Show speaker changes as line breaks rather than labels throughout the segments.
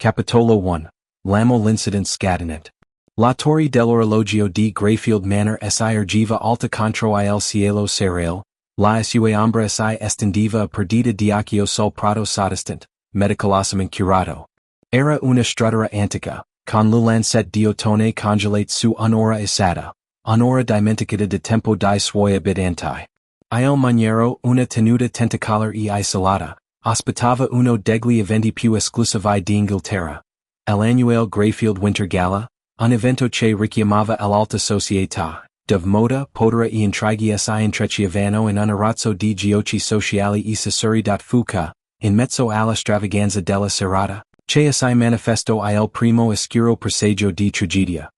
Capitolo 1. L'amo l'incident scatenant. La Torre dell'Orologio di Greyfield Manor si ergiva alta contro il cielo serale, la sua ombra si estendiva a perdita diacchio sul prato sottostant, meticolosamente curato. Era una struttura antica, con l'ulancet diotone congelate su un'ora isata, un'ora dimenticata de tempo di suoi abitanti. Il maniero, una tenuta tentacolare e isolata, ospitava uno degli eventi più esclusivi d'Inghilterra. L'annuale Greyfield Winter Gala, un evento che richiamava l'alta società, dove moda, potere e intrighi si intrecciavano in un arazzo di giochi sociali e sesuri fuca, in mezzo alla stravaganza della serata, che si manifestò il primo oscuro presagio di tragedia.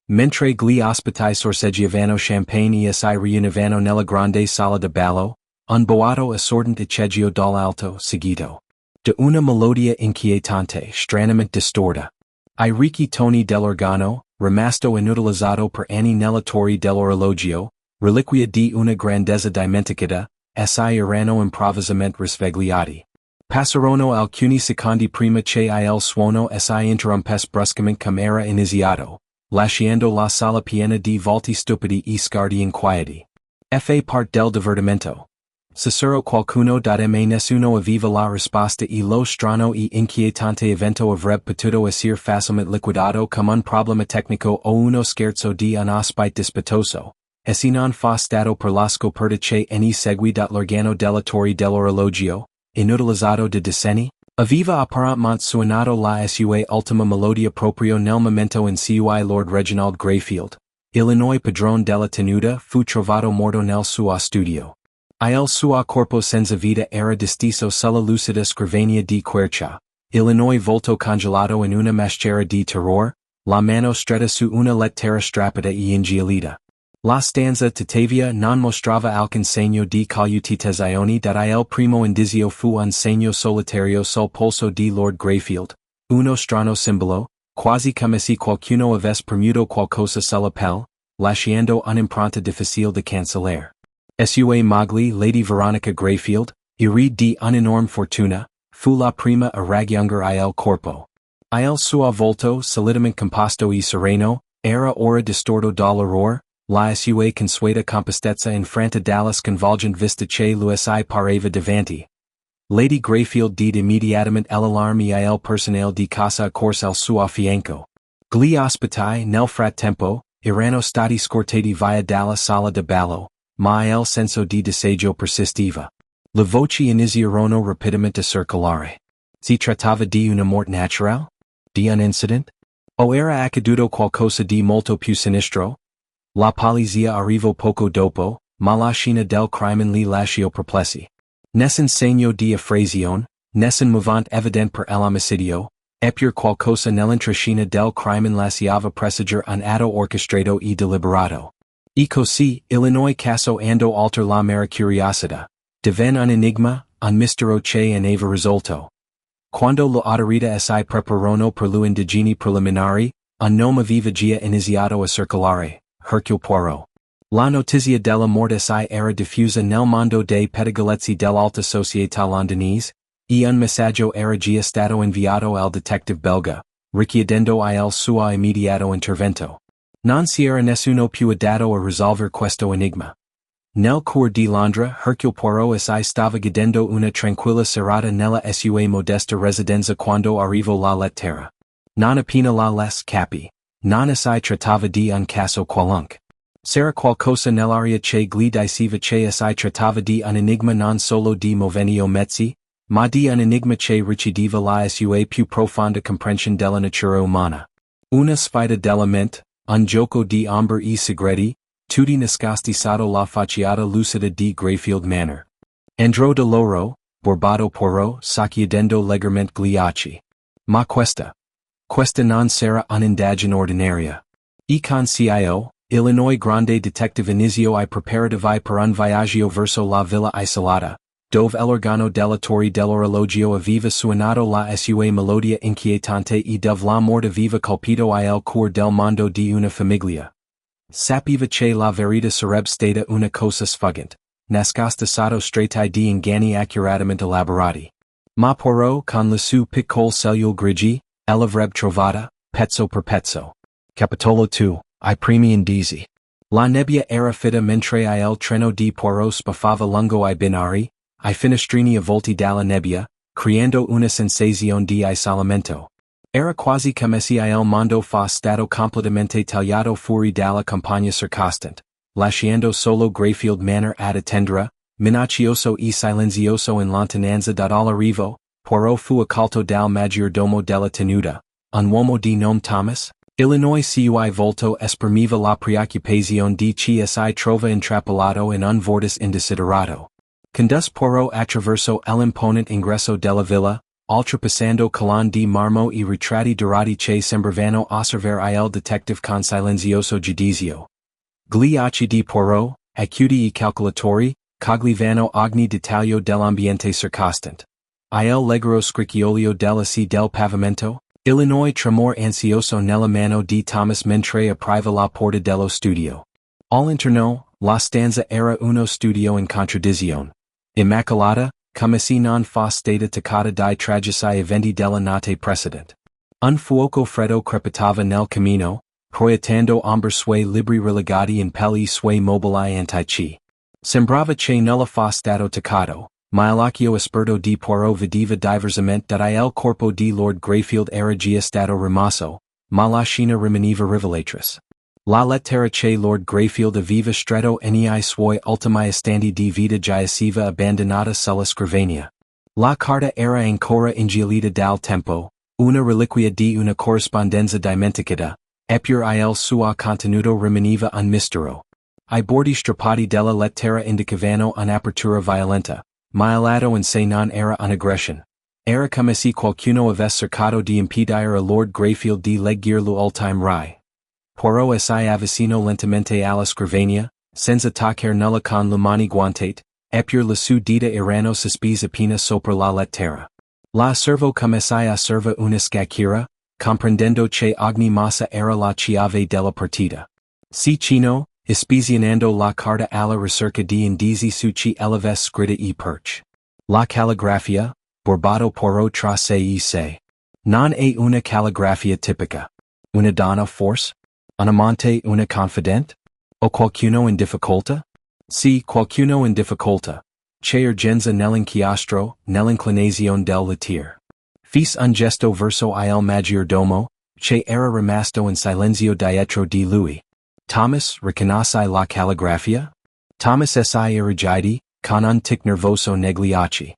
Mentre gli ospiti sorseggiavano champagne e si riunivano nella grande sala da ballo, un boato assordante echegio dall'alto seguito da una melodia inquietante stranamente distorta. I ricchi toni dell'Organo, rimasto inutilizzato per anni nella Torre dell'Orologio, reliquia di una grandezza dimenticata, si erano improvvisamente risvegliati. Passarono alcuni secondi prima che il suono si interrompesse bruscamente come era iniziato, lasciando la sala piena di volti stupidi e sguardi inquieti. Fa part del divertimento. Cesaro qualcuno me nessuno aveva la risposta e lo strano e inquietante evento avrebbe potuto essere facilmente liquidato come un problema tecnico o uno scherzo di un ospite dispettoso, e se non fa stato per la scoperta che ne segui l'organo della Torre dell'Orologio, inutilizzato da decenni, aveva apparentemente suonato la sua ultima melodia proprio nel momento in cui Lord Reginald Greyfield, Illinois padrone della tenuta, fu trovato morto nel suo studio. Il suo corpo senza vita era disteso sulla lucida scrivania di quercia, Illinois volto congelato in una maschera di terror, la mano stretta su una lettera strappata e ingiallita. La stanza tuttavia non mostrava alcun segno di colluttazione il primo indizio fu un segno solitario sul polso di Lord Greyfield, uno strano simbolo, quasi come se qualcuno avesse premuto qualcosa sulla pelle, lasciando un'impronta difficile da cancellare. Sua moglie Lady Veronica Greyfield, erede di un'enorme fortuna, fu la prima a raggiungere il corpo. Il suo volto solidamente composto e sereno, era ora distorto dall'orrore, la sua consueta compostezza infranta dalla sconvolgente vista che lui si pareva davanti. Lady Greyfield did immediatamente l'allarme e il personale di casa accorse al suo fianco. Gli ospiti nel frattempo, erano stati scortati via dalla sala da ballo, ma il senso di disagio persisteva. Le voci iniziarono rapidamente a circolare. Si trattava di una morte naturale? Di un incident? O era accaduto qualcosa di molto più sinistro? La polizia arrivò poco dopo, ma la scena del crimine li lasciò perplessi. Nessun segno di effrazione, nessun movente evidente per l'omicidio, eppure qualcosa nell'entrascena del crimine lasciava presagire un atto orchestrato e deliberato. E così, Illinois caso andò oltre la mera curiosità. Divenne un enigma, un mistero che n'aveva risolto. Quando le autorità si prepararono per le indagini preliminari, un nome aveva già iniziato a circolare, Hercule Poirot. La notizia della morte si era diffusa nel mondo dei pettegolezzi dell'alta società londinese, e un messaggio era già stato inviato al detective belga, richiedendo il suo immediato intervento. Non si era nessuno più adatto a risolvere questo enigma. Nel cuore di Londra, Hercule Poirot si stava godendo una tranquilla serata nella sua modesta residenza quando arrivò la lettera. Non appena la les capi. Non si trattava di un caso qualunque. C'era qualcosa nell'aria che gli diceva che si trattava di un enigma non solo di movenio mezzi, ma di un enigma che richiedeva la sua più profonda comprensione della natura umana. Una sfida della mente, un gioco di ombre e segreti, tutti nascosti sotto la facciata lucida di Greyfield Manor. Andrò da loro, borbato Poirot, sacchiudendo leggermente gli occhi. Ma questa non sarà un'indagine ordinaria. E con CIO, Illinois grande detective iniziò I preparativi per un viaggio verso la villa isolata, dove l'organo della Torre dell'Orologio aveva suonato la sua melodia inquietante e dove la morte aveva colpito il cuore del mondo di una famiglia. Sapeva che la verità sarebbe stata una cosa sfuggente, nascosta sotto strati di inganni accuratamente elaborati. Ma Poirot con le sue piccole cellule grigi, Elevrev trovata, pezzo per pezzo. Capitolo 2, I primi indizi. La nebbia era fitta mentre il treno di Poirot spaffava lungo I binari, I finestrini avvolti dalla nebbia, creando una sensazione di isolamento. Era quasi come se il mondo fosse stato completamente tagliato fuori dalla campagna circostante, lasciando solo Greyfield Manor ad attendere, minaccioso e silenzioso in lontananza dall'arrivo. Poirot fu accolto dal maggiordomo della tenuta, un uomo di nome Thomas. Illinois cui volto esprimeva la preoccupazione di chi si trova intrappolato in un vortice indesiderato. Condus Poirot attraverso l'imponente ingresso della villa, oltrepassando colonne di marmo e ritratti dorati che sembravano osservare il detective con silenzioso giudizio. Gli occhi di Poirot, acuti e calcolatori, coglivano ogni dettaglio dell'ambiente circostante. Il leggero scricchiolio della scia del pavimento, Illinois tremor ansioso nella mano di Thomas mentre apriva la porta dello studio. All'interno, la stanza era uno studio in contraddizione. Immacolata, come se non fosse stata toccata dai tragici eventi della notte precedente. Un fuoco freddo crepitava nel camino, proiettando ombre sui libri relegati in pelle sui mobili antici. Sembrava che nulla fosse stato toccato. Ma l'occhio esperto di Poirot vedeva diversamente dat il corpo di Lord Greyfield era già stato rimosso, ma la scena rimaneva rivelatrice. La lettera che Lord Greyfield aveva stretto nei suoi ultimi istanti di vita giaceva abbandonata sulla scrivania. La carta era ancora ingiallita dal tempo, una reliquia di una corrispondenza dimenticata, eppure il suo contenuto rimaneva un mistero. I bordi strappati della lettera indicavano un'apertura violenta. Ma il lato in sé non era un'aggression. Era come se qualcuno avesse cercato di impedire a Lord Greyfield di leggere l'ultime rai. Poirot si avvicinò lentamente alla scrivania, senza toccare nulla con le mani guantate, eppure le sue dita erano sospese appena sopra la lettera. La osservò come se osserva una scacchiera, comprendendo che ogni mossa era la chiave della partita. Si chinò, ispezionando la carta alla ricerca di indizi su chi elevesse scritta e perch. La calligrafia, borbato Poirot tra sé e sé. Non è una calligrafia tipica. Una donna forse? Un amante, una confidente? O qualcuno in difficoltà? Sì, qualcuno in difficoltà. Che urgenza nell'inchiostro, nell'inclinazione del latir. Fis un gesto verso il maggiordomo, che era rimasto in silenzio dietro di lui. Thomas, riconosci la calligrafia? Thomas si irrigidi, con un tic nervoso negli occhi.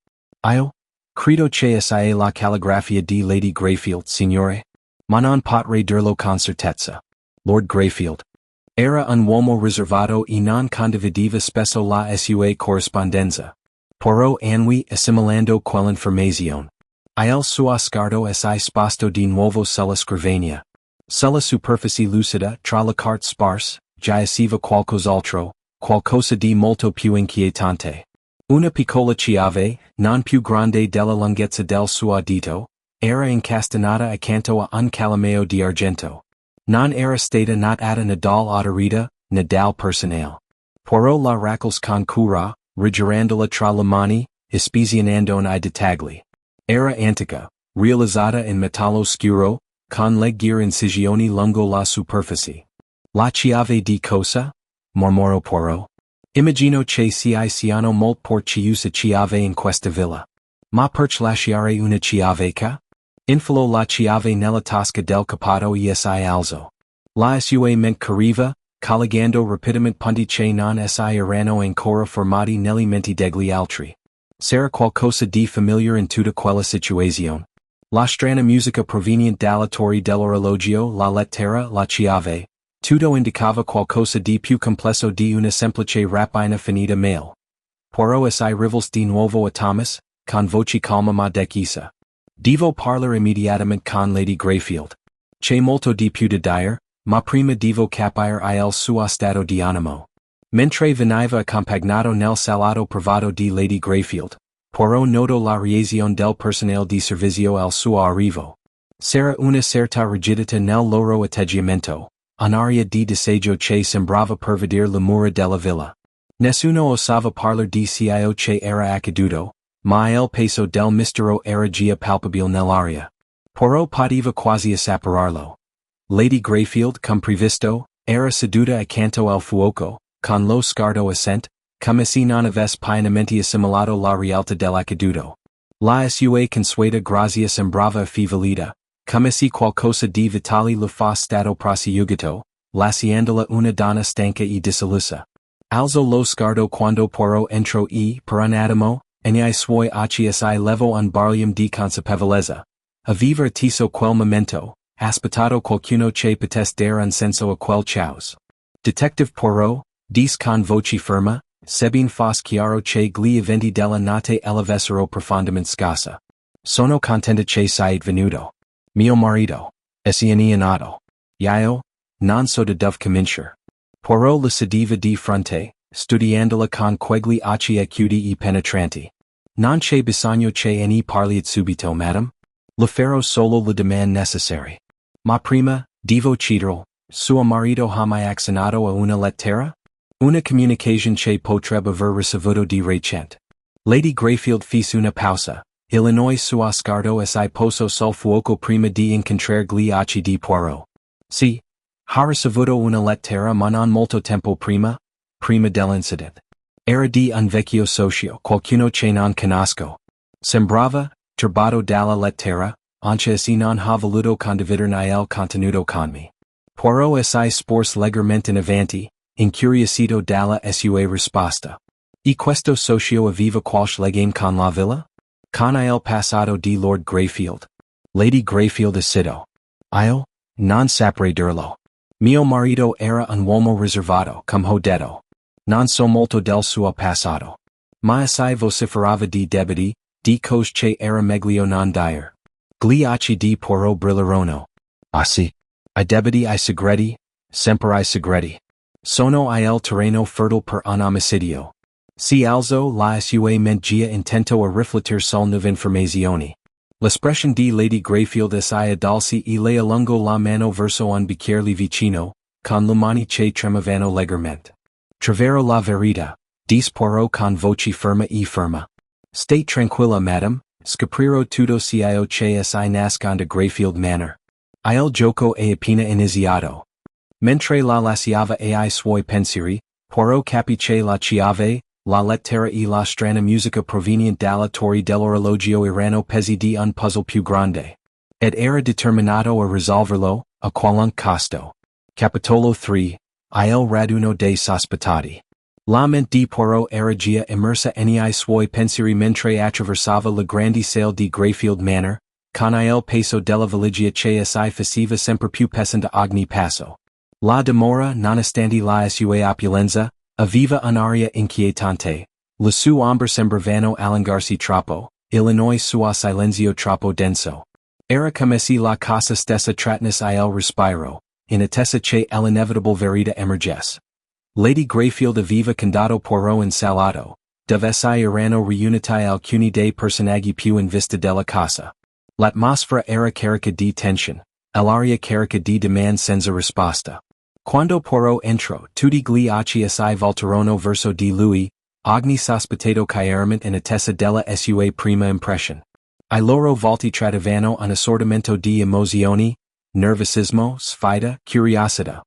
Io? Credo che sia la calligrafia di Lady Greyfield, signore. Ma non potrei dirlo con certezza. Lord Greyfield. Era un uomo riservato e non condivideva spesso la sua corrispondenza. Poirot annui assimilando quell'informazione. Il suo sguardo si sposto di nuovo sulla scrivania. Sulla superficie lucida, tra le carte sparse, giaceva qualcos'altro, qualcosa di molto più inquietante. Una piccola chiave, non più grande della lunghezza del suo dito, era incastenata accanto a un calameo di argento. Non era stata notata né dall'autorità, né dal personale. Poirot la raccelse con cura, rigirandola tra le mani, ispezionandone I dettagli. Era antica, realizzata in metallo scuro, con leggere incisioni lungo la superficie. La chiave di cosa? Mormorò Poirot. Immagino che siano molt por chiusa chiave in questa villa. Ma perch lasciare una chiave ca? Infilò la chiave nella tasca del cappotto e si alzò. La sua mente correva, collegando rapidamente punti che non si erano ancora formati negli menti degli altri. C'era qualcosa di familiar in tutta quella situazione. La strana musica proveniente dalla torre dell'orologio, la lettera, la chiave, tutto indicava qualcosa di più complesso di una semplice rapina finita mail. Poirot si rivolse di nuovo a Thomas, con voce calma ma decisa. Devo parlare immediatamente con Lady Greyfield. C'è molto di più da dire, ma prima devo capire il suo stato di animo. Mentre veniva accompagnato nel salotto privato di Lady Greyfield, Poirot notò la reazione del personale di servizio al suo arrivo. C'era una certa rigidità nel loro atteggiamento, un'aria di disagio che sembrava pervader l'umore della villa. Nessuno osava parlare di cio che era accaduto, ma il peso del mistero era già palpabile nell'aria. Poirot poteva quasi a saperarlo. Lady Greyfield cum previsto, era seduta accanto al fuoco, con lo sguardo assente, come se non avesse pienamente assimilato la realtà dell'accaduto. La sua consueta grazia sembrava effivalita, come se qualcosa di vitale le fosse stato prosciugato, lasciandola una donna stanca e dissoluta. Alzò lo sguardo quando Poirot entrò e, per un attimo, nei suoi occhi si levò un barlume di consapevolezza. Aveva atteso quel momento, aspettato qualcuno che potesse dare un senso a quel caos. Detective Poirot, disse con voce ferma, sebbene fosse chiaro che gli eventi della notte l'avessero profondamente scossa. Sono contenta che sei venuto. Mio marito è innato. Io non so da dove cominciare. Poirot le sedeva di fronte, studiandola con quegli occhi acuti e penetranti. Non c'è bisogno che ne parli subito, madame? Le farò solo le domande necessarie. Ma prima, devo chiederle, suo marito ha mai accennado a una lettera? Una comunicazione che potrebbe aver ricevuto di recente. Lady Greyfield fece una pausa, Illinois suo sguardo assai posto sul fuoco prima di incontrare gli occhi di Poirot. Sì, ha ricevuto una lettera ma non molto tempo prima dell'incidente. Era di un vecchio socio, qualcuno che non conosco. Sembrava, turbato dalla lettera, anche se non ha voluto condividerne il contenuto con me. Poirot assai sporse leggermente in avanti, incuriosito dalla sua risposta. E questo socio aveva qualche legame con la villa? Con il passato di Lord Greyfield. Lady Greyfield assido. Io non saprei dirlo. Mio marito era un uomo riservato, come ho detto. Non so molto del suo passato. Ma assai vociferava di debiti, di cose che era meglio non dire. Gli occhi di Poirot brillarono. Ah sì. I debiti I segreti, sempre I segreti. Sono il terreno fertile per un omicidio. Si alzo la sua mente intento a riflettere sul nuove informazioni. L'espressione di Lady Greyfield assai adolse e le allungò la mano verso un bicchiere vicino, con le mani che tremavano leggermente. Trovero la verità, disse Poirot con voce ferma e ferma. State tranquilla, madame, scoprirò tutto se io che assai nasconda Greyfield Manor. Il gioco è appena iniziato. Mentre la lasciava ai suoi pensieri, Poirot capì che la chiave, la lettera e la strana musica proveniente dalla torre dell'orologio erano pesi di un puzzle più grande. Ed era determinato a risolverlo, a qualunque costo. Capitolo 3, il raduno dei sospettati. La mente di Poirot era già immersa nei suoi pensieri mentre attraversava la grande sale di Greyfield Manor, con il peso della valigia che assai faceva sempre più pesante a ogni passo. La dimora, nonostante la sua opulenza, aveva un'aria inquietante. Le sue ombre sembravano allungarsi troppo, Illinois suo silenzio troppo denso. Era come se la casa stessa trattenesse il respiro, in attesa che l'inevitabile verità emergesse. Lady Greyfield aveva condotto Poirot in salotto, dove si erano riuniti alcuni dei personaggi più in vista della casa. L'atmosfera era carica di tensione, l'aria carica di domande senza risposta. Quando Poirot entrò, tutti gli occhi assai voltarono verso di lui, ogni sospettato chiaramente in attesa della sua prima impressione. I loro volti tradivano un assortimento di emozioni, nervosismo, sfida, curiosità.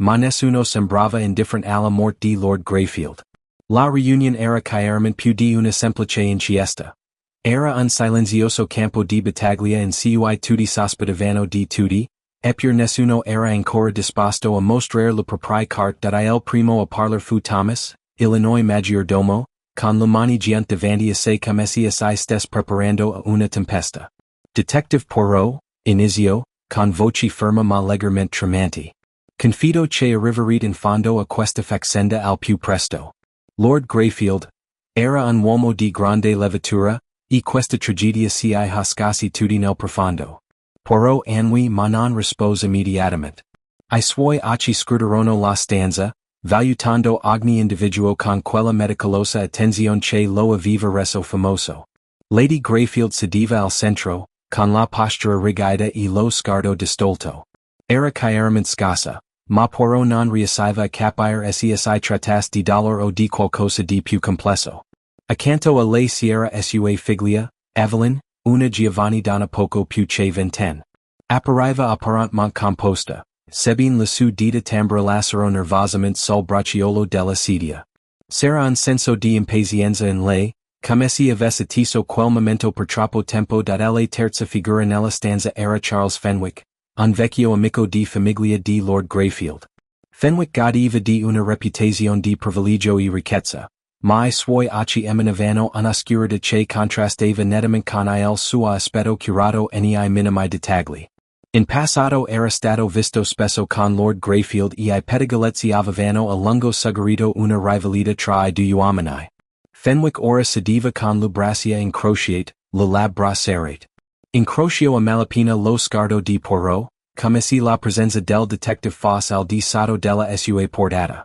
Ma nessuno sembrava indifferente alla morte di Lord Greyfield. La riunione era chiaramente più di una semplice inchiesta. Era un silenzioso campo di battaglia in cui tutti sospettavano di tutti, eppure nessuno era ancora disposto a mostrare la propria carta il primo a parlar fu Thomas, Illinois maggiordomo, con le mani giunte davanti a sé come se assai stesse preparando a una tempesta. Detective Poirot, iniziò, con voce ferma ma leggermente tremante. Confido che arriverete in fondo a questa faccenda al più presto. Lord Greyfield era un uomo di grande levatura, e questa tragedia si hascassi tutti nel profondo. Poirot annui ma non rispose immediatamente. I suoi occhi scrutarono la stanza, valutando ogni individuo con quella meticolosa attenzione che lo aveva reso famoso. Lady Greyfield sedeva al centro, con la postura rigida e lo sguardo distolto. Era chiaramente scossa, ma Poirot non riusciva a capire se si trattasse di dolore o di qualcosa di più complesso. Accanto a lei c'era sua figlia, Evelyn, una Giovanni donna poco più che venten. Appariva apparentemente composta, sebbene lassù dita tamburelassero nervosamente sul bracciolo della sedia. S'era un senso di impazienza in lei, come se avesse atteso quel momento per troppo tempo. La terza figura nella stanza era Charles Fenwick, un vecchio amico di famiglia di Lord Greyfield. Fenwick godiva di una reputazione di privilegio e ricchezza, ma I suoi occhi emanavano un'oscurità che contrastava nettamente con il suo aspetto curato e nei minimi dettagli. In passato era stato visto spesso con Lord Greyfield e I pettegolezzi avevano a lungo suggerito una rivalità tra I due uomini. Fenwick ora sedeva con le braccia incrociate, le labbra serrate. Incrocio a malapena lo sguardo di Poirot, come se la presenza del detective fosse al di sotto della sua portata.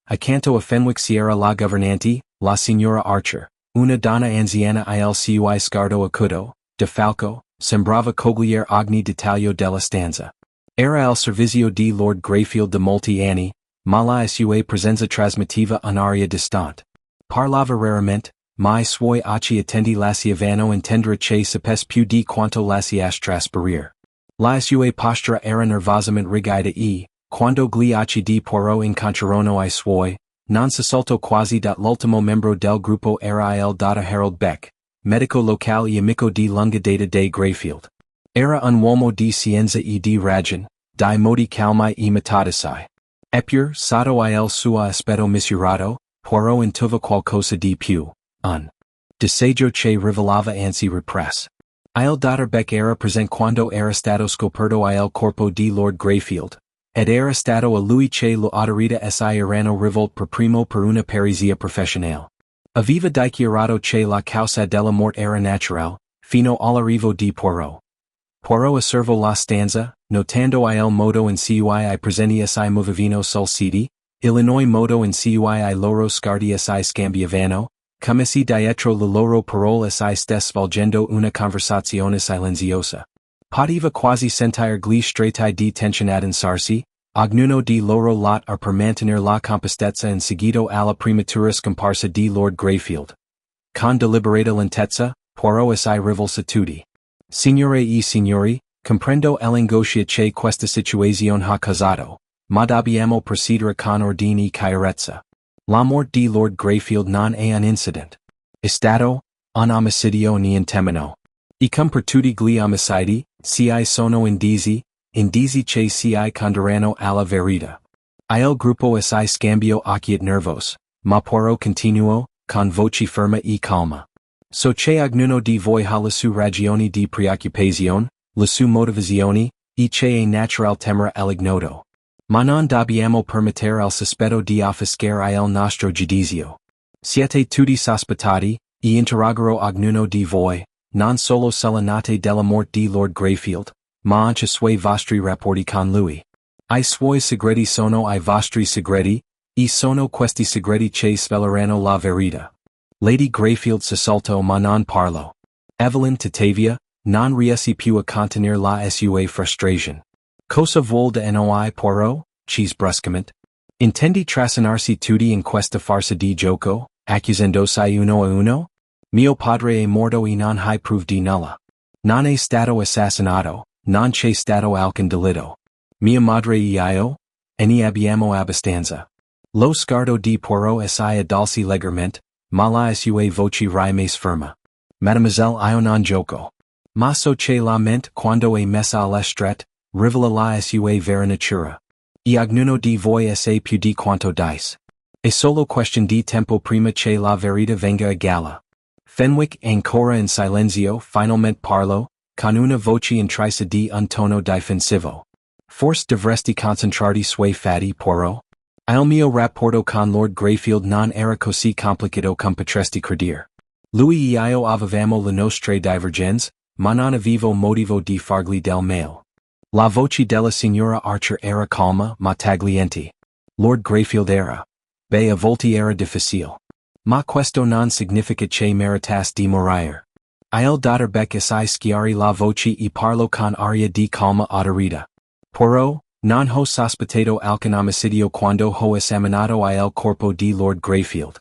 Accanto a Fenwick c'era la governante, la signora Archer, una donna anziana il suo sguardo acuto, de falco, sembrava cogliere ogni dettaglio della stanza. Era al servizio di Lord Greyfield de molti anni, ma la sua presenza trasmetteva un'aria distante. Parlava raramente, ma I suoi occhi attenti lasciavano intendere che sapesse più di quanto lasciasse trasparire. La sua postura era nervosamente rigida e, quando gli occhi di Poirot incontrarono I suoi, non si saltò quasi l'ultimo membro del gruppo era il Dr. Harold Beck, medico locale e amico di lunga data dei Greyfield. Era un uomo di scienza e di ragione, dai modi calmi e metodici. Eppure, sotto il suo aspetto misurato, Poirot intuiva qualcosa di più, un disagio che rivelava anzi repress. Il Dr. Beck era presente quando era stato scoperto il corpo di Lord Greyfield, ed era stato a lui che le autorità si erano rivolte per primo per una perizia professionale. Aveva dichiarato che la causa della morte era naturale, fino all'arrivo di Poirot. Poirot osservò la stanza, notando il modo in cui I presenti si movevano sul siti, il modo in cui I loro sguardi si scambiavano, come se dietro le loro parole si stesse svolgendo una conversazione silenziosa. Poteva quasi sentire gli stretti di tensione adensarsi, ognuno di loro lot per mantenere la compostezza in seguito alla prematura scomparsa di Lord Greyfield. Con deliberata lentezza, Poirot si rivolse a tutti. Signore e signori, comprendo l'angoscia che questa situazione ha causato, ma dobbiamo procedere con ordine e chiarezza. La morte di Lord Greyfield non è un incident. È stato un omicidio nientemeno. E come per tutti gli omicidi, si sono indizi che si condurranno alla verità. Il gruppo si scambiò occhiate nervos, ma Poirot continuò, con voce ferma e calma. So che ognuno di voi ha le sue ragioni di preoccupazione, le sue motivazioni, e che è natural temere l'ignoto. Ma non dobbiamo permettere al sospetto di offuscare il nostro giudizio. Siete tutti sospettati, e interrogerò ognuno di voi, non solo sulla notte della morte di Lord Greyfield, ma anche sui vostri rapporti con lui. I suoi segreti sono I vostri segreti, e sono questi segreti che sveleranno la verità. Lady Greyfield sussultò ma non parlò. Evelyn Tatavia, non riessi più a contenere la sua frustrazione. Cosa vuol de noi Poirot? Chiese bruscamente. Intendi trascinarsi tutti in questa farsa di gioco, accusandosi uno a uno? Mio padre è morto e non hai prove di nulla. Non è stato assassinato, non c'è stato alcun delitto. Mia madre e io? E ne abbiamo abbastanza. Lo sguardo di Poirot si addolci leggermente, ma la sua voce rimase ferma. Mademoiselle io non gioco. Ma so che la mente quando è messa all'estret, rivela la sua vera natura. E ognuno di voi sa più di quanto dice. È solo question di tempo prima che la verità venga a galla. Fenwick ancora in silenzio finalmente parlò, con una voce intrisa di un tono difensivo. Forse dovresti concentrarti sui fatti Poirot? Il mio rapporto con Lord Greyfield non era così complicato come potresti credere. Lui e io avevamo le nostre divergenze, ma non avevo motivo di fargli del male. La voce della signora Archer era calma ma tagliente. Lord Greyfield era. Beh, a volte era difficile. Ma questo non significa che meritas di morire. Il Dr. Beck si schiari la voce e parlo con aria di calma autorita. Poirot, non ho sospettato alcun omicidio quando ho esaminato il corpo di Lord Greyfield.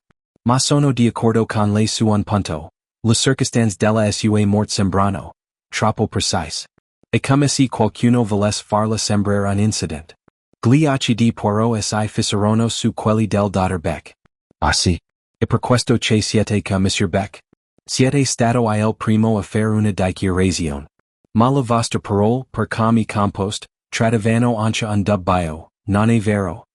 Ma sono d'accordo con lei su un punto. Le circumstance della sua morte sembrano troppo precise. E come se qualcuno volesse farla sembrare un incident. Gli occhi di Poirot si fissarono su quelli del dottor Beck. Ah sì. E per questo che siete con Monsieur Beck? Siete stato il primo a fare una dichiarazione. Ma la vostra parole, per come compost, tradivano anche un dubbio, non è vero?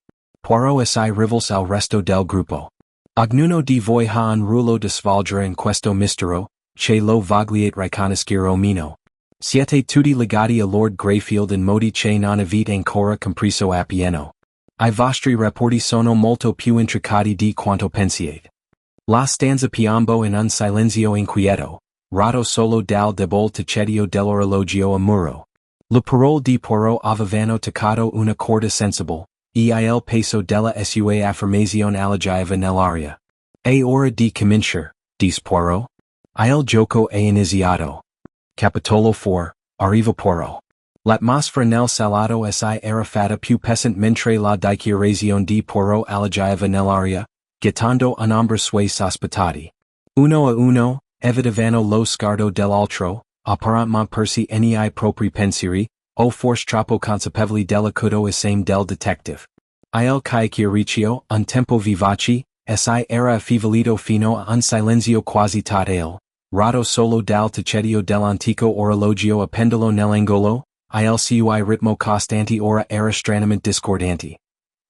Poirot si rivolse al resto del gruppo. Ognuno di voi ha un ruolo da svolgere in questo mistero, che lo vogliate riconoscere o meno. Siete tutti legati a Lord Greyfield in modi che non avete ancora compreso appieno. I vostri rapporti sono molto più intricati di quanto pensiate. La stanza piombo in un silenzio inquieto, rotto solo dal debole tacetio dell'orologio a muro. Le parole di Poirot avevano toccato una corda sensible, e il peso della sua affermazione alleggiava nell'aria. È ora di cominciare, disse Poirot. Il gioco è iniziato. Capitolo 4, arriva Poirot. L'atmosfera nel salotto si era fatta più pesante mentre la dichiarazione di Poirot alleggiava nell'aria, gettando un'ombra sui sospettati. Uno a uno, evitavano lo sguardo dell'altro, apparentemente persi nei propri pensieri, o forse troppo consapevoli dell'acuto esame del detective. Il chiacchiericcio, un tempo vivace, si era affievolito fino a un silenzio quasi totale, rotto solo dal tacetio dell'antico orologio a pendolo nell'angolo, il cui ritmo costante ora era stranamente discordante.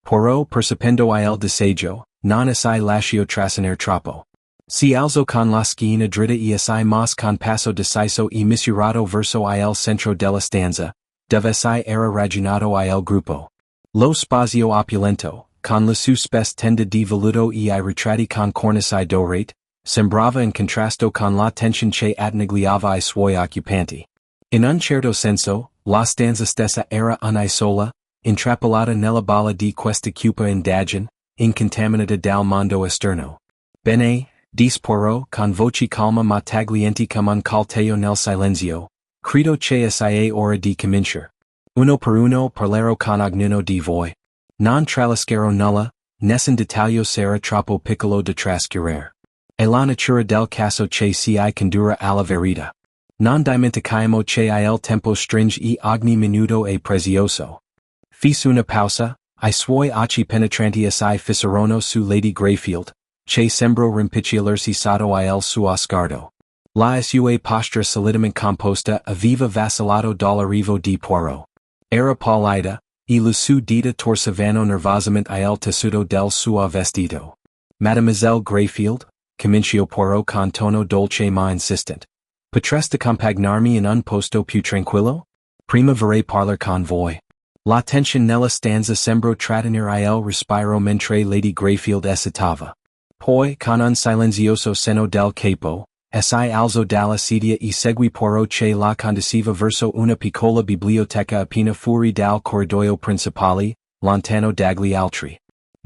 Poirot, percependo il disagio, non si lasciò trascinare troppo. Si alzò con la schiena dritta e si mosse con passo deciso e misurato verso il centro della stanza, dove si era ragionato il gruppo. Lo spazio opulento, con la sua spessa tenda di velluto e I ritratti con cornici dorate, sembrava in contrasto con la tensione che attanagliava I suoi occupanti. In un certo senso, la stanza stessa era un'isola, intrappolata nella bolla di questa cupa indagine, incontaminata dal mondo esterno. Bene, disse Poirot con voce calma ma tagliente come un coltello nel silenzio, credo che sia ora di cominciare. Uno per uno parlerò con ognuno di voi. Non tralascerò nulla, nessun dettaglio sarà troppo piccolo da trascurare. E la natura del caso che si condurrà alla verità. Non dimentichiamo che il tempo stringe e ogni minuto è prezioso. Fece una pausa, I suoi occhi penetranti si fissarono su Lady Greyfield, che sembrò rimpicciolirsi sotto il suo sguardo. La sua postura solidamente composta aveva vacillato dall'arrivo di Poirot. Era pallida, e le sue dita torsavano nervosamente il tessuto del suo vestito. Mademoiselle Greyfield, cominciò Poirot con tono dolce ma insistent. Potreste accompagnarmi in un posto più tranquillo? Prima vorrei parlar con voi. La tensione nella stanza sembrò trattenere il respiro mentre Lady Greyfield esitava. Poi, con un silenzioso senno del capo, si alzò dalla sedia e seguì Poirot che la conduceva verso una piccola biblioteca appena fuori dal corridoio principale, lontano dagli altri.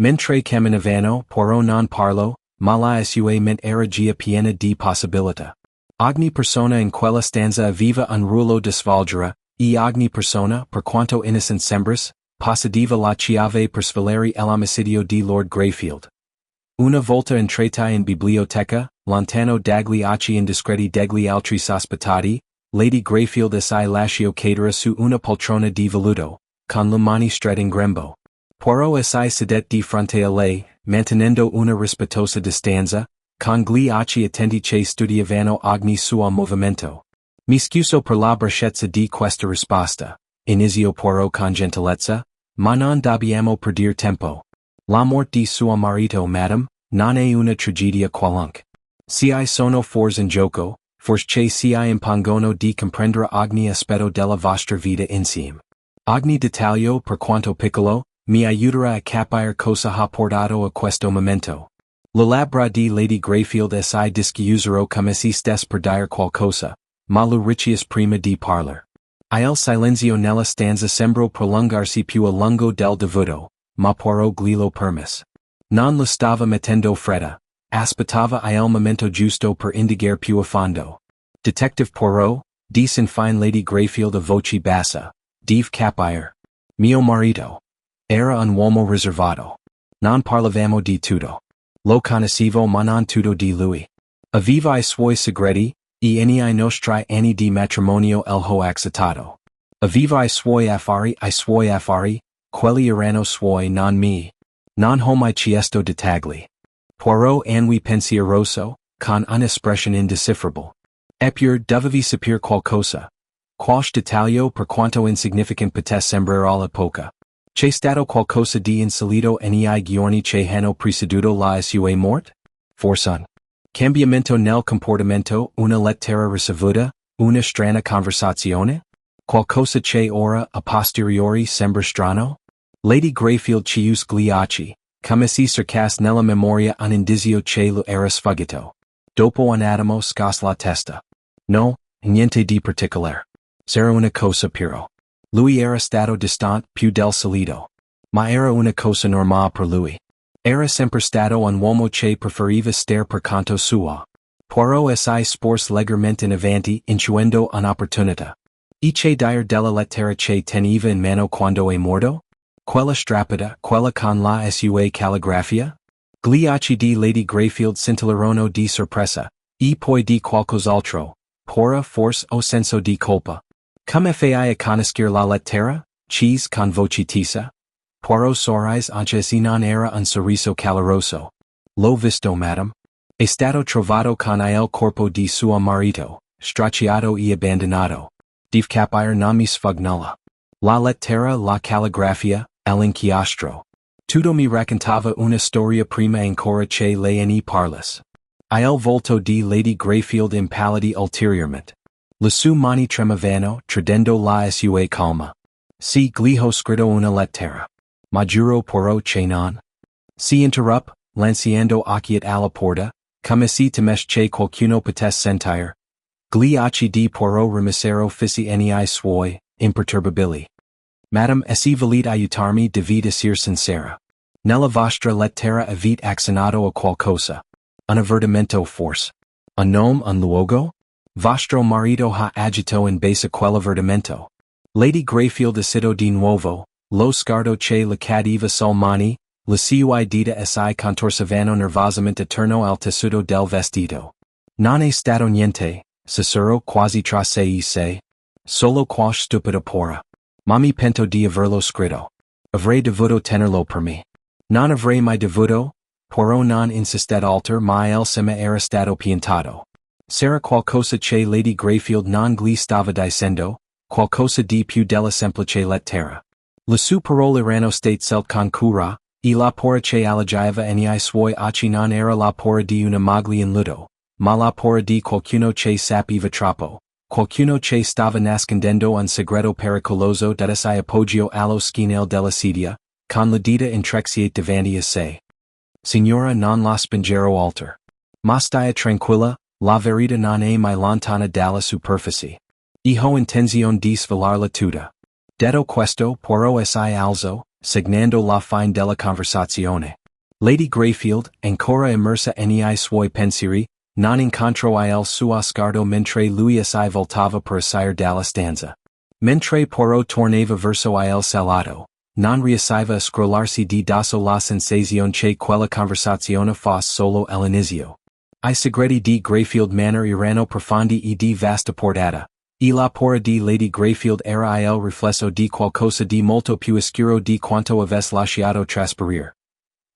Mentre camminavano, Poirot non parlò, ma la sua mente era già piena di possibilità. Ogni persona in quella stanza aveva un ruolo da svolgere, e ogni persona, per quanto innocent sembris, possedeva la chiave per svelare l'omicidio di Lord Greyfield. Una volta entrata in biblioteca, lontano dagli occhi indiscreti degli altri sospettati, Lady Greyfield si lasciò cadere su una poltrona di velluto, con le mani strette in grembo. Poirot si sedette di fronte a lei, mantenendo una rispettosa distanza, con gli occhi attenti che studiavano ogni suo movimento. Mi scuso per la bruschezza di questa risposta, iniziò Poirot con gentilezza, ma non dobbiamo perdere tempo. La morte di suo marito, madame, non è una tragedia qualunque. Se I sono forse in gioco, forse che si impongono di comprendere ogni aspetto della vostra vita insieme. Ogni dettaglio, per quanto piccolo, mi aiuterà a capire cosa ha portato a questo momento. Le labbra di Lady Greyfield si dischiusero come si stesse per dire qualcosa, ma lo riccius prima di parlar. Il silenzio nella stanza sembrò prolungarsi più a lungo del dovuto, ma Poirot glielo permise. Non lo stava mettendo fretta, aspettava il momento giusto per indagare più a fondo. Detective Poirot, disse infine Lady Greyfield a voce bassa, deve capire. Mio marito era un uomo riservato. Non parlavamo di tutto. Lo conoscevo ma non tutto di lui. Aviva I suoi segreti, e nei nostri anni di matrimonio el ho accettato. Aviva I suoi affari, quelli erano suoi non mi. Non ho mai chiesto dettagli. Poirot annui pensieroso, con un'espression indecifrable. Eppure dovevi sapere qualcosa. Qualche dettaglio per quanto insignificant potesse sembrare all'epoca. C'è stato qualcosa di insolito nei giorni che hanno preceduto la sua morte? Forse un cambiamento nel comportamento, una lettera ricevuta, una strana conversazione? Qualcosa che ora, a posteriori, sembra strano? Lady Greyfield ci us gli occhi, come si cercasse nella memoria un indizio che lo era sfuggito. Dopo un attimo scosse la testa. No, niente di particolare. S'era una cosa però. Lui era stato distante più del solito. Ma era una cosa normale per lui. Era sempre stato un uomo che preferiva stare per conto suo. Poirot si sporse leggermente in avanti intuendo un'opportunità. E che dire della lettera che teneva in mano quando è morto? Quella strappata, quella con la sua calligrafia? Gli occhi di Lady Greyfield scintillarono di sorpresa, e poi di qualcos'altro, pora forse o senso di colpa. Come fai a conoscere la lettera? Chiese con voce tesa? Poirot sorrise anche se non era un sorriso caloroso. L'ho visto, madam. È stato trovato con il corpo di suo marito, stracciato e abbandonato. Dev capire non mi sfugge nulla. La lettera, la calligrafia, l'inchiostro. Tutto mi raccontava una storia prima ancora che lei ne parlasse. Il volto di Lady Greyfield impallidì ulteriormente. Le sue mani tremavano, tradendo la sua calma. Si gli ho scritto una lettera. Ma giuro Poirot che non. Si interruppe, lanciando occhiate alla porta, come si temesse che qualcuno potesse sentire. Gli occhi di Poirot rimasero fissi nei suoi, imperturbabili. Madam, se volete aiutarmi devite essere sincera. Nella vostra lettera avete accennato a qualcosa. Un avvertimento forse. Un nome, un luogo? Vostro marito ha agito in base a quell'avvertimento. Lady Greyfield citò di nuovo, lo sguardo che le cadeva sul mani, le sue dita si contorsavano nervosamente attorno al tessuto del vestito. Non è stato niente, sussurrò quasi tra sé e sé. Solo qualche stupido pora. Ma mi pento di averlo scritto. Avrei dovuto tenerlo per me. Non avrei mai dovuto? Poirot non insisted alter ma il seme era stato piantato. S'era qualcosa che Lady Greyfield non gli stava dicendo, qualcosa di più della semplice lettera. Le sue parole erano state scelte con cura, e la pora che alleggiava nei suoi occhi non era la pora di una moglie in lutto, ma la pora di qualcuno che sapeva troppo, qualcuno che stava nascondendo un segreto pericoloso da si appoggiò allo schienale della sedia, con la dita intrecciate davanti a sé. Signora non la spingerò alter. Ma stia tranquilla, la verità non è mai lontana dalla superficie. E ho intenzione di svelarla tutta. Detto questo, Poirot si alzò, segnando la fine della conversazione. Lady Greyfield, ancora immersa nei suoi pensieri, non incontrò il suo sguardo mentre lui si voltava per uscire dalla stanza. Mentre Poirot tornava verso il salotto, non riusciva a scrollarsi di dosso la sensazione che quella conversazione fosse solo l'inizio. I segreti di Greyfield Manor erano profondi e di vasta portata, e la pora di Lady Greyfield era il riflesso di qualcosa di molto più oscuro di quanto avesse lasciato trasparire.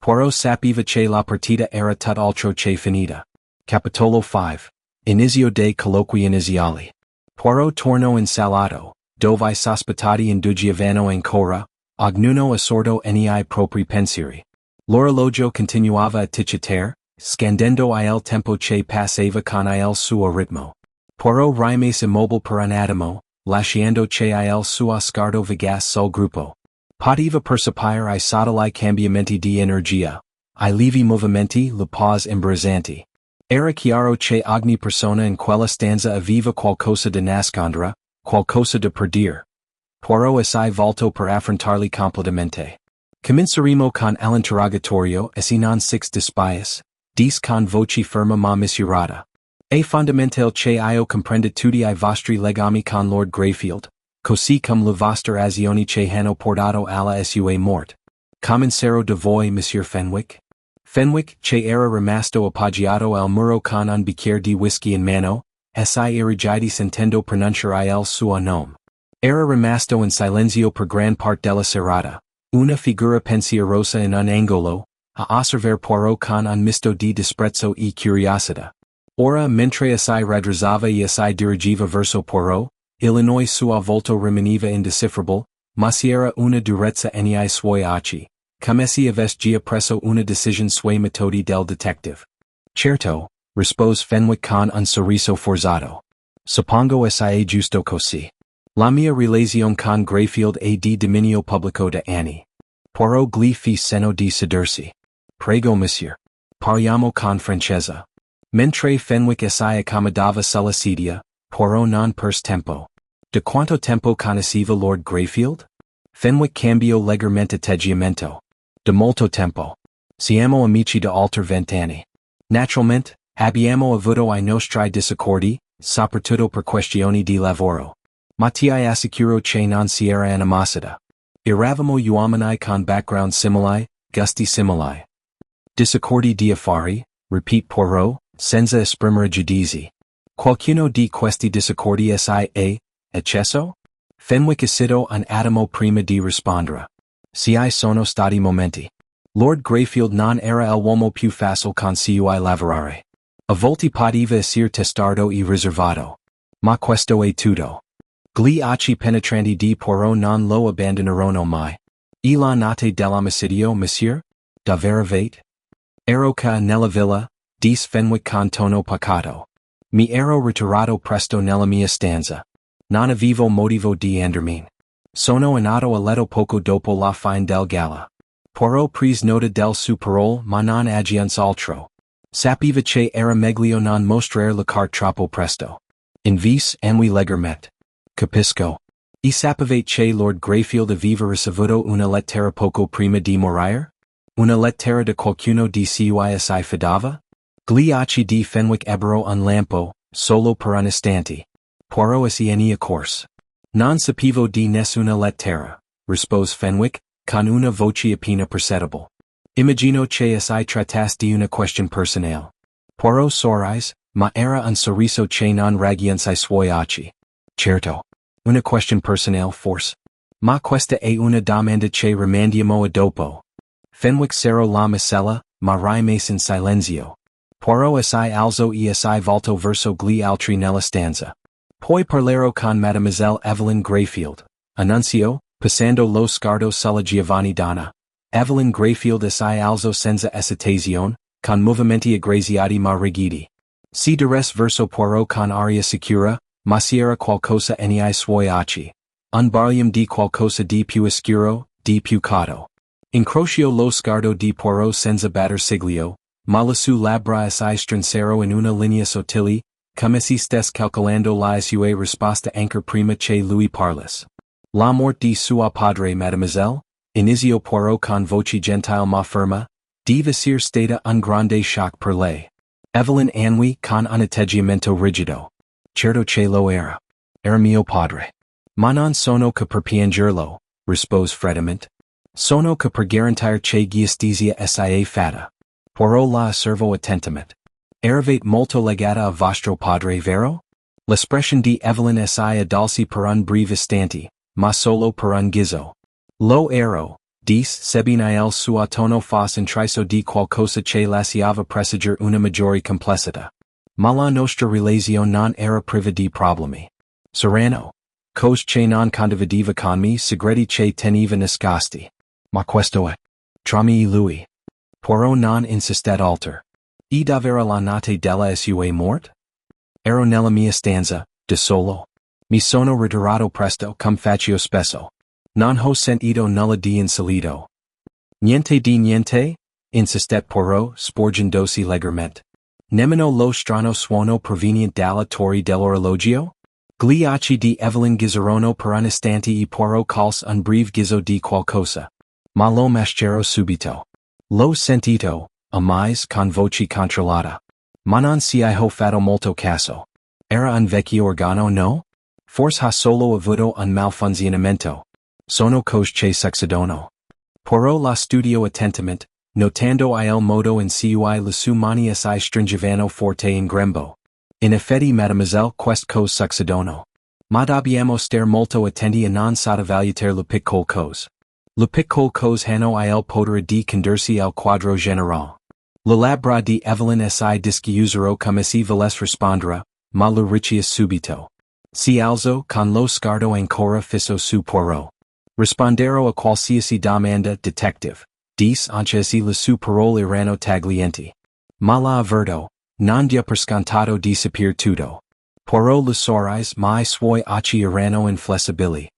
Poirot sapeva che la partita era tutt'altro che finita. Capitolo 5. Inizio dei colloqui iniziali. Poirot tornò in salotto, dove I sospettati indugiavano ancora, ognuno assorto nei propri pensieri. L'orologio continuava a ticchettare, scandendo il tempo che passava con il suo ritmo. Poirot rimase immobile per un attimo, lasciando che il suo sguardo vagasse sul gruppo. Poteva percepire I sottili cambiamenti di energia, I lievi movimenti, le pause imbarazzanti. Era chiaro che ogni persona in quella stanza aveva qualcosa da nascondere, qualcosa da perdere. Poirot si voltò per affrontarli completamente. Cominceremo con l'interrogatorio e non six despias, dis con voce ferma ma misurata. È fondamentale che io comprenda tutti I vostri legami con Lord Greyfield, così come le vostre azioni che hanno portato alla sua morte. Comincero da voi, Monsieur Fenwick? Fenwick, che era rimasto appoggiato al muro con un bicchiere di whisky in mano, si irrigidi sentendo pronunciare il suo nome. Era rimasto in silenzio per gran parte della serata, una figura pensierosa in un angolo, a osservare Poirot con un misto di disprezzo e curiosità. Ora mentre si raddrizzava e si dirigiva verso Poirot, il suo volto rimaniva indecifrable, ma si era una durezza nei suoi occhi, come se avesse già preso una decisione sui metodi del detective. Certo, rispose Fenwick con un sorriso forzato. Suppongo sia giusto così. La mia relazione con Greyfield è di dominio pubblico da anni. Poirot gli fi cenno di sedersi. Prego monsieur. Parliamo con franchezza. Mentre Fenwick si accomodava sulla sedia, Poirot non perse tempo. Da quanto tempo conosceva Lord Greyfield? Fenwick cambiò leggermente atteggiamento. Da molto tempo. Siamo amici da oltre 20 anni. Naturalmente, abbiamo avuto i nostri disaccordi, soprattutto per questioni di lavoro. Ma ti assicuro che non si era animosità. Eravamo uomini con background simili, gusti simili. Disaccordi di affari, repeat Poirot, senza esprimere giudizi. Qualcuno di questi disaccordi è eccesso? Fenwick esitò un attimo prima di rispondere. Ci sono stati momenti. Lord Greyfield non era l'uomo più facile con cui lavorare. A volte poteva essere testardo e riservato. Ma questo è tutto. Gli occhi penetranti di Poirot non lo abbandonarono mai. E la notte dell'omicidio, monsieur? Davvero vero? Ero qua nella villa, disse Fenwick con tono pacato. Mi ero ritirato presto nella mia stanza. Non avevo motivo di andarmene. Sono andato a letto poco dopo la fine del gala. Poirot prese nota del suo parole ma non aggiunse altro. Sapeva che era meglio non mostrare la carte troppo presto. Invece annui leggermente. Capisco. E sapeva che Lord Greyfield aveva ricevuto una lettera poco prima di morire? Una lettera da qualcuno di cui si fidava? Gli occhi di Fenwick ebbero un lampo, solo per un istante. Poirot si accorse. Non sapevo di nessuna lettera, rispose Fenwick, con una voce appena percettibile. Immagino che si trattasse di una question personale. Poirot sorrise, ma era un sorriso che non raggiunse i suoi occhi. Certo. Una question personale forse. Ma questa è una domanda che rimandiamo a dopo. Fenwick serrò la miscela, ma rimase in silenzio. Poirot si alzò e si voltò verso gli altri nella stanza. Poi parlerò con Mademoiselle Evelyn Greyfield, annunziò, passando lo sguardo sulla giovane donna. Evelyn Greyfield si alzò senza esitazione, con movimenti aggraziati ma rigidi. Si diresse verso Poirot con aria sicura, ma c'era qualcosa nei suoi occhi. Un barlume di qualcosa di più oscuro, di più cauto. Incroció lo sguardo di Poirot senza batter ciglio, ma le sue labbra si strinsero in una linea sottile, come se stesse calcolando la sua risposta anche prima che lui parlasse. La morte di suo padre, mademoiselle? Iniziò Poirot con voce gentile ma ferma, deve essere stata un grande shock per lei. Evelyn annui con un atteggiamento rigido. Certo che lo era. Era mio padre. Ma non sono che per piangerlo, rispose freddamente. Sono che per garantire che giustizia sia fatta. Poirot la osservò attentamente. Eravate molto legata a vostro padre, vero? L'espressione di Evelyn si addolci per un breve istante, ma solo per un gizzo. Lo ero, disse sebbene il suo tono fosse intriso di qualcosa che lasciava presagire una maggiore complessità. Ma la nostra relazione non era priva di problemi. Sereno. Cose che non condivideva con me, segreti che teneva nascosti. Ma questo è. Tra me e lui. Poirot non insisté oltre. E davvero la notte della sua morte? Ero nella mia stanza, da solo. Mi sono ritirato presto, come faccio spesso. Non ho sentito nulla di insolito. Niente di niente? Insisté Poirot, sporgendosi leggermente. Nemmeno lo strano suono proveniente dalla torre dell'Orologio? Gli occhi di Evelyn gizzarono per un istante e Poirot colse un breve gizzo di qualcosa. Ma lo maschero subito. L'ho sentito, mais con voce controllata. Ma non ci ho fatto molto caso. Era un vecchio organo, no? Forse ha solo avuto un malfunzionamento. Sono cose che succedono. Poirot la studiò attentamente, notando il modo in cui le sue mani si stringevano forte in grembo. In effetti mademoiselle quest cose succedono. Ma dobbiamo star molto attenti a non sottovalutare le piccole cose. Le piccole cose hanno il potere di condursi al quadro generale. Le labbra di Evelyn si dischiusero come si volesse rispondere, ma lo riccius subito. Si alzo con lo sguardo ancora fisso su Poirot. Rispondero a qualsiasi domanda, detective. Dis anche se le sue parole erano taglienti. Ma la avverto, non dia per scontato di saper tutto. Poirot le sorrise ma I suoi occhi erano inflessibili.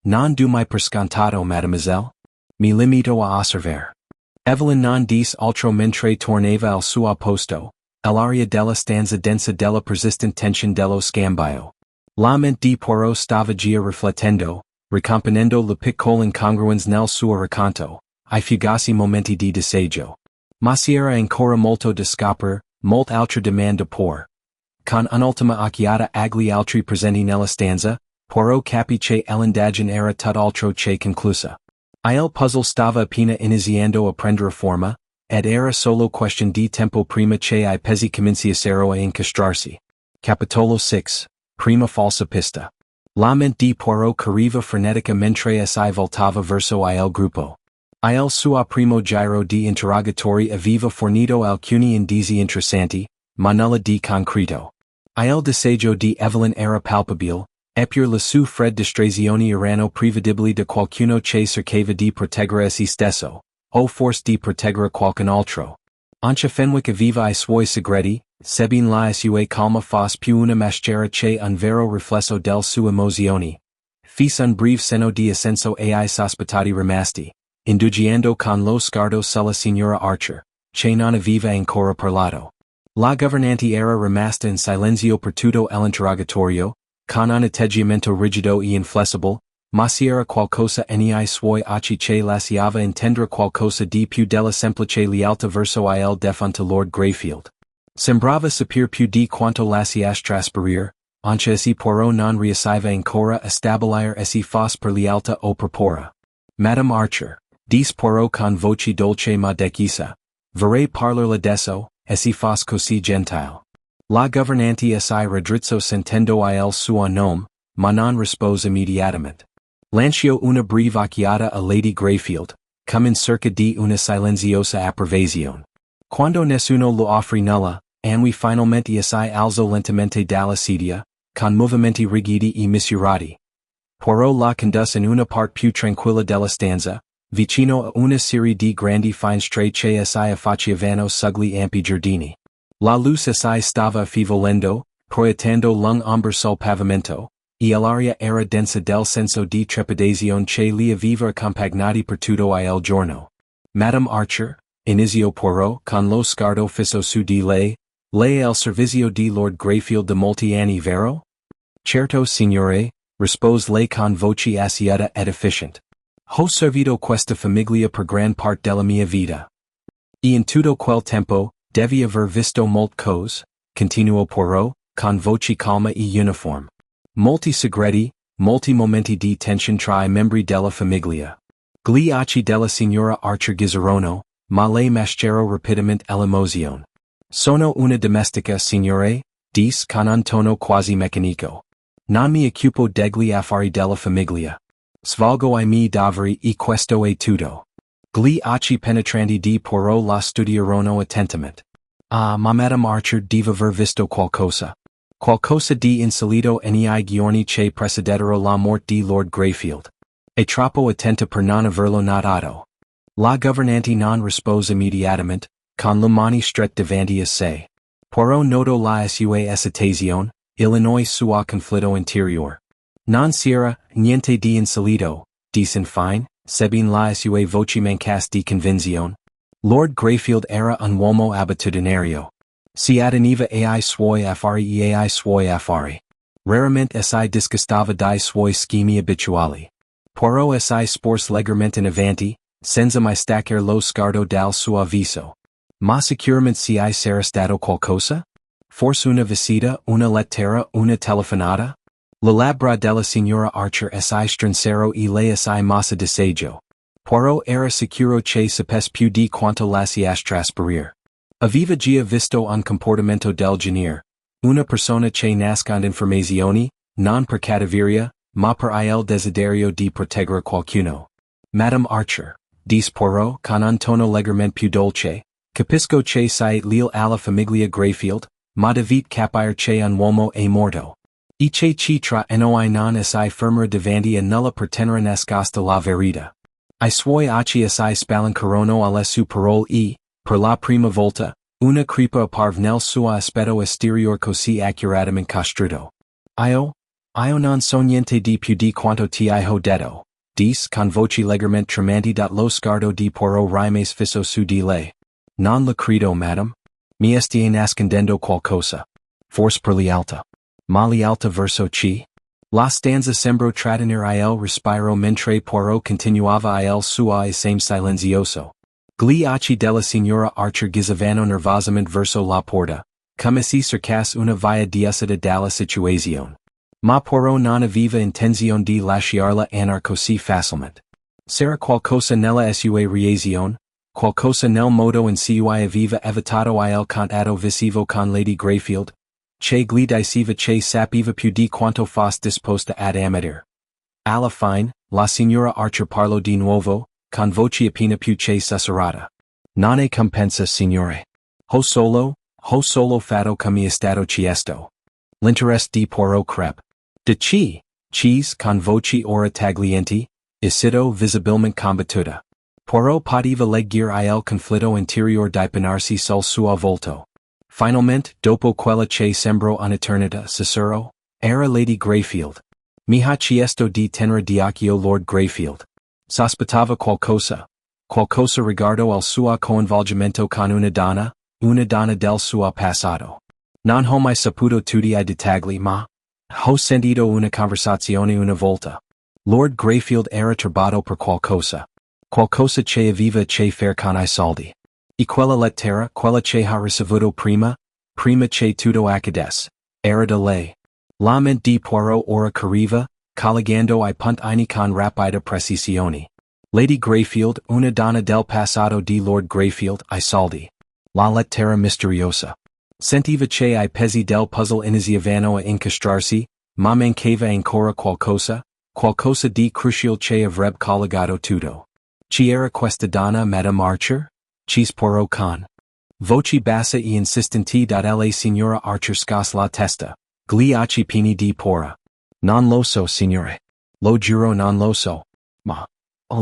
Non do mai per scontato, mademoiselle? Mi limito a osservare. Evelyn non dis altro mentre tornava al suo posto, all'aria della stanza densa della persistent tension dello scambio. La mente di Poirot stava già riflettendo, ricomponendo le piccole incongruenze nel suo racconto, I fugaci momenti di disagio. Ma si era ancora molto da scoprire, molte altre domande por. Con un'ultima occhiata agli altri presenti nella stanza, Poirot capì che l'indagine era tutt'altro che conclusa. Il puzzle stava appena iniziando a prendere forma, ed era solo question di tempo prima che I pezzi cominciassero a incastrarsi. Capitolo 6, Prima falsa pista. La mente di Poirot corriva frenetica mentre si voltava verso il gruppo. Il suo primo giro di interrogatori aveva fornito alcuni indizi interessanti, ma nulla di concreto. Il disagio di Evelyn era palpabile, eppure le sue fredde distrazioni erano prevedibili da qualcuno che cercava di proteggere se stesso, o forse di proteggere qualcun altro. Anche Fenwick aveva I suoi segreti, sebbene la sua calma fosse più una maschera che un vero riflesso del sue emozioni. Fece un breve senno di assenso ai sospettati rimasti, indugiando con lo sguardo sulla signora Archer, che non aveva ancora parlato. La governante era rimasta in silenzio per tutto l'interrogatorio, con un atteggiamento rigido e inflessibile, ma c'era qualcosa nei suoi occhi che lasciava intendere qualcosa di più della semplice lealtà verso il defunto Lord Greyfield. Sembrava sapere più di quanto lasciasse trasparire, anche se Poirot non riusciva ancora a stabilire se fosse per lealtà o per paura. Madame Archer, disse Poirot con voce dolce ma decisa, vorrei parlarle adesso, se fosse così gentile. La governante si raddrizzò sentendo il suo nome, ma non rispose immediatamente. Lanciò una breve occhiata a Lady Greyfield, come in cerca di una silenziosa approvazione. Quando nessuno lo offrì nulla, Anwi finalmente si alzò lentamente dalla sedia, con movimenti rigidi e misurati. Poirot la condusse in una parte più tranquilla della stanza, vicino a una serie di grandi finestre che si affacciavano sugli ampi giardini. La luce si stava affivolendo, proiettando l'ombre sul pavimento, e l'aria era densa del senso di trepidazione che li aveva accompagnati per tutto il giorno. Madame Archer, iniziò Poirot con lo sguardo fisso su di lei al servizio di Lord Greyfield da molti anni, vero? Certo, signore, rispose lei con voce assiata ed efficient. Ho servito questa famiglia per gran parte della mia vita. E in tutto quel tempo, devi aver visto molte cose, continuò Poirot, con voce calma e uniforme. Molti segreti, molti momenti di tensione tra I membri della famiglia. Gli occhi della signora Archer ghisarono, ma lei maschero rapidamente l'emozione. Sono una domestica, signore, disse con un tono quasi meccanico. Non mi occupo degli affari della famiglia. Svolgo I miei doveri e questo è tutto. Gli occhi penetranti di Poirot la studiarono attentamente. Ah, ma Madame Archer deve aver visto qualcosa. Qualcosa di insolito nei giorni che precedettero la morte di Lord Greyfield. È troppo attenta per non averlo notato. La governante non rispose immediatamente, con le mani strette davanti a sé. Poirot notò la sua esitazione, il suo conflitto interior. Non c'era niente di insolito, disse infine, sebbene la sua voce mancasse di convinzione. Lord Greyfield era un uomo abitudinario. Si atteniva ai suoi affari e ai suoi affari. Raramente si discostava dai suoi schemi abituali. Poirot si sporse leggermente in avanti, senza mai staccare lo sguardo dal suo viso. Ma sicuramente c'era stato qualcosa? Forse una visita, una lettera, una telefonata? Le labbra della signora Archer si strinsero e lei si mosse disagio. Poirot era sicuro che sapesse più di quanto lasciasse trasparire. Aveva già visto un comportamento del genere, una persona che nasconde informazioni, non per cattiveria, ma per il desiderio di proteggere qualcuno. Madame Archer, disse Poirot con un tono leggermente più dolce, capisco che siete leal alla famiglia Greyfield, ma dovete capire che un uomo è morto. E che ci tra noi non assai fermere davanti a nulla per tenere nascosta la verità. I suoi occhi assai spalancorono alle sue parole e, per la prima volta, una crepa apparve nel suo aspetto esterior così accuratamente costruito. Io non so niente di più di quanto ti ho detto, disse con voce leggermente tremante. Lo sguardo di Poirot rimase fisso su di lei. Non lo credo, madame. Mi stia nascondendo qualcosa. Forse per li alta. Ma li alta verso chi? La stanza sembrò trattenere il respiro mentre Poirot continuava il suo esame silenzioso. Gli occhi della signora Archer ghissavano nervosamente verso la porta, come se cercasse una via d'uscita dalla situazione. Ma Poirot non aveva intenzione di lasciarla andare così facilmente. C'era qualcosa nella sua reazione, qualcosa nel modo in cui aveva evitato il contatto visivo con Lady Greyfield, che gli diceva che sapeva più di quanto fosse disposta ad ammettere. Alla fine, la signora Archer parlò di nuovo, con voce appena più che sussurrata. Non è compensa, signore. Ho solo fatto come è stato chiesto. L'interesse di Poirot crepe. De chi? Cheese con voce ora taglienti, isido visibilmente combattuta. Poirot poteva leggere il conflitto interior dipanarsi sul suo volto. Finalmente, dopo quella che sembrò un'eternità, sussurrò, era Lady Greyfield. Mi ha chiesto di tenere d'occhio Lord Greyfield. Sospettava qualcosa riguardo al suo coinvolgimento con una donna del suo passato. Non ho mai saputo tutti I dettagli, ma ho sentito una conversazione una volta. Lord Greyfield era turbato per qualcosa che aveva che fare con I soldi. E quella lettera, quella che ha ricevuto prima che tutto accadesse, era da lei. La mente di Poirot ora correva, collegando I puntini con rapida precisione. Lady Greyfield, una donna del passato di Lord Greyfield, I soldi. La lettera misteriosa. Sentiva che I pezzi del puzzle iniziavano a incastrarsi, ma mancava ancora qualcosa di crucial che avrebbe collegato tutto. Chi era questa donna, Madame Archer? Chiese Poirot con voce bassa e insistente. La signora Archer scosse la testa, gli occhi pieni di pora. Non lo so, signore. Lo giuro non lo so. Ma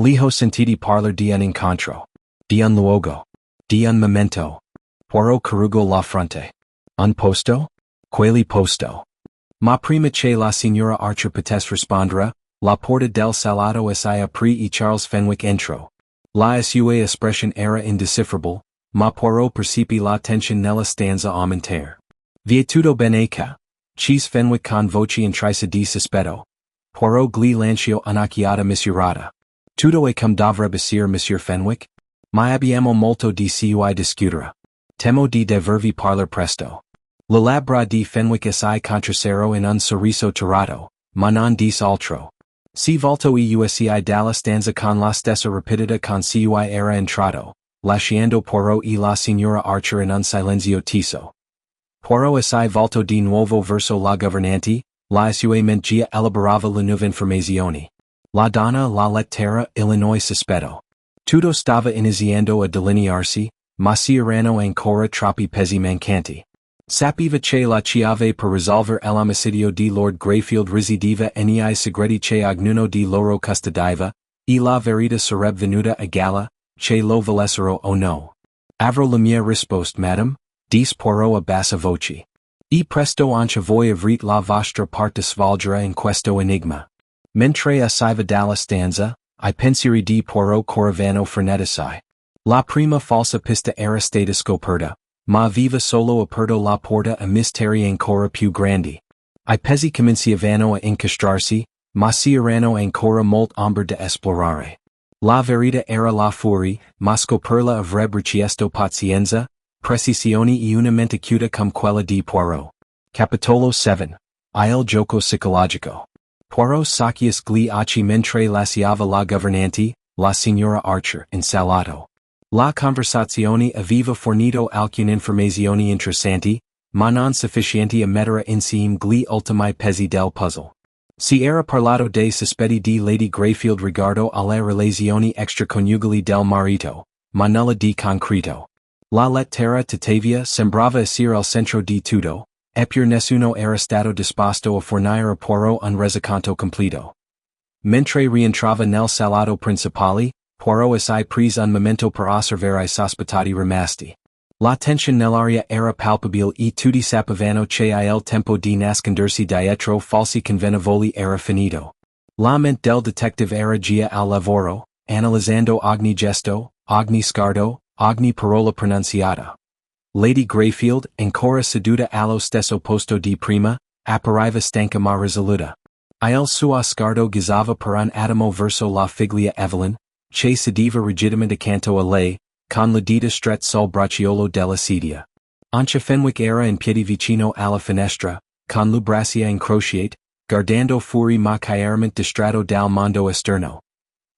li ho sentiti parlare di un incontro. Di un luogo. Di un momento. Poirot corrugò la fronte. Un posto? Quale posto? Ma prima che la signora Archer potesse rispondere, la porta del salotto si aprì e Charles Fenwick entrò. La sua espressione era indecifrable, ma Poirot percepì la tensione nella stanza aumentare. Vi è tutto bene ca? Chiese Fenwick con voce intrisa di sospetto. Poirot gli lanciò un'occhiata misurata. Tutto è come dovrebbe essere, Monsieur Fenwick? Ma abbiamo molto di cui discutere. Temo di devervi parlare presto. Le labbra di Fenwick si contrassero in un sorriso tirato, ma non disse altro. Si volto e usci dalla stanza con la stessa rapidità con cui era entrato, lasciando Poirot e la signora Archer in un silenzio teso. Poirot si volto di nuovo verso la governante, la sua mente già elaborava le nuove informazioni. La donna, la lettera, il noi sospetto. Tutto stava iniziando a delinearsi, ma si erano ancora troppi pezzi mancanti. Sapeva che la chiave per risolvere l'omicidio di Lord Greyfield risiedeva nei segreti che ognuno di loro custodiava, e la verità sarebbe venuta a galla, che lo volessero o no. Avrò la mia risposta, madame, disse Poirot a bassa voce. E presto anche voi avrete la vostra parte svolgere in questo enigma. Mentre usciva dalla stanza, I pensieri di Poirot correvano frenetici. La prima falsa pista era stata scoperta, ma aveva solo aperto la porta a misteri ancora più grandi. I pezzi cominciavano a incastrarsi, ma si erano ancora molto ombre da esplorare. La verità era là fuori, ma scoprirla avrebbe richiesto pazienza, precisione e una mente acuta come quella di Poirot. Capitolo 7. Il gioco psicologico. Poirot s'occhiuse gli occhi mentre lasciava la governante, la signora Archer, insalato. La conversazione aveva fornito alcune informazioni interessanti, ma non sufficienti a mettere insieme gli ultimi pezzi del puzzle. Si era parlato dei sospetti di Lady Greyfield riguardo alle relazioni extraconiugali del marito, ma nulla di concreto. La lettera tuttavia sembrava essere al centro di tutto, eppure nessuno era stato disposto a fornire a Poirot un resoconto completo. Mentre rientrava nel salotto principale, Poirot assai prese un momento per osservare I sospettati rimasti. La tensione nell'aria era palpabile e tutti sapevano che il tempo di nascondersi dietro falsi convenevoli era finito. La mente del detective era già al lavoro, analizzando ogni gesto, ogni sguardo, ogni parola pronunciata. Lady Greyfield, ancora seduta allo stesso posto di prima, appariva stanca ma risoluta. Il suo sguardo guizzava per un attimo verso la figlia Evelyn, che sedeva rigidamente accanto a lei, con le dita strette sul bracciolo della sedia. Anche Fenwick era in piedi vicino alla finestra, con le braccia incrociate, guardando fuori ma chiaramente distratto dal mondo esterno.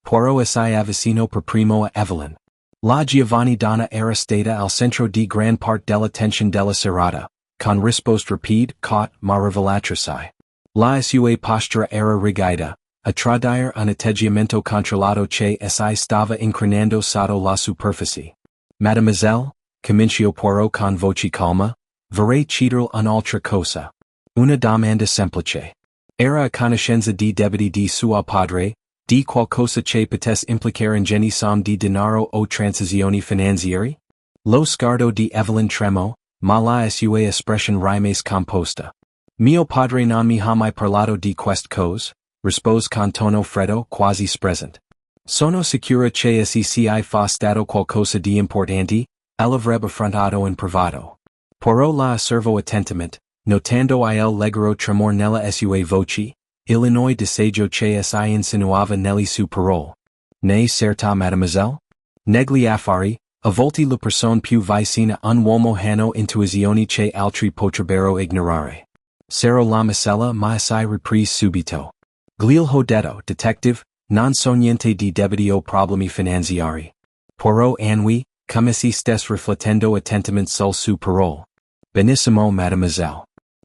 Poirot assai avvicino per primo a Evelyn. La giovane donna era stata al centro di gran parte dell'attenzione della serata, con risposte rapide, caught, ma rivelatrici. La sua postura era rigida, a tradire un atteggiamento controllato che assai stava incrinando sotto la superficie. Mademoiselle, cominciò Poirot con voce calma, vorrei chiederle un'altra cosa. Una domanda semplice. Era a conoscenza di debiti di suo padre, di qualcosa che potesse implicare ingenti somme di denaro o transazioni finanziarie? Lo sguardo di Evelyn tremò, ma la sua espressione rimase composta. Mio padre non mi ha mai parlato di queste cose, rispose con tono freddo, quasi sprezant. Sono sicura che se fosse stato qualcosa di importante, l'avrebbe affrontato in privato. Poirot la osservò attentamente, notando il leggero tremor nella sua voce, Illinois disagio che assai insinuava negli sue parole. Ne certa mademoiselle? Negli affari, a volte le persone più vicine a un uomo hanno intuizioni che altri potrebbero ignorare. Sarò la miscela ma assai riprese subito. Gl'ho detto, detective, non so niente di debiti o problemi finanziari. Poirot annui, come se stesse riflettendo attentamente sul suo parole. Benissimo mademoiselle.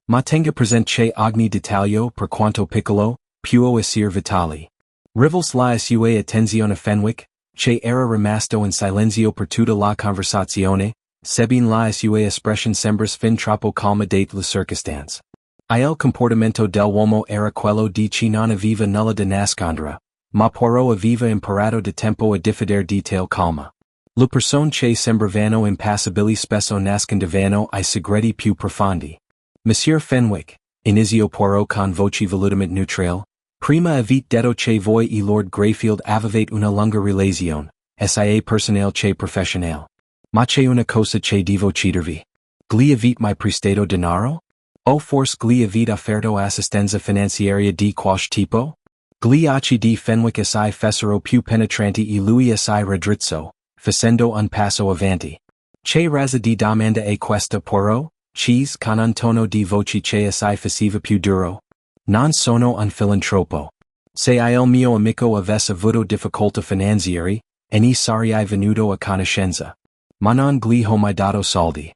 Ma tenga presente che ogni dettaglio, per quanto piccolo, può essere vitale. Rivels la sua attenzione a Fenwick, che era rimasto in silenzio per tutta la conversazione, sebbene la sua espressione sembrasse fin troppo calma date le circostanze. Il comportamento dell'uomo era quello di chi non aveva nulla da nascondere, ma Poirot aveva imparato da tempo a diffidere di tal calma. Le persone che sembravano impassibili spesso nascondevano I segreti più profondi. Monsieur Fenwick, iniziò Poirot con voce volutamente neutrale, prima avete detto che voi e Lord Greyfield avevate una lunga relazione, sia personale che professionale. Ma c'è una cosa che devo chiedervi. Gli avete mai prestato denaro? O forse gli avete offerto assistenza finanziaria di qualche tipo? Gli occhi di Fenwick assai fessero più penetranti e lui assai raddrizzo, facendo un passo avanti. Che razza di domanda è questa Poirot? Cheese con un tono di voce che assai faceva più duro. Non sono un filantropo. Se il mio amico avesse avuto difficoltà finanziarie, ne sarei venuto a conoscenza. Ma non gli ho mai dato soldi.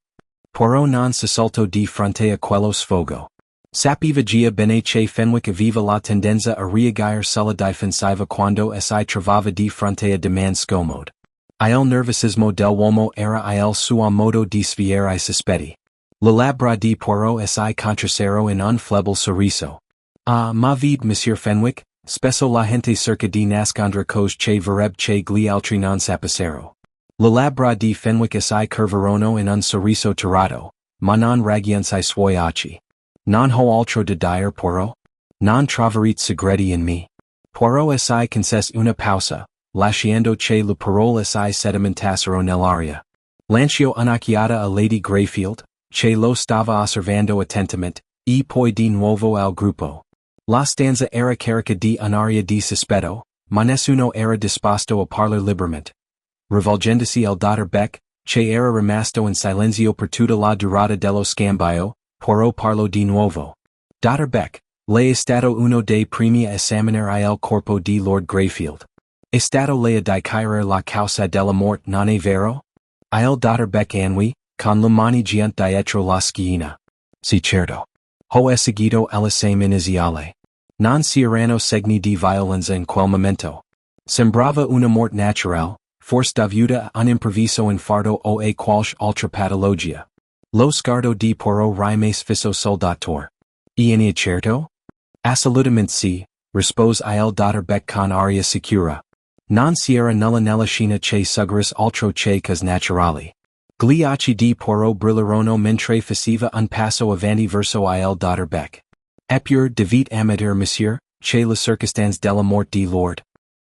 Poirot non si saltò di fronte a quello sfogo. Sapeva già bene che Fenwick aveva la tendenza a reagire sulla difensiva quando si trovava di fronte a domande scomode. Il nervosismo dell'uomo era il suo modo di sviare I sospetti. Le labbra di Poirot si contrassero in un flebile sorriso. Ah, ma vide Monsieur Fenwick, spesso la gente cerca di nascondere cose che vorrebbe che gli altri non sapessero. Le labbra di Fenwick si curvarono in un sorriso tirato, ma non raggiunse I suoi occhi. Non ho altro da dire Poirot? Non troverete segreti in me. Poirot si concesse una pausa, lasciando che le parole si sedimentassero nell'aria. Lanciò un'occhiata a Lady Greyfield, che lo stava osservando attentamente, e poi di nuovo al gruppo. La stanza era carica di un'aria di sospetto, ma nessuno era disposto a parlare liberamente. Rivolgendosi al dottor Beck, che era rimasto in silenzio per tutta la durata dello scambio, Poirot parlò di nuovo. Dottor Beck, lei è stato uno dei primi a esaminare il corpo di Lord Greyfield. È stato lei di chiarire la causa della morte, non è vero? Il dottorbeck annui, con le mani giant dietro la schiena. Sì certo. Ho eseguito l'esame iniziale. Non si erano segni di violenza in quel momento. Sembrava una morte naturale, forse dovuta a un improvviso infarto o a qualche altra patologia. Lo sguardo di Poirot rimase fisso sul dottore. E ne è certo? Assolutamente sì, rispose il dottorbeck con aria sicura. Non si era nulla nella scena che suggeris altro che cause naturali. Gli occhi di Poirot brillarono mentre faceva un passo avanti verso il dottorbeck. Eppure devite amateur monsieur, che le circostanze della morte di Lord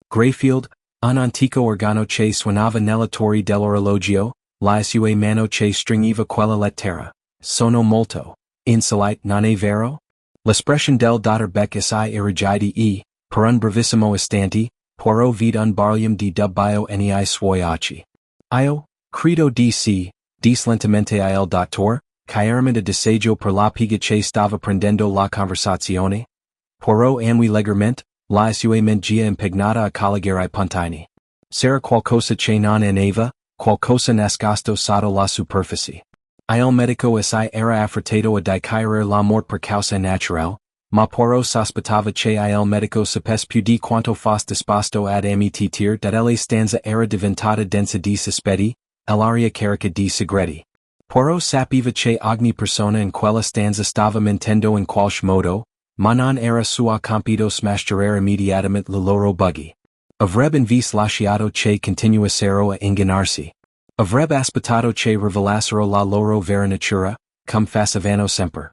Greyfield, un antico organo che suonava nella torre dell'Orologio, la sua mano che stringeva quella lettera, sono molto insolite, non è vero? L'espression del dottorbeck assai irrigidi e, per un brevissimo istante, Poirot vide un barlume di dubbio nei suoi occhi. Io, credo di sì, disse lentamente il dottore, chiaramente disagio per la piega che stava prendendo la conversazione. Poirot annui leggermente, la sua mente impegnata a collegare I puntini. C'era qualcosa che non andava, qualcosa nascosto sotto la superficie. Il medico assai era affrettato a dichiarire la morte per causa naturale, ma Poirot sospettava che il medico sapesse più di quanto fosse disposto ad ammettere della stanza era diventata densa di sospetti, l'aria carica di segreti. Poirot sapeva che ogni persona in quella stanza stava mentendo in qualche modo, ma non era suo compito smascherare immediatamente le loro bugie. Avrebbe invece lasciato che continuassero a ingannarsi. Avrebbe aspettato che rivelassero la loro vera natura, come facevano sempre.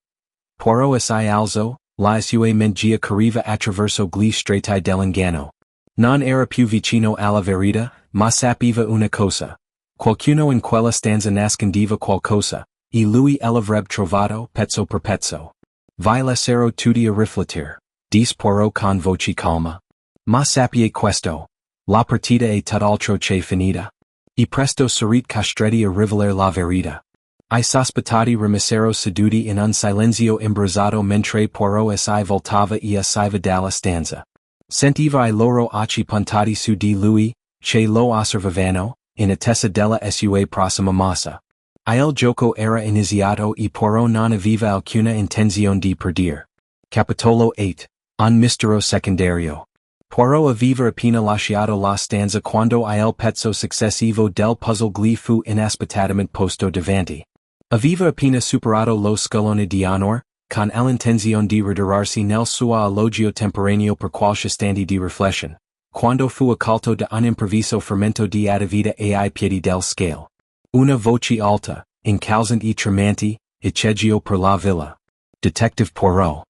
Poirot assai alzò, la sua mente correva attraverso gli stretti dell'inganno. Non era più vicino alla verità, ma sapeva una cosa. Qualcuno in quella stanza nascondeva qualcosa, e lui l'avrebbe trovato pezzo per pezzo. Vi lascerò tutti a riflettere, disse Poirot con voce calma. Ma sappia questo. La partita è tutt'altro che finita. E presto sarete costretti a rivelare la verità. I sospettati rimasero seduti in un silenzio imbrazzato mentre Poirot assai voltava e usciva dalla stanza. Sentiva I loro occhi puntati su di lui, che lo osservavano, in attesa della sua prossima mossa. Il gioco era iniziato e Poirot non aveva alcuna intenzione di perdere. Capitolo 8. Un mistero secondario. Poirot aveva appena lasciato la stanza quando il pezzo successivo del puzzle gli fu inaspettatamente posto davanti. Aveva appena superato lo scalone di onore, con l'intenzione di ritirarsi nel suo alloggio temporaneo per qualche istante di riflessione, quando fu accolto da un improvviso fermento di attività ai piedi del scale. Una voce alta, incalzante e tremante, echeggiò per la villa. Detective Poirot.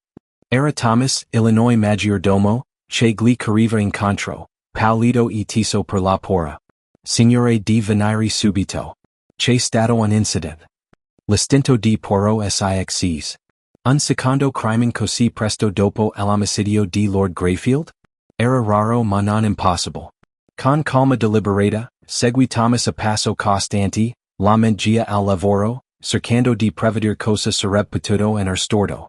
Era Thomas, Illinois maggiordomo, che gli corriva incontro, pallido e teso per la pora. Signore di venire subito. C'è stato un incident. L'istinto di Poirot assai exceso. Un secondo crime così presto dopo l'omicidio di Lord Greyfield? Era raro ma non impossibile. Con calma deliberata, seguì Thomas a passo costante, la mente al lavoro, cercando di prevedere cosa sarebbe potuto essere storto.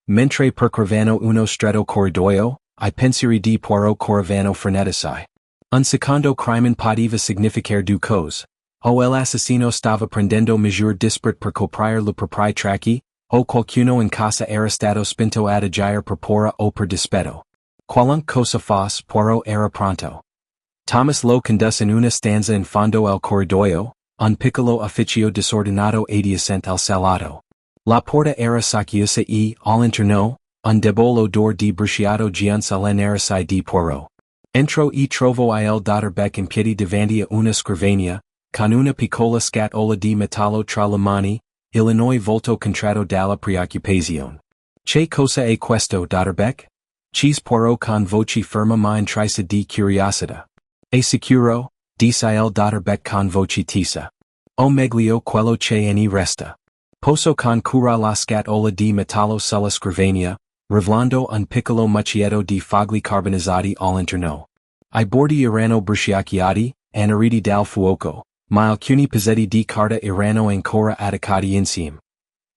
Mentre percorrevano uno stretto corridoio, I pensieri di Poirot correvano frenetici. Un secondo crime poteva significare due cose. O l'assassino stava prendendo misure disperate per coprire le proprie tracce, o qualcuno in casa era stato spinto ad agire per paura o per dispetto. Qualunque cosa fosse, Poirot era pronto. Thomas lo condusse in una stanza in fondo al corridoio, un piccolo ufficio disordinato adiacente al salotto. La porta era socchiusa e, all'interno, un debole odore di bruciato giunse all'interesse di Poirot. Entrò e trovò il dottorbeck in piedi davanti a una scrivania, con una piccola scatola di metallo tra le mani, Illinois volto contratto dalla preoccupazione. Che cosa è questo, dottorbeck? Chiese Poirot con voce ferma ma intrisa di curiosità. È sicuro? Disse il dottorbeck con voce tesa. O meglio quello che ne resta. Poso con cura la scatola di metallo sulla scrivania, rivelando un piccolo macchietto di fogli carbonizzati all'interno. I bordi erano bruciacchiati, anneriti dal fuoco, ma alcuni pezzetti di carta erano ancora attaccati insieme.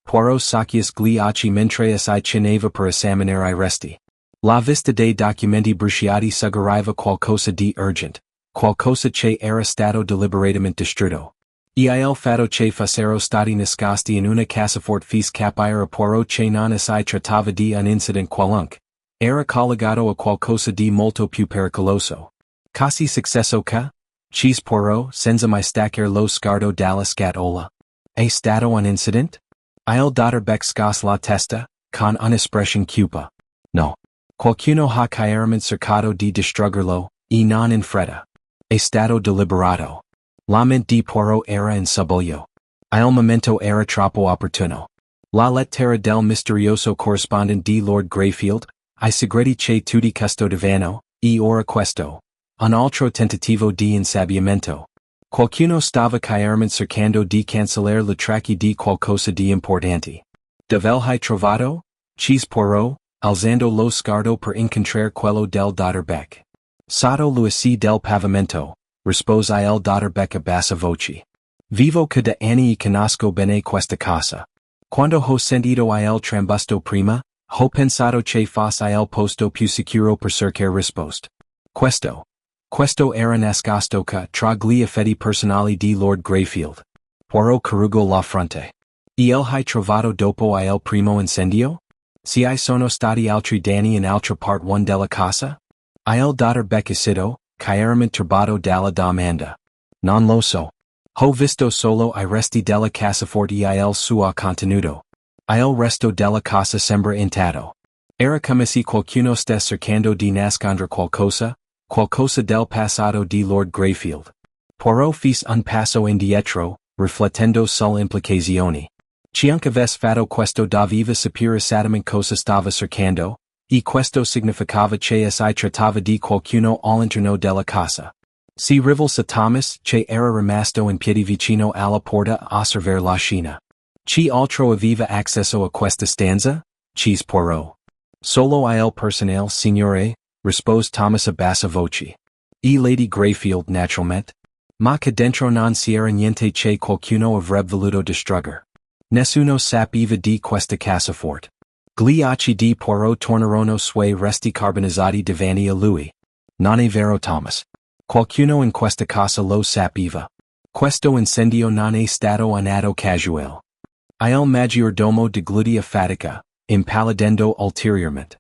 Poirot socchiuse gli occhi mentre assai cineva per esaminare I resti. La vista dei documenti bruciati suggeriva qualcosa di urgent, qualcosa che era stato deliberatamente distrutto. Il fatto che fossero stati nascosti in una cassaforte fece capire a Poirot che non si trattava di un incident qualunque. Era collegato a qualcosa di molto più pericoloso. Così successo che? Chiese Poirot, senza mai staccare lo sguardo dalla scatola. È stato un incident? Il dottorbeck scosse la testa, con un'espressione cupa. No. Qualcuno ha chiaramente cercato di distruggerlo, e non in fretta. È stato deliberato. La mente di Poirot era in subbuglio. Il momento era troppo opportuno. La lettera del misterioso corrispondente di Lord Greyfield, I segreti che tutti custodivano, e ora questo. Un altro tentativo di insabbiamento. Qualcuno stava chiaramente cercando di cancellare le tracce di qualcosa di importante. Dove hai trovato? Chiese Poirot, alzando lo sguardo per incontrare quello del dottorbeck. Sotto l'uscita del pavimento, rispose il dottorbeck a bassa voce. Vivo che da anni conosco bene questa casa. Quando ho sentito il trambusto prima, ho pensato che fosse il posto più sicuro per cercare risposte. Questo era nascosto che, tra gli effetti personali di Lord Greyfield. Poirot corrugò la fronte. Il hai trovato dopo il primo incendio? Se sono stati altri danni in altra parte one della casa? Il dottorbeck esito, chiaramente turbato dalla domanda. Non lo so. Ho visto solo I resti della cassaforte e il suo contenuto. Il resto della casa sembra intatto. Era come se qualcuno stesse cercando di nascondere qualcosa del passato di Lord Greyfield. Poirot fece un passo indietro, riflettendo sulle implicazioni. Chiunque avesse fatto questo doveva sapere esattamente cosa stava cercando, e questo significava che si trattava di qualcuno all'interno della casa. Si rivolse Thomas, che era rimasto in piedi vicino alla porta a osservare la scena. Chi altro aveva accesso a questa stanza? Chiese Poirot. Solo il personale, signore, rispose Thomas a bassa voce. E Lady Greyfield, naturalmente. Ma che dentro non c'era niente che qualcuno avrebbe voluto distruggere. Nessuno sapeva di questa cassaforte. Gli occhi di Poirot tornarono sui resti carbonizzati davanti a lui. Non è vero, Thomas. Qualcuno in questa casa lo sapeva. Questo incendio non è stato un atto casuale. Il maggiordomo deglutia fatica, impallidendo ulteriormente.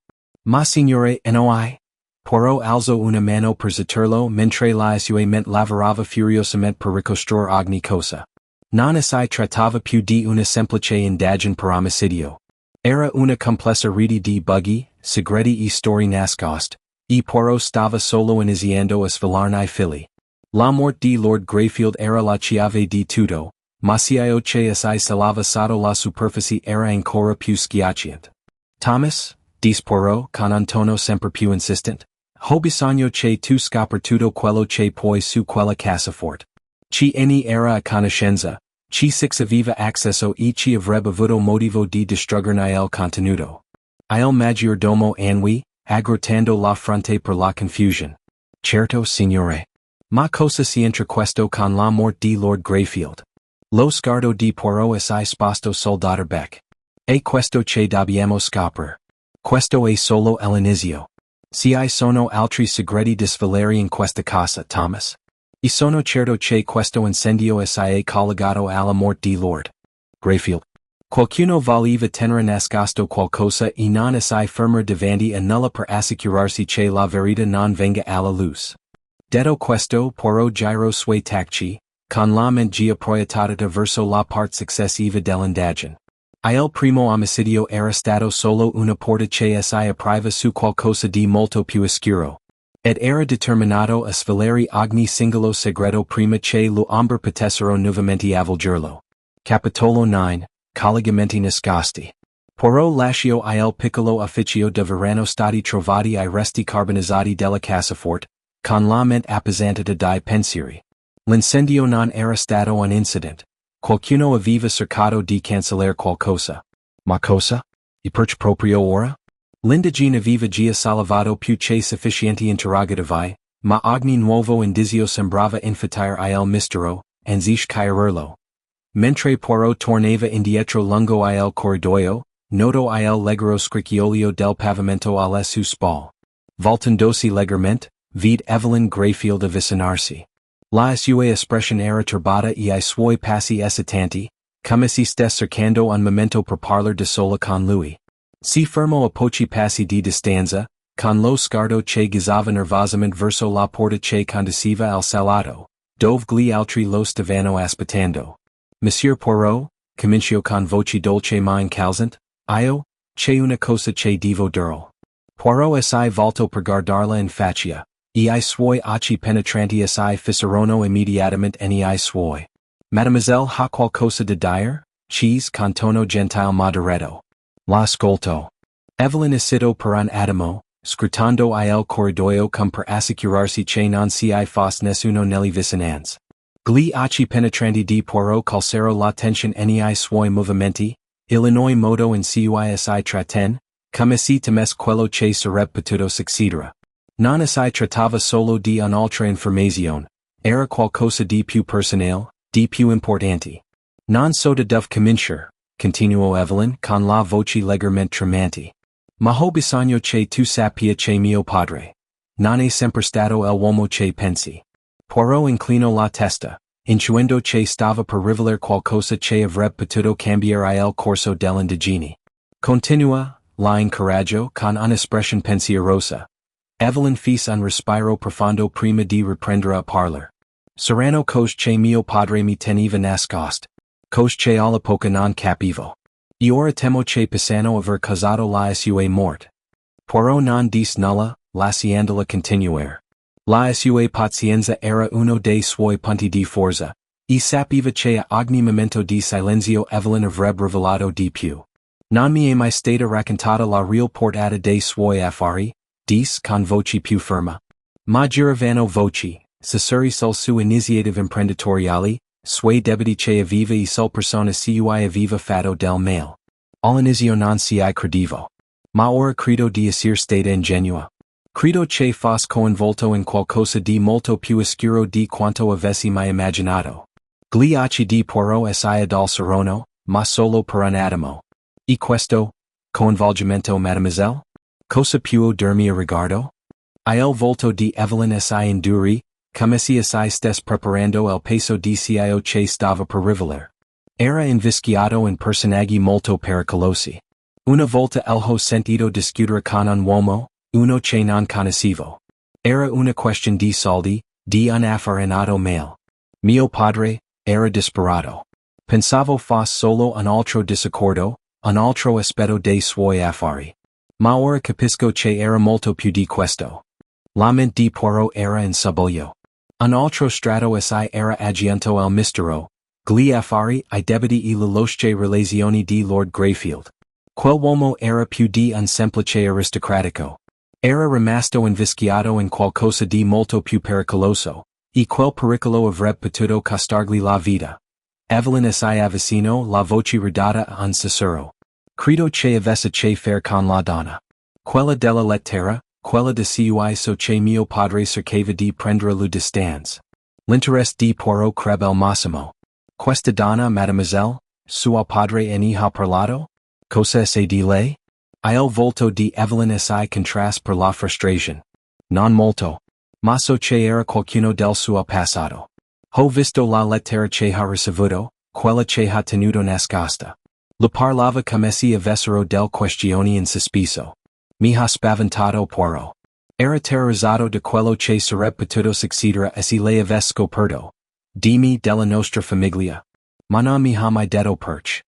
Ma signore, noi? Poirot alzò una mano per sederlo mentre la sua mente lavorava furiosamente per ricostruire ogni cosa. Non si trattava più di una semplice indagine per omicidio. Era una complessa rete di buggy, segreti e storie nascoste, e Poirot stava solo iniziando a svelarne i fili. La morte di Lord Greyfield era la chiave di tutto, ma se che si salava sotto la superficie era ancora più schiacciante. Thomas, disse Poirot con un tono sempre più insistente, ho bisogno che tu scopri tutto quello che puoi su quella cassaforte. Chi era a conoscenza, chi aveva accesso e chi avrebbe avuto motivo di distruggerne il contenuto. Il maggiordomo annui, aggrottando la fronte per la confusion. Certo, signore. Ma cosa c'entra questo con la morte di Lord Greyfield? Lo sguardo di Poirot si sposto sul dottorbeck. E questo che dobbiamo scoprire. Questo è solo l'inizio. Se sono altri segreti da svelare in questa casa, Thomas. E sono certo che questo incendio è collegato alla morte di Lord Greyfield. Qualcuno voleva tenere nascosto qualcosa e non si fermare davanti a nulla per assicurarsi che la verità non venga alla luce. Detto questo, Poirot girò sui tacchi, con la mente proiettata verso la parte successiva dell'indagine. Il primo omicidio era stato solo una porta che si apriva su qualcosa di molto più oscuro. Ed era determinato a svelare ogni singolo segreto prima che l'ombre potessero nuovamente avvolgerlo. Capitolo 9, Collegamenti nascosti. Poirot lasciò il piccolo ufficio dove erano stati trovati I resti carbonizzati della cassaforte, con la mente appesantita dai pensieri. L'incendio non era stato un incident. Qualcuno aveva cercato di cancellare qualcosa. Ma cosa? E perché proprio ora? L'indagine aveva già sollevato più che sufficienti interrogativi, ma ogni nuovo indizio sembrava infiattare il mistero, anziché chiarirlo. Mentre Poirot tornava indietro lungo il corridoio, noto il leggero scricchiolio del pavimento alle su spall. Voltandosi leggermente, vide Evelyn Greyfield avvicinarsi. La sua espressione era turbata e I suoi passi esitanti, come si stesse cercando un momento per parlar da sola con lui. Si fermò a pochi passi di distanza, con lo sguardo che guizzava nervosamente verso la porta che conduceva al salotto, dove gli altri lo stavano aspettando. Monsieur Poirot, cominciò con voce dolce ma incalzante, io, c'è una cosa che devo dirle. Poirot assai volto per guardarla in faccia, e I suoi occhi penetranti assai fissarono immediatamente nei suoi. Mademoiselle ha qualcosa da dire? Chiese con tono gentile moderato. La ascolto. Evelyn esitò per un attimo, scrutando il corridoio come per assicurarsi che non ci fosse nessuno nelle vicinanze. Gli occhi penetranti di Poirot colsero l'attenzione nei suoi movimenti, illinois modo in cui assai tratten, come se temesse quello che sarebbe potuto succedere. Non assai trattava solo di un'altra informazione, era qualcosa di più personale, di più importante. Non so da dove cominciare, continuò Evelyn con la voce leggermente tremante. Ma ho bisogno che tu sappia che mio padre non è sempre stato l'uomo che pensi. Poirot inclinò la testa, intuendo che stava per rivelar qualcosa che avrebbe potuto cambiare il corso dell'indagine. Continua, la incoraggio con un'espressione pensierosa. Evelyn fece un respiro profondo prima di riprendere a parlar. Saranno cose che mio padre mi teneva nascoste. Cose che all'epoca non capivo. E ora temo che possano aver causato la sua morte. Poirot non disse nulla, lasciandola continuare. La sua pazienza era uno dei suoi punti di forza, e sapeva che a ogni momento di silenzio Evelyn avrebbe rivelato di più. Non mi è mai stata raccontata la real portata dei suoi affari, disse con voce più ferma. Ma giravano voci, sussurri sul suo iniziative imprenditoriali, suoi debiti che aveva e sul persona cui aveva fatto del male. All'inizio non ci credevo. Ma ora credo di essere stata ingenua. Credo che fosse coinvolto in qualcosa di molto più oscuro di quanto avessi mai immaginato. Gli occhi di Poirot assai addolcirono, ma solo per un attimo. E questo? Coinvolgimento, mademoiselle? Cosa più dirmi a riguardo? Il volto di Evelyn assai indurì, come se assai stesse preparando il peso di cio che stava per rivelar. Era invischiato in personaggi molto pericolosi. Una volta ho sentito discutere con un uomo, uno che non conoscevo. Era una questione di soldi, di un affare nato male. Mio padre era disperato. Pensavo fosse solo un altro disaccordo, un altro aspetto dei suoi affari. Ma ora capisco che era molto più di questo. La mente di Poirot era in subbuglio. Un altro strato assai era aggiunto al mistero, gli affari, I debiti e le losche relazioni di Lord Greyfield. Quell'uomo era più di un semplice aristocratico. Era rimasto invischiato in qualcosa di molto più pericoloso, e quel pericolo avrebbe potuto costargli la vita. Evelyn assai avvicinò la voce ridotta a un sussurro. Credo che avesse che fare con la donna. Quella della lettera, quella di cui so che mio padre cercava di prendere le distanze. L'interesse di Poirot crebbe al massimo. Questa donna, mademoiselle, suo padre ne ha parlato? Cosa sa di lei? Il volto di Evelyn assai contrasse per la frustrazione. Non molto. Ma so che era qualcuno del suo passato. Ho visto la lettera che ha ricevuto, quella che ha tenuto nascosta. Le parlava come se avessero del questioni in sospeso. Mi ha spaventato Poirot. Era terrorizzato da quello che sarebbe potuto succedere se lei avesse scoperto. Dimmi della nostra famiglia. Ma non mi ha mai detto perché.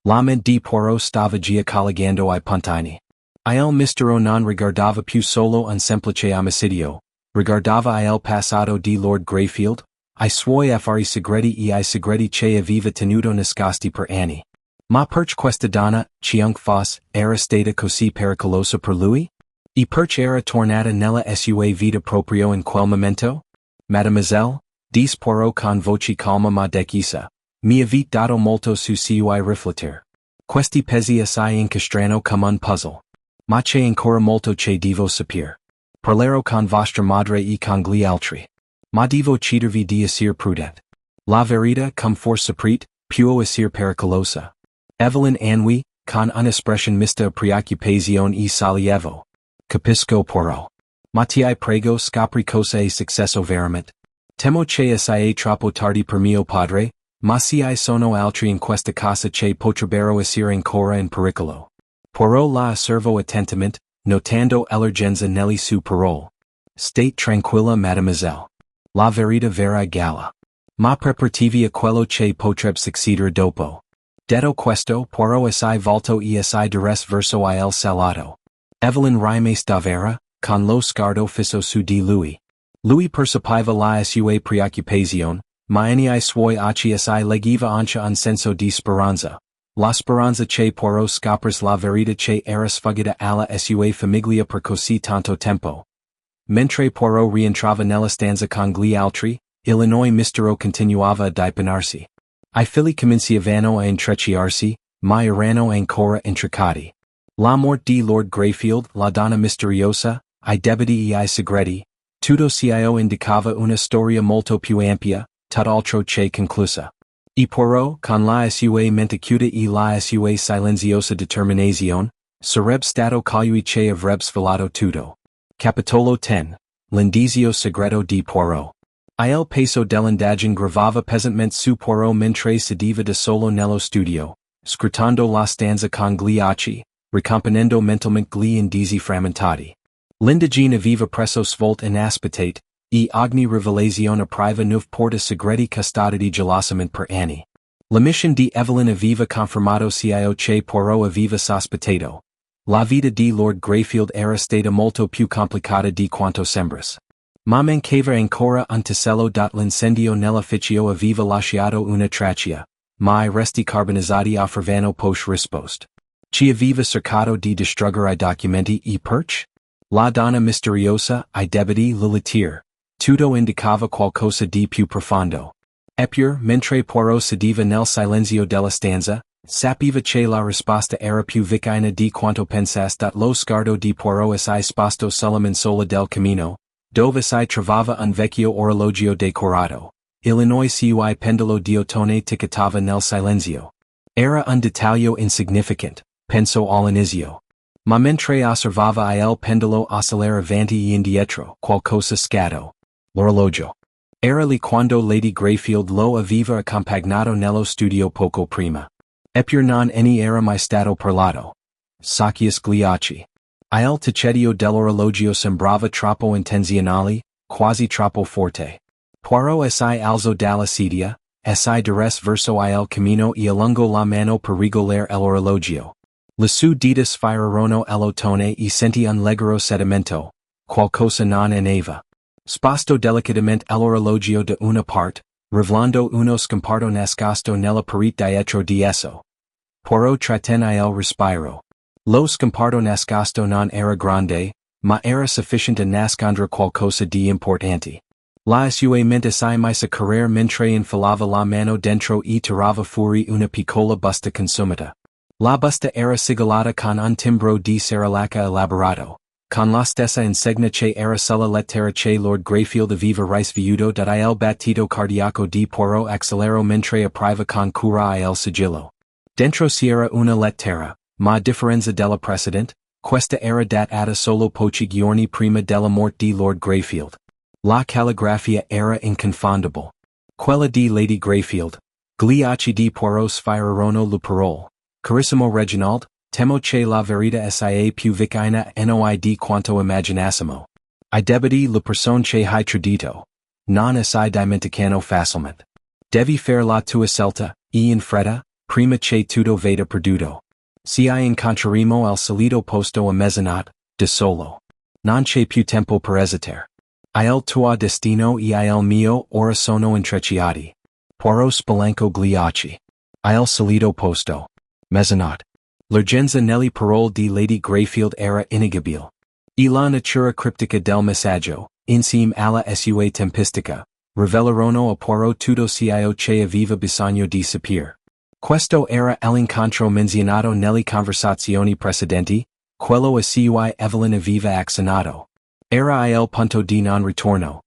La mente di Poirot stava già collegando I puntini. Il mistero non riguardava più solo un semplice omicidio, riguardava il passato di Lord Greyfield, I suoi affari segreti e I segreti che aveva tenuto nascosti per anni. Ma perché questa donna, chiunque fosse, era stata così pericolosa per lui? E perché era tornata nella sua vita proprio in quel momento? Mademoiselle, disse Poirot con voce calma ma decisa, mi avete dato molto su cui riflettere. Questi pezzi assai incastrano come un puzzle. Ma c'è ancora molto che devo sapere. Parlerò con vostra madre e con gli altri. Ma devo chiedervi di essere prudente. La verità come forse saprete, può essere pericolosa. Evelyn annui, con un'espressione mista preoccupazione e sollievo. Capisco Poirot. Ma ti prego scopri cosa è successo veramente. Temo che sia troppo tardi per mio padre, ma se sono altri in questa casa che potrebbero essere ancora in pericolo. Poirot la osservo attentamente, notando l'urgenza nelle sue parole. State tranquilla mademoiselle. La verità verrà galla. Ma preparativi a quello che potrebbe succedere dopo. Detto questo, Poirot assai volto e assai diresse verso il salato. Evelyn rimaste davvero, con lo sguardo fisso su di lui. Lui percepiva la sua preoccupazione, ma nei suoi occhi assai leggeva anche un senso di speranza. La speranza che Poirot scoprisse la verità che era sfuggita alla sua famiglia per così tanto tempo. Mentre Poirot rientrava nella stanza con gli altri, il mistero continuava a dipanarsi. I figli cominciavano a intrecciarsi, ma erano ancora intricati. La morte di Lord Greyfield, la donna misteriosa, I debiti e I segreti, tutto ciò indicava una storia molto più ampia, tutt'altro che conclusa. E Poirot, con la sua mente chiusa e la sua silenziosa determinazione, sarebbe stato colui che avrebbe svelato tutto. Capitolo 10. L'indizio segreto di Poirot. Il peso dell'indagine gravava pesantemente su Poirot mentre sedeva da solo nello studio, scrutando la stanza con gli occhi, ricomponendo mentalmente gli indizi frammentati. L'indagine aveva presso svolta inaspettate, e ogni rivelazione apriva nuove porte segreti custoditi gelosamente per anni. La mission di Evelyn aveva confermato ciò che Poirot aveva sospettato. La vita di Lord Greyfield era stata molto più complicata di quanto sembrasse. Ma mancava ancora un tassello. L'incendio nell'ufficio aveva lasciato una traccia, ma I resti carbonizzati offrivano poche risposte. Chi aveva cercato di distruggere I documenti e perché? La donna misteriosa, I debiti l'ulitier. Tutto indicava qualcosa di più profondo. Eppure, mentre Poirot sedeva nel silenzio della stanza, sapeva che la risposta era più vicina di quanto pensasse. Lo sguardo di Poirot si sposto sulla sola del camino, dove si trovava un vecchio orologio decorato. Il sui pendolo di ottone ticchettava nel silenzio. Era un dettaglio insignificant, pensò all'inizio. Ma mentre osservava il pendolo oscillare avanti e indietro, qualcosa scattò. L'orologio. Era lì quando Lady Greyfield lo aveva accompagnato nello studio poco prima. Eppure non era mai stato parlato. Socchius gli occhi. Il ticchettio dell'orologio sembrava troppo intenzionale, quasi troppo forte. Poirot si alzò dalla sedia, si diresse verso il camino e allungò la mano per regolare l'orologio. Le sue dita sfiorarono l'ottone e sentì un leggero sedimento. Qualcosa non andava. Sposto delicatamente l'orologio da una parte, rivelando uno scomparto nascosto nella parete dietro di esso. Poirot trattenne il respiro. Lo scomparto nascosto non era grande, ma era sufficiente a nascondere qualcosa di importante. La sua mente si mise a correre mentre infilava la mano dentro e tirava fuori una piccola busta consumata. La busta era sigillata con un timbro di serralacca elaborato, con la stessa insegna che era sulla lettera che Lord Greyfield aveva ricevuto. Il battito cardiaco di Poirot accelerò mentre apriva con cura il sigillo. Dentro c'era una lettera, ma a differenza della precedente, questa era datata solo pochi giorni prima della morte di Lord Greyfield. La calligrafia era inconfondibile. Quella di Lady Greyfield. Gli occhi di Poirot sfiorarono le parole. Carissimo Reginald, temo che la verità sia più vicina a noi di quanto immaginassimo. I debiti le persone che hai tradito. Non assai dimenticano facilmente. Devi fare la tua scelta, e in fretta, prima che tutto vada perduto. Se incontreremo il solito posto a mezzanotte, da solo. Non c'è più tempo per esitare. Il tuo destino e il mio ora sono intrecciati. Poirot spalancò gli occhi. Il solito posto. Mezzanotte. L'urgenza nelle parole di Lady Greyfield era innegabile. E la natura criptica del messaggio, insieme alla sua tempistica, rivelarono a Poirot tutto ciò che aveva bisogno di sapere. Questo era l'incontro menzionato nelle conversazioni precedenti, quello a cui Evelyn aveva accennato. Era il punto di non ritorno.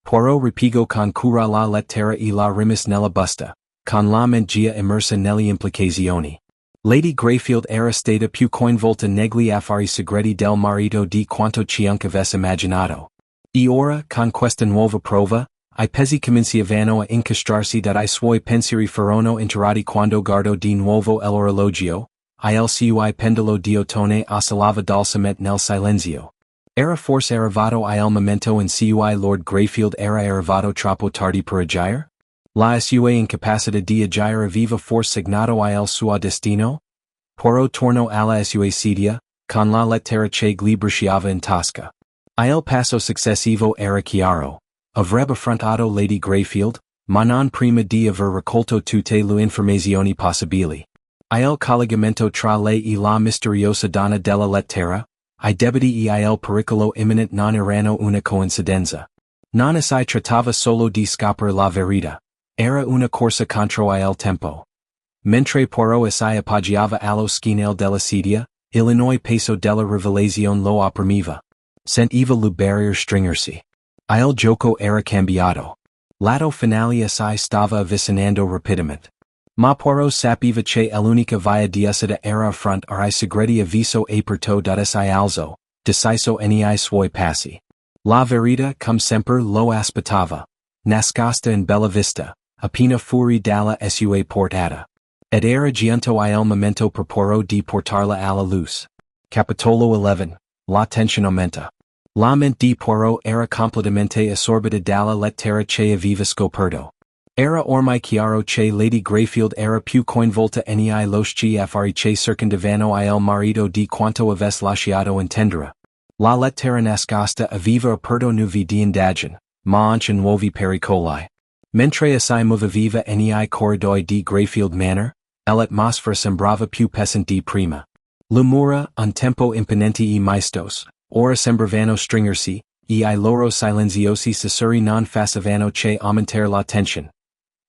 Poirot ripiegò con cura la lettera e la rimise nella busta, con la mente immersa nelle implicazioni. Lady Greyfield era stata più coinvolta negli affari segreti del marito di quanto ciunque avesse immaginato. E ora, con questa nuova prova, I pesi cominciavano a incastrarsi dai suoi pensieri furono interrotti quando guardo di nuovo l'orologio, il cui pendolo di ottone oscillava dolcemente nel silenzio. Era forse arrivato il momento in cui Lord Greyfield era arrivato troppo tardi per agire? La sua incapacità di agire aveva forse segnato il suo destino? Poirot tornò alla sua sedia, con la lettera che gli briciava in tasca. Il passo successivo era chiaro. Avrebbe affrontato Lady Greyfield, ma non prima di aver raccolto tutte le informazioni possibili. Il collegamento tra lei e la misteriosa donna della lettera, I debiti e il pericolo imminente non erano una coincidenza. Non si trattava solo di scoprire la verità. Era una corsa contro il tempo. Mentre Poirot si appoggiava allo schienale della sedia, il peso della rivelazione lo opprimiva. Sentiva le barriere stringersi. Il gioco era cambiato. L'atto finale si stava avvicinando rapidamente. Ma Poirot sapeva che l'unica via di uscita era affrontare I segreti avviso aperto si alzo, deciso nei suoi passi. La verità come sempre lo aspettava. Nascosta in bella vista, appena fuori dalla sua portata. Ed era giunto il momento per Poirot di portarla alla luce. Capitolo 11. La tensione aumenta. La mente di Poirot era completamente assorbita dalla lettera che aveva scoperto. Era ormai chiaro che Lady Greyfield era più coinvolta nei loschi affari che circondavano il marito di quanto avesse lasciato intendere. La lettera nascosta aveva aperto nuovi di indagine, ma anche nuovi pericoli. Mentre si muoveva nei corridoi di Greyfield Manor, l'atmosfera sembrava più pesante di prima. Le mura, un tempo imponenti e maestos, ora sembravano stringersi, e I loro silenziosi susurri non facevano che aumentare la tensione.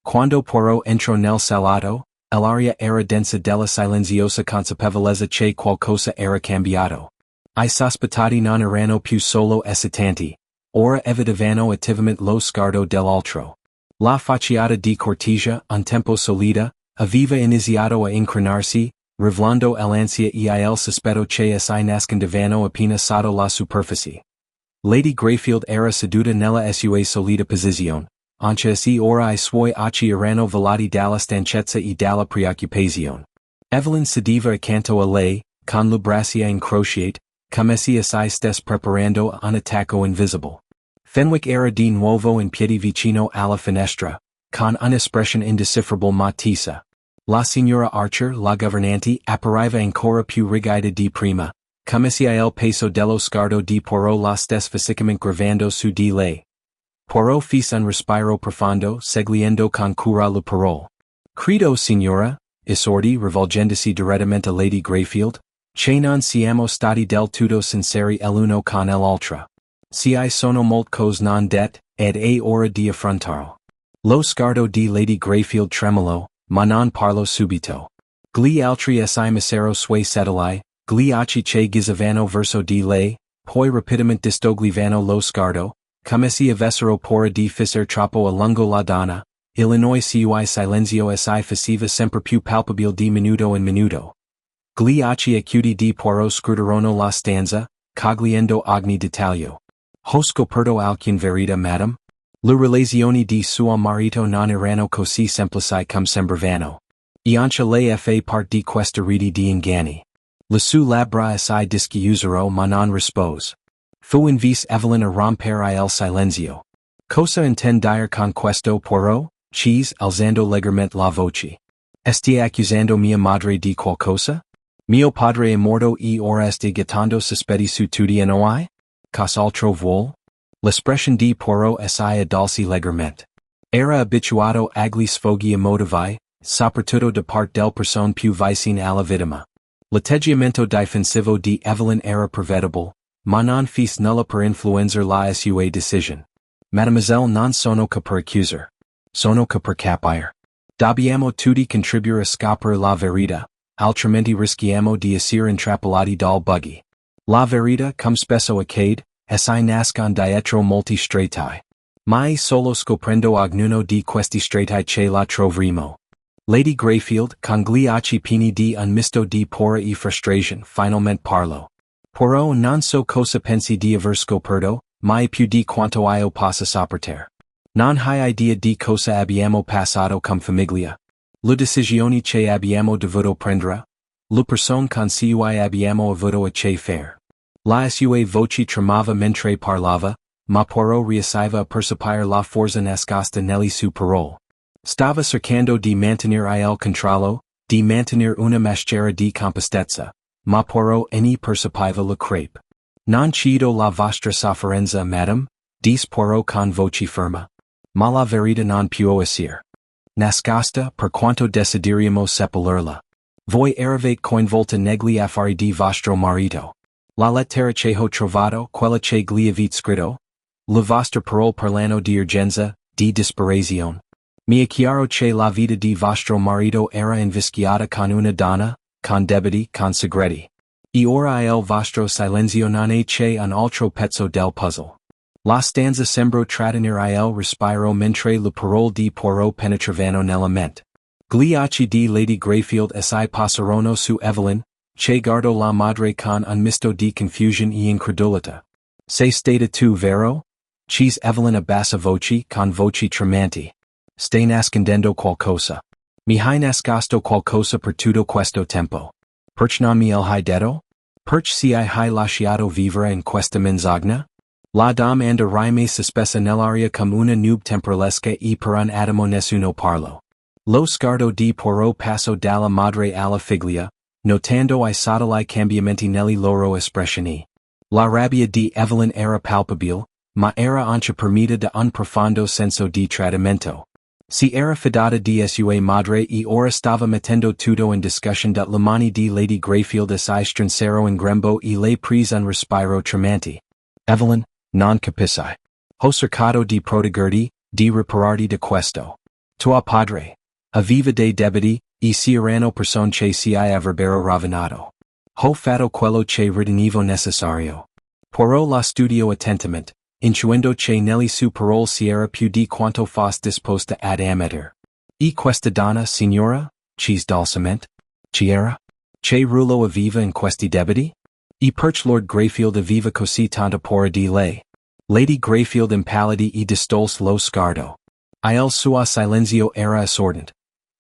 Quando Poirot entrò nel salotto, l'aria era densa della silenziosa consapevolezza che qualcosa era cambiato. I sospettati non erano più solo esitanti, ora evitavano attivamente lo sguardo dell'altro. La facciata di cortesia, un tempo solida, aveva iniziato a incrinarsi, rivelando l'ansia e il sospetto che si nascondevano appena sotto la superficie. Lady Greyfield era seduta nella sua solita posizione, anche se ora I suoi occhi erano velati dalla stanchezza e dalla preoccupazione. Evelyn sedeva accanto a lei, con le braccia incrociate, come se si stesse preparando un attacco invisible. Fenwick era di nuovo in piedi vicino alla finestra, con un'espressione indecifrable ma tesa. La signora Archer, la governante, appariva ancora più rigida di prima, come se il peso dello sguardo di Poirot la stesse fisicamente gravando su di lei. Poirot fece un respiro profondo, seguendo con cura le parole. Credo, signora, esordi rivolgendosi direttamente a Lady Greyfield, che non siamo stati del tutto sinceri l'uno con l'altra. Si sono molte cose non dette, ed è ora di affrontarlo. Lo sguardo di Lady Greyfield tremolò, ma non parlò subito. Gli altri si misero sui sedili, gli occhi che gizzavano verso di lei, poi rapidamente distoglivano lo sguardo, come se avessero paura di fissare troppo a lungo la donna, il sui silenzio si faceva sempre più palpabile di minuto in minuto. Gli occhi acuti di Poirot scrutarono la stanza, cogliendo ogni dettaglio. Ho scoperto alcune verità, madam? Le relazioni di suo marito non erano così semplici come sembravano. E anche lei fa parte di questa rete di inganni. Le sue labbra si dischiusero ma non rispose. Fu invece Evelyn a rompere il silenzio. Cosa intende dire con questo, Poirot? Chiese, alzando leggermente la voce. Stia accusando mia madre di qualcosa? Mio padre è morto e ora sta gettando sospetti su tutti e noi? Cos'altro vuol? L'espressione di Poirot si addolci leggermente. Era abituato agli sfoghi emotivi, soprattutto da parte del persone più vicine alla vittima. L'atteggiamento difensivo di Evelyn era prevedibile, ma non fece nulla per influenzare la sua decisione. Mademoiselle, non sono che per accusare. Sono che per capire. Dobbiamo tutti contribuire a scoprire la verità, altrimenti rischiamo di essere intrappolati dal buggy. La verità, come spesso accade, si nasconde dietro molti stretti. Mai solo scoprendo ognuno di questi stretti che la troveremo. Lady Greyfield, con gli occhi pieni di un misto di paura e frustration, finalmente parlo. Poirot non so cosa pensi di aver scoperto, mai più di quanto io possa sopportare. Non hai idea di cosa abbiamo passato come famiglia. Le decisioni che abbiamo dovuto prendere. Le persone con cui abbiamo avuto a che fare. La sue voce tremava mentre parlava, ma Poirot riusciva a percepire la forza nascosta nelle sue parole. Stava cercando di mantenere il controllo, di mantenere una maschera di compostezza, ma Poirot ne percepiva la crepe. Non chiedo la vostra sofferenza, madame, disse Poirot con voce ferma. Ma la verità non può essere nascosta, per quanto desideriamo seppellirla. Voi eravate coinvolta negli affari di vostro marito. La lettera che ho trovato, quella che gli avete scritto? Le vostre parole parlano di urgenza, di disperazione. Mi è chiaro che la vita di vostro marito era invischiata con una donna, con debiti, con segreti. E ora il vostro silenzio non è che un altro pezzo del puzzle. La stanza sembra trattenere il respiro mentre le parole di Poirot penetravano nella mente. Gli occhi di Lady Greyfield assai passarono su Evelyn, che guardò la madre con un misto di confusion e incredulità. Sei stata tu vero? Chiese Evelyn a bassa voce, con voce tremante. Stai nascondendo qualcosa. Mi hai nascosto qualcosa per tutto questo tempo. Perché non mi hai detto? Perché si hai lasciato vivere in questa menzogna? La dame anda rime sospesa nell'aria come una nube temporalesca e per un attimo nessuno parlo. Lo sguardo di Poirot passò dalla madre alla figlia, notando I sottili cambiamenti nelle loro espressioni. La rabbia di Evelyn era palpabile, ma era anche permita da un profondo senso di tradimento. Si era fidata di sua madre e ora stava mettendo tutto in discussion le mani di Lady Greyfield assai strinsero in grembo e le prese un respiro tremante. Evelyn, non capisci. Ho cercato di proteggerti, di ripararti da questo. Tuo padre aveva dei debiti, e si erano persone che si avrebbero rovinato. Ho fatto quello che ritenevo necessario. Poirot la studiò attentamente, intuendo che nelle sue parole si era più di quanto fosse disposta ad ammettere. E questa donna, signora? Chiese dolcemente. Chi era? Che ruolo aveva in questi debiti? E perché Lord Greyfield aveva così tanta paura di lei? Lady Greyfield impallidi e distolse lo sguardo. Il suo silenzio era assordante.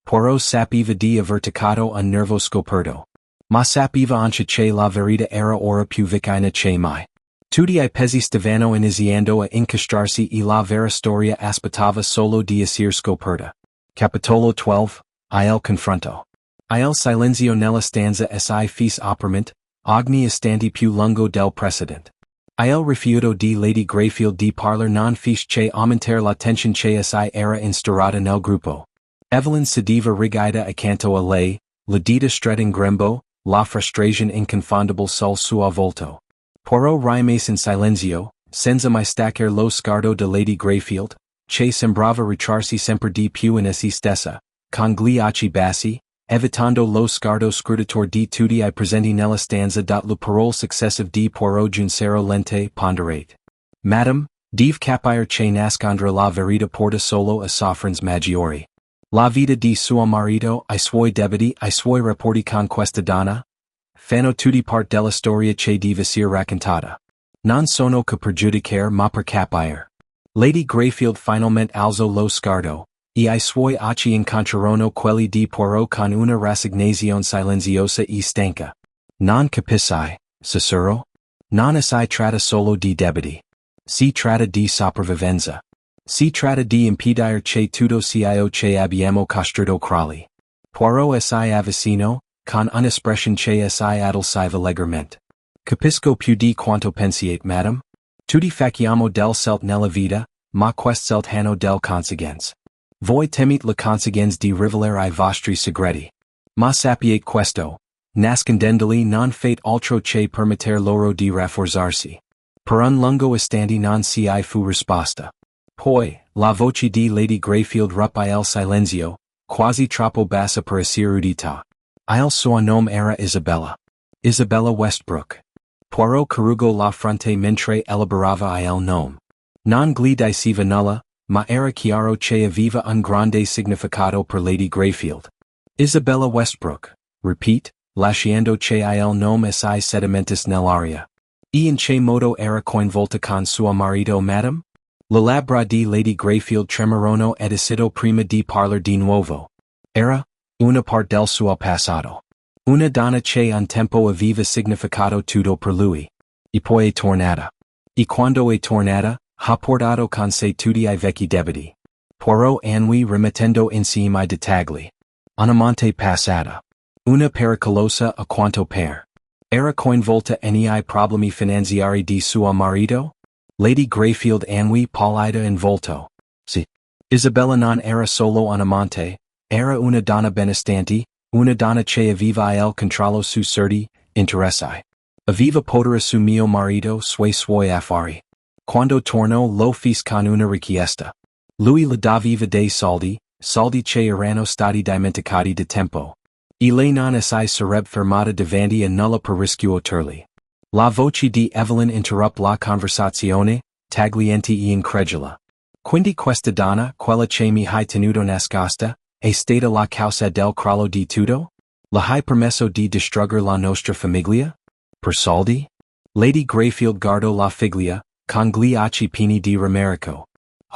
Poirot sapeva di aver toccato un nervo scoperto. Ma sapeva anche che la verità era ora più vicina che mai. Tutti I pezzi stavano iniziando a incastrarsi e la vera storia aspettava solo di essere scoperta. Capitolo 12, il confronto. Il silenzio nella stanza si fece apermente, ogni istante più lungo del precedente. Il rifiuto di Lady Greyfield di parlar non fece che aumentare la tensione che si era instaurata nel gruppo. Evelyn sedeva rigida accanto a lei, la dita stretta in grembo, la frustrazione inconfondibile sul suo volto. Poirot rimase in silenzio, senza mai staccare lo sguardo da Lady Greyfield, che sembrava ritrarsi sempre di più in se stessa, con gli occhi bassi, evitando lo sguardo scrutatore di tutti I presenti nella stanza. Le parole successive di Poirot giunsero lente, ponderate. Madame, dev capire che nascondere la verità porta solo a sofferenze maggiori. La vita di suo marito, I suoi debiti, I suoi rapporti con questa donna? Fanno tutti parte della storia che deve essere raccontata. Non sono che per giudicare ma per capire. Lady Greyfield finalmente alzò lo sguardo, e I suoi occhi incontrarono quelli di Poirot con una rassegnazione silenziosa e stanca. Non capisci, sussurrò? Non si tratta solo di debiti. Si tratta di sopravvivenza. Si tratta di impedire che tutto sia che abbiamo costruito crolli. Poirot si avvicinò, con un'espressione che si adolciva leggermente. Capisco più di quanto pensiate, madame? Tutti facciamo del selt nella vita, ma quest selt hanno del conseguenze. Voi temete le conseguenze di rivelare I vostri segreti. Ma sappiate questo, nascondendoli non fate altro che permettere loro di rafforzarsi. Per un lungo istante non si fu risposta. Poi, la voce di Lady Greyfield ruppe il silenzio, quasi troppo bassa per essere udita. Il suo nome era Isabella. Isabella Westbrook. Poirot corrugò la fronte mentre elaborava il nome. Non gli diceva nulla, ma era chiaro che aveva un grande significato per Lady Greyfield. Isabella Westbrook, repeat, lasciando che il nome assai sedimentis nell'aria. In che modo era coinvolta con suo marito madam? Le labbra di Lady Greyfield tremorono ed acido prima di parlar di nuovo. Era una parte del suo passato. Una donna che un tempo aveva significato tutto per lui. E poi è tornata. E quando è tornata, ha portato con sé tutti I vecchi debiti. Poirot annui rimettendo insieme I dettagli. Un'amante passata. Una pericolosa a quanto per. Era coinvolta nei problemi finanziari di suo marito? Lady Greyfield annui pallida in volto. Sì. Isabella non era solo un'amante, era una donna benestante, una donna che aveva il controllo su certi interessi. Aveva potere su mio marito suoi affari. Quando tornò lo fece con una richiesta. Lui le doveva dei soldi che erano stati dimenticati da tempo. E lei non assai sarebbe fermata davanti a nulla per riscuoterli. La voce di Evelyn interruppe la conversazione, tagliente e incredula. Quindi questa donna, quella che mi hai tenuto nascosta, è stata la causa del crollo di tutto? Le hai permesso di distruggere la nostra famiglia? Per soldi? Lady Greyfield guardò la figlia, con gli occhi pieni di rammarico.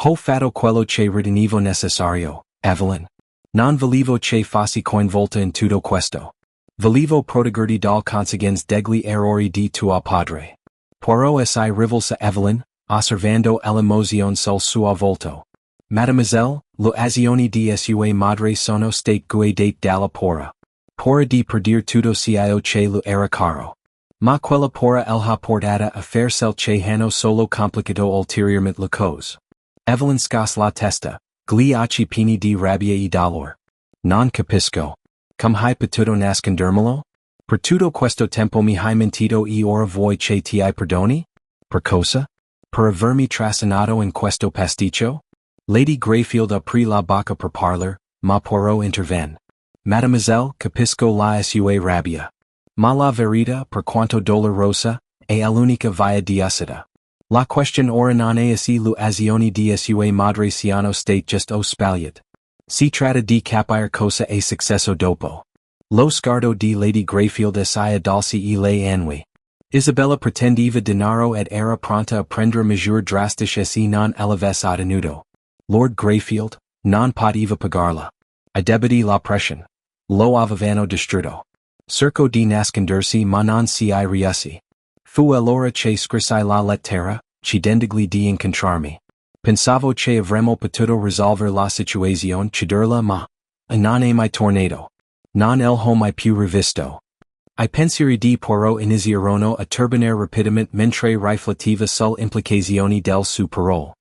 Ho fatto quello che ritenevo necessario, Evelyn. Non volevo che fossi coinvolta in tutto questo. Volevo proteggerti dal conseguenze degli errori di tuo padre. Poirot assai rivolse Evelyn, osservando l'emozione sul suo volto. Mademoiselle, le azioni di sua madre sono state guidate dalla paura. Paura di perder tutto ciò che lu era caro. Ma quella paura ha portata a fare cel che hanno solo complicato ulteriormente le cose. Evelyn scosse la testa, gli occhi pieni di rabbia e dolore. Non capisco. Come hai potuto nascondermelo? Per tutto questo tempo mi hai mentito e ora vuoi che ti perdoni? Per cosa? Per avermi trascinato in questo pasticcio? Lady Greyfield aprì la bocca per parlar, ma Poirot intervenne. Mademoiselle, capisco la sua rabbia. Ma la verità, per quanto dolorosa, è l'unica via di uscita. La question ora non è se le azioni di sua madre siano state just o sbagliate. Si tratta di capire cosa è successo dopo. Lo sguardo di Lady Greyfield assai dolce e lei annui. Isabella pretendeva denaro ed era pronta a prendere misure drastiche se non l'avesse ottenuto. Lord Greyfield, non poteva pagarla. I debiti la pressione. Lo avevano distrutto. Cerco di nascondersi ma non si riuscì. Fu allora che scrissi la lettera, chiedendogli di incontrarmi. Pensavo che avremmo potuto risolvere la situazione chiederla ma non è mai tornato. Non l'ho mai più rivisto. I pensieri di Poirot iniziarono a turbinare rapidamente mentre rifletteva sulle implicazioni del suo parole.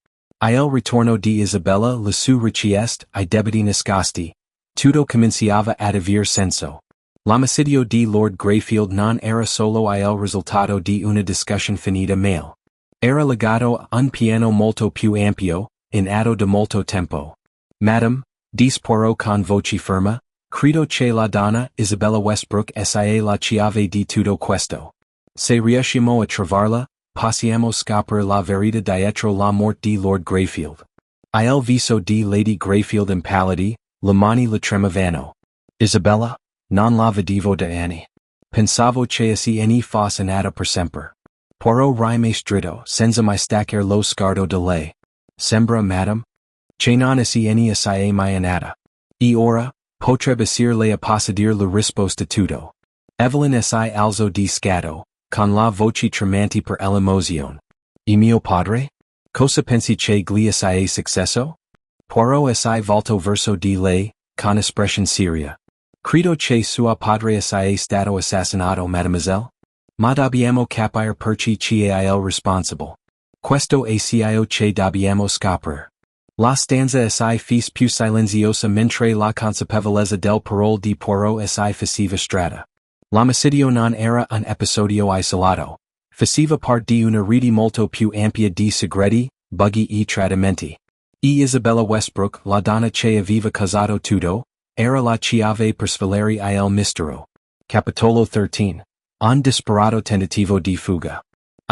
Il ritorno di Isabella, la sua richiesta, I debiti nascosti. Tutto cominciava ad aver senso. L'omicidio di Lord Greyfield non era solo il risultato di una discussion finita male. Era legato a un piano molto più ampio, in atto da molto tempo. Madame, disse Poirot con voce ferma, credo che la donna, Isabella Westbrook sia la chiave di tutto questo. Se riuscimo a trovarla, possiamo scoprire la verità dietro la morte di Lord Greyfield. Il viso di Lady Greyfield impallidì, le mani le tremavano. Isabella? Non la vedevo da anni. Pensavo che ne fosse nata per sempre. Poirot rimase dritto, senza mai staccare lo sguardo da lei. Sembra, madame? Che non ne assai mai nata. E ora, potrebbe essere lei a possedere la risposta tutto. Evelyn assai alzo di scatto, con la voce tremante per l'emozione. E mio padre? Cosa pensi che gli sia successo? Poirot assai volto verso di lei, con espressione seria. Credo che suo padre sia stato assassinato, mademoiselle? Ma dobbiamo capire perché chi è il responsabile. Questo è ciò che dobbiamo scoprire. La stanza assai fece più silenziosa mentre la consapevolezza del parole di Poirot assai faceva strada. L'omicidio non era un episodio isolato. Faceva parte di una rete molto più ampia di segreti, buggy e tradimenti. E Isabella Westbrook, la donna che aveva causato tutto, era la chiave per svelare il mistero. Capitolo 13. Un disperato tentativo di fuga.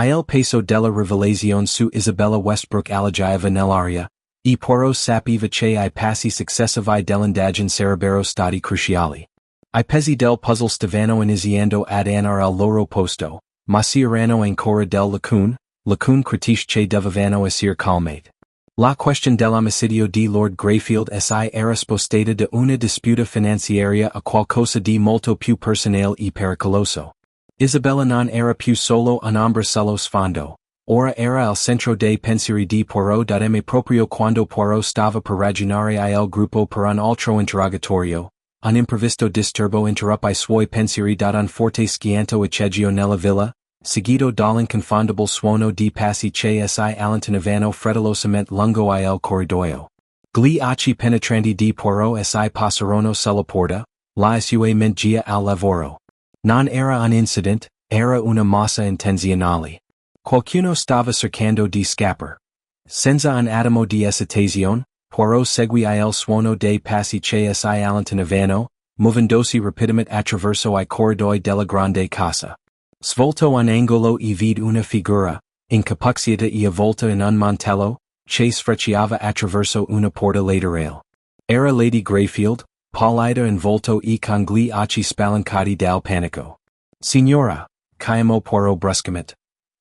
Il peso della rivelazione su Isabella Westbrook alleggiava nell'aria, E Poirot sapeva che I passi successivi dell'indagine sarebbero stati cruciali. I pezzi del puzzle stavano iniziando ad andare al loro posto, ma si erano ancora delle lacune critiche che dovevano essere calmate. La questione dell'omicidio di Lord Greyfield si era spostata da una disputa finanziaria a qualcosa di molto più personale e pericoloso. Isabella non era più solo un'ombra sullo sfondo, ora era al centro dei pensieri di Poirot e proprio quando Poirot stava per ragionare il gruppo per un altro interrogatorio, un imprevisto disturbo interruppe I suoi pensieri un forte schianto acceggio nella villa, seguito dall'inconfondibile suono di passi che si allontanavano frettolosamente lungo il corridoio. Gli occhi penetranti di Poirot si passarono sulla porta, la sua mente gia al lavoro. Non era un incident, era una mossa intenzionale. Qualcuno stava cercando di scappare. Senza un attimo di esitazione, Poirot seguì il suono dei passi che si allontanavano, muovendosi rapidamente attraverso I corridoi della grande casa. Svolto un angolo e vide una figura, incappucciata e avvolta in un mantello, che sfrecciava attraverso una porta laterale. Era Lady Greyfield, pallida in volto e con gli occhi spalancati dal panico. Signora, chiamò Poirot bruscamente.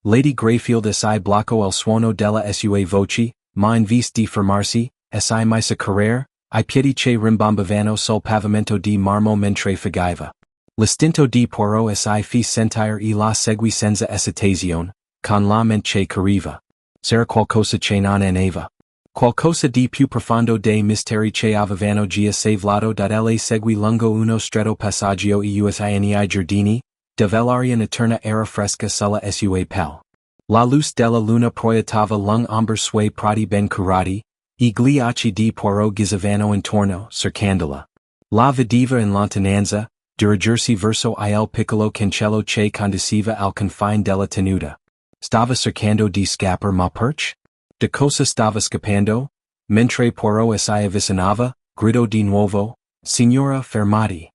Lady Greyfield si bloccò il suono della sua voce, ma in vista di fermarsi, si mise a correre, I piedi che rimbambavano sul pavimento di marmo mentre fuggiva. L'istinto di Poirot si fe sentire e la seguì senza esitazione, con la mente che corriva. C'era qualcosa che non andava. Qualcosa di più profondo dei misteri che avevano già svelato ella seguì lungo uno stretto passaggio e usi nei giardini, dove l'aria notturna era fresca sulla sua pelle. La luce della luna proiettava l'ombre suoi prati ben curati, e gli occhi di Poirot gizzavano intorno, cercandola. La vedeva in lontananza, dirigersi verso il piccolo cancello che conduceva al confine della tenuta. Stava cercando di scappare ma perché? De cosa stava scappando? Mentre Poirot si avvicinava, gridò di nuovo, Signora fermati.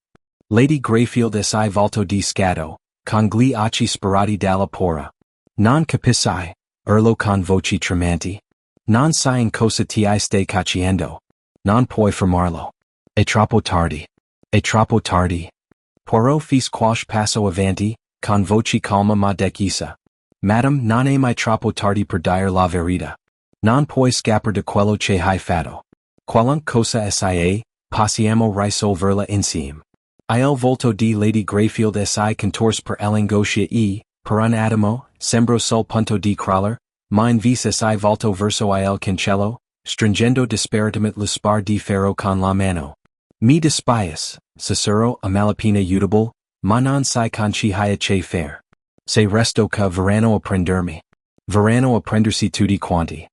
Lady Greyfield si voltò di scatto, con gli occhi sparati dalla porta. Non capisci, urlò con voci tremanti. Non sai in cosa ti stai facendo. Non puoi fermarlo. È troppo tardi. È troppo tardi. Poirot fece qualche passo avanti, con voce calma ma decisa. Madam, non è mai troppo tardi per dire la verità. Non puoi scappare da quello che hai fatto. Qualunque cosa sia, possiamo risolverla insieme. Il volto di Lady Greyfield si contorse per l'angoscia e, per un attimo, sembrò sul punto di crollare, ma in vista si voltò verso il cancello, stringendo disperatamente lo spar di ferro con la mano. Mi dispiace, sussurrò a malapena udibile, ma non sai con chi hai a che fare. Se resto che verranno a prendermi. Verranno a prendersi tutti quanti.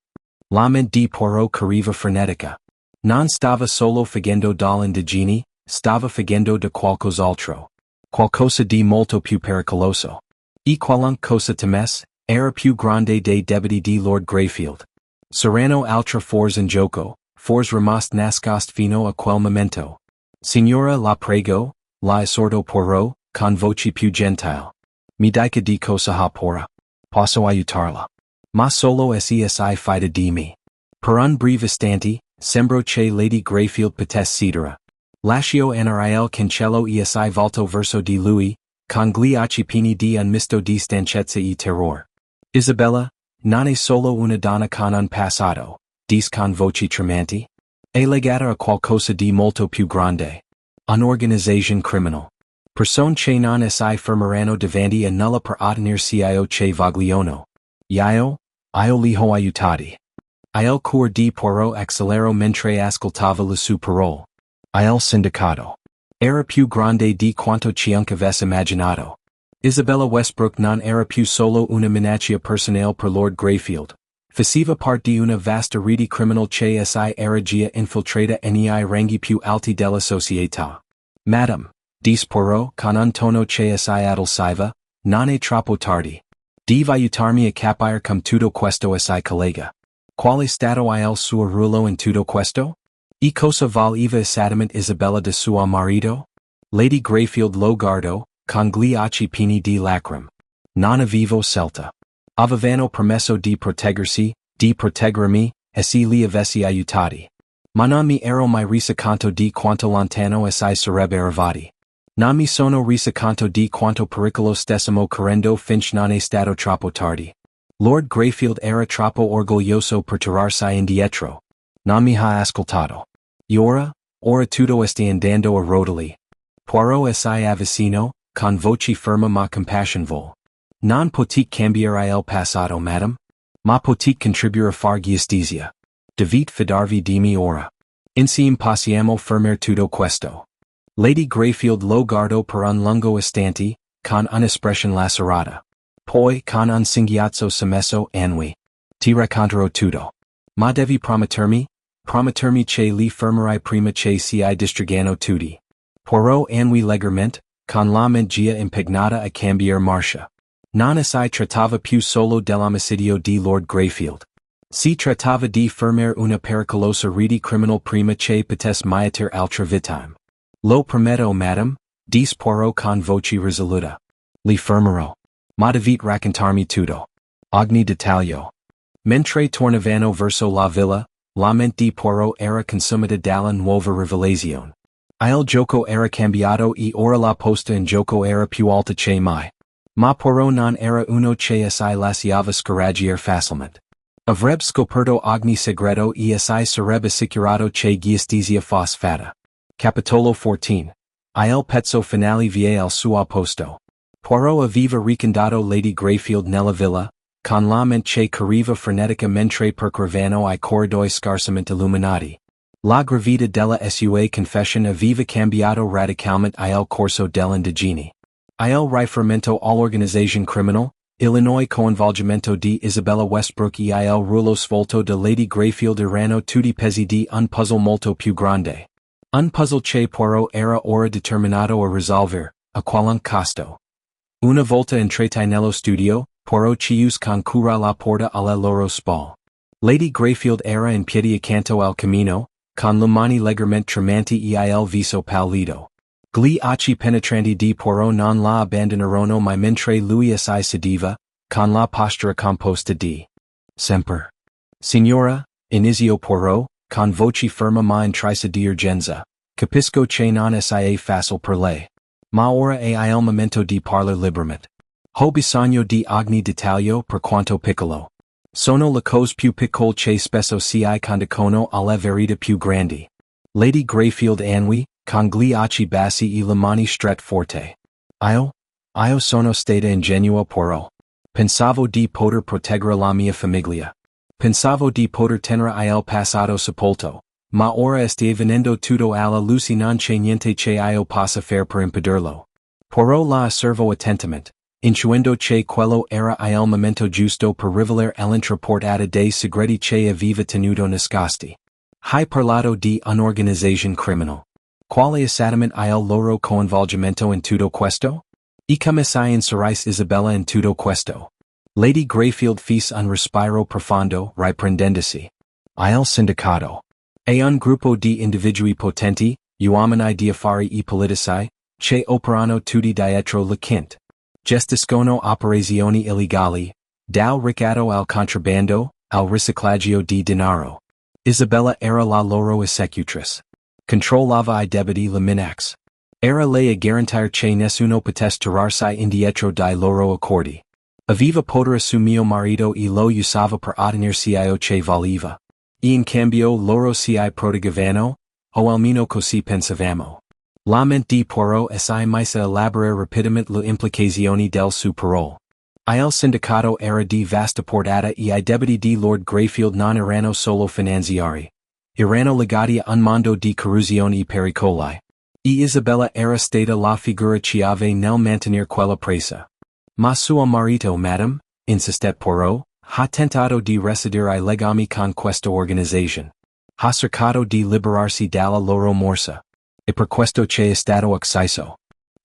La mente di Poirot corriva frenetica. Non stava solo fuggendo dall'indagine, stava fuggendo da qualcos'altro. Qualcosa di molto più pericoloso. E qualunque cosa temesse, era più grande dei debiti di Lord Greyfield. Saranno altre forze in gioco, forze rimaste nascoste fino a quel momento. Signora la prego, la esortò Poirot, con voce più gentile. Mi dica di cosa ha paura. Posso aiutarla. Ma solo si fida di me. Per un breve istante, sembrò che Lady Greyfield potesse cedere. Lasciò andare il cancello e si voltò verso di lui, con gli occhi pieni di un misto di stanchezza e terrore. Isabella, non è solo una donna con un passato, disse con voce tremanti. È legata a qualcosa di molto più grande. Un'organizzazione criminale. Persone che non si fermeranno davanti a nulla per ottenersi io che vogliono. Io li ho aiutati. Il cuore di Poirot accelerò mentre ascoltava le sue parole. Il sindacato. Era più grande di quanto chiunque avesse immaginato. Isabella Westbrook non era più solo una minaccia personale per Lord Greyfield. Faceva parte di una vasta rete criminale che si era già infiltrata nei ranghi più alti della società. Madam, disse Poirot con un tono che si adolciva, non è troppo tardi. Devi aiutarmi a capire come tutto questo si collega. Qual è stato il suo ruolo in tutto questo? E cosa voleva esattamente Isabella da suo marito? Lady Greyfield lo guardò, con gli occhi pieni di lacrime. Non avevo scelta. Avevano promesso di proteggersi, di proteggermi, esi li avessi aiutati. Ma non mi ero mai reso conto di quanto lontano essi sarebbe arrivati. Non mi sono reso conto di quanto pericolo stessimo correndo finché non è stato troppo tardi. Lord Greyfield era troppo orgoglioso per tirarsi indietro. Non mi ha ascoltato. E ora tutto sta andando a rotoli. Poirot si avvicino, con voce ferma ma compassionevole. Non potete cambiare il passato, madame? Ma potete contribuire a far giustizia. Dovete fidarvi di me ora. Insieme possiamo fermare tutto questo. Lady Greyfield lo guardò per un lungo istante, con un'espressione lacerata. Poi, con un singhiozzo sommesso, annui. Ti racconterò tutto. Ma devi promettermi? Promettermi che li fermerai prima che si distrugano tutti. Poirot annui leggermente, con la mente impegnata a cambiare marcia. Non si trattava più solo dell'omicidio di Lord Greyfield. Si trattava di fermare una pericolosa rete criminal prima che potesse mietere altre vittime. Lo prometto, madame, disse Poirot con voce risoluta. Li fermerò. Ma dovete raccontarmi tutto. Ogni dettaglio. Mentre tornavano verso la villa, la mente di Poirot era consumata dalla nuova rivelazione. Il gioco era cambiato e ora la posta in gioco era più alta che mai. Ma Poirot non era uno che si lasciava scoraggiare facilmente. Avrebbe scoperto ogni segreto e si sarebbe assicurato che giustizia fosse fatta. Capitolo 14. Il pezzo finale via al suo posto. Poirot aveva ricondato Lady Greyfield nella villa, con la mente che correva frenetica mentre percorrevano I corridoi scarsamente illuminati. La gravità della sua confession aveva cambiato radicalmente il corso dell'indagine. Il riferimento all'organizzazione criminal, Illinois coinvolgimento di Isabella Westbrook e il ruolo svolto da Lady Greyfield erano tutti pesi di un puzzle molto più grande. Un puzzle che Poirot era ora determinato a risolvere, a qualunque costo. Una volta entrati nello studio, Poirot chiuse con cura la porta alle loro spalle. Lady Greyfield era in piedi accanto al camino, con le mani leggermente tremanti e il viso pallido. Gli occhi penetranti di Poirot non la abbandonarono mai mentre lui si sedeva, con la postura composta di sempre. Signora, iniziò Poirot, con voce ferma ma intrisa di urgenza, capisco che non sia facile per lei. Ma ora è il momento di parlare liberamente. Ho bisogno di ogni dettaglio per quanto piccolo. Sono le cose più piccole che spesso si conducono alle verità più grandi. Lady Greyfield annui, con gli occhi bassi e le mani strette forte. Io sono stata ingenua, Poirot. Pensavo di poter proteggere la mia famiglia. Pensavo di poter tenere il passato sepolto, ma ora sta venendo tutto alla luce non c'è niente che io possa fare per impedirlo. Poirot la osservò attentamente, intuendo che quello era il momento giusto per rivelare l'intraportata dei segreti che aveva tenuto nascosti. Hai parlato di un'organizzazione criminal. Quale esattamente il loro coinvolgimento in tutto questo? E come si inserisce Isabella in tutto questo? Lady Greyfield fece un respiro profondo, riprendendosi. Il sindacato. È un gruppo di individui potenti, uomini di affari e politici, che operano tutti dietro le quinte. Gestiscono operazioni illegali, dal ricatto al contrabbando, al riciclaggio di denaro. Isabella era la loro esecutrice. Controllava I debiti le minax. Era lei a garantire che nessuno potesse tirarsi indietro dai loro accordi. Aveva potere su mio marito e lo usava per ottenersi io che voleva. E in cambio loro si prodigavano, o almeno così pensavamo. La mente di Poirot si mise a elaborare rapidamente le implicazioni del suo parole. Il sindacato era di vasta portata e I debiti di Lord Greyfield non erano solo finanziari. Erano legati a un mondo di corruzione e pericoli. E Isabella era stata la figura chiave nel mantenere quella presa. Ma suo marito, madame, insistette Poirot, ha tentato di restituire I legami con questa organizzazione. Ha cercato di liberarsi dalla loro morsa. E per questo che è stato ucciso.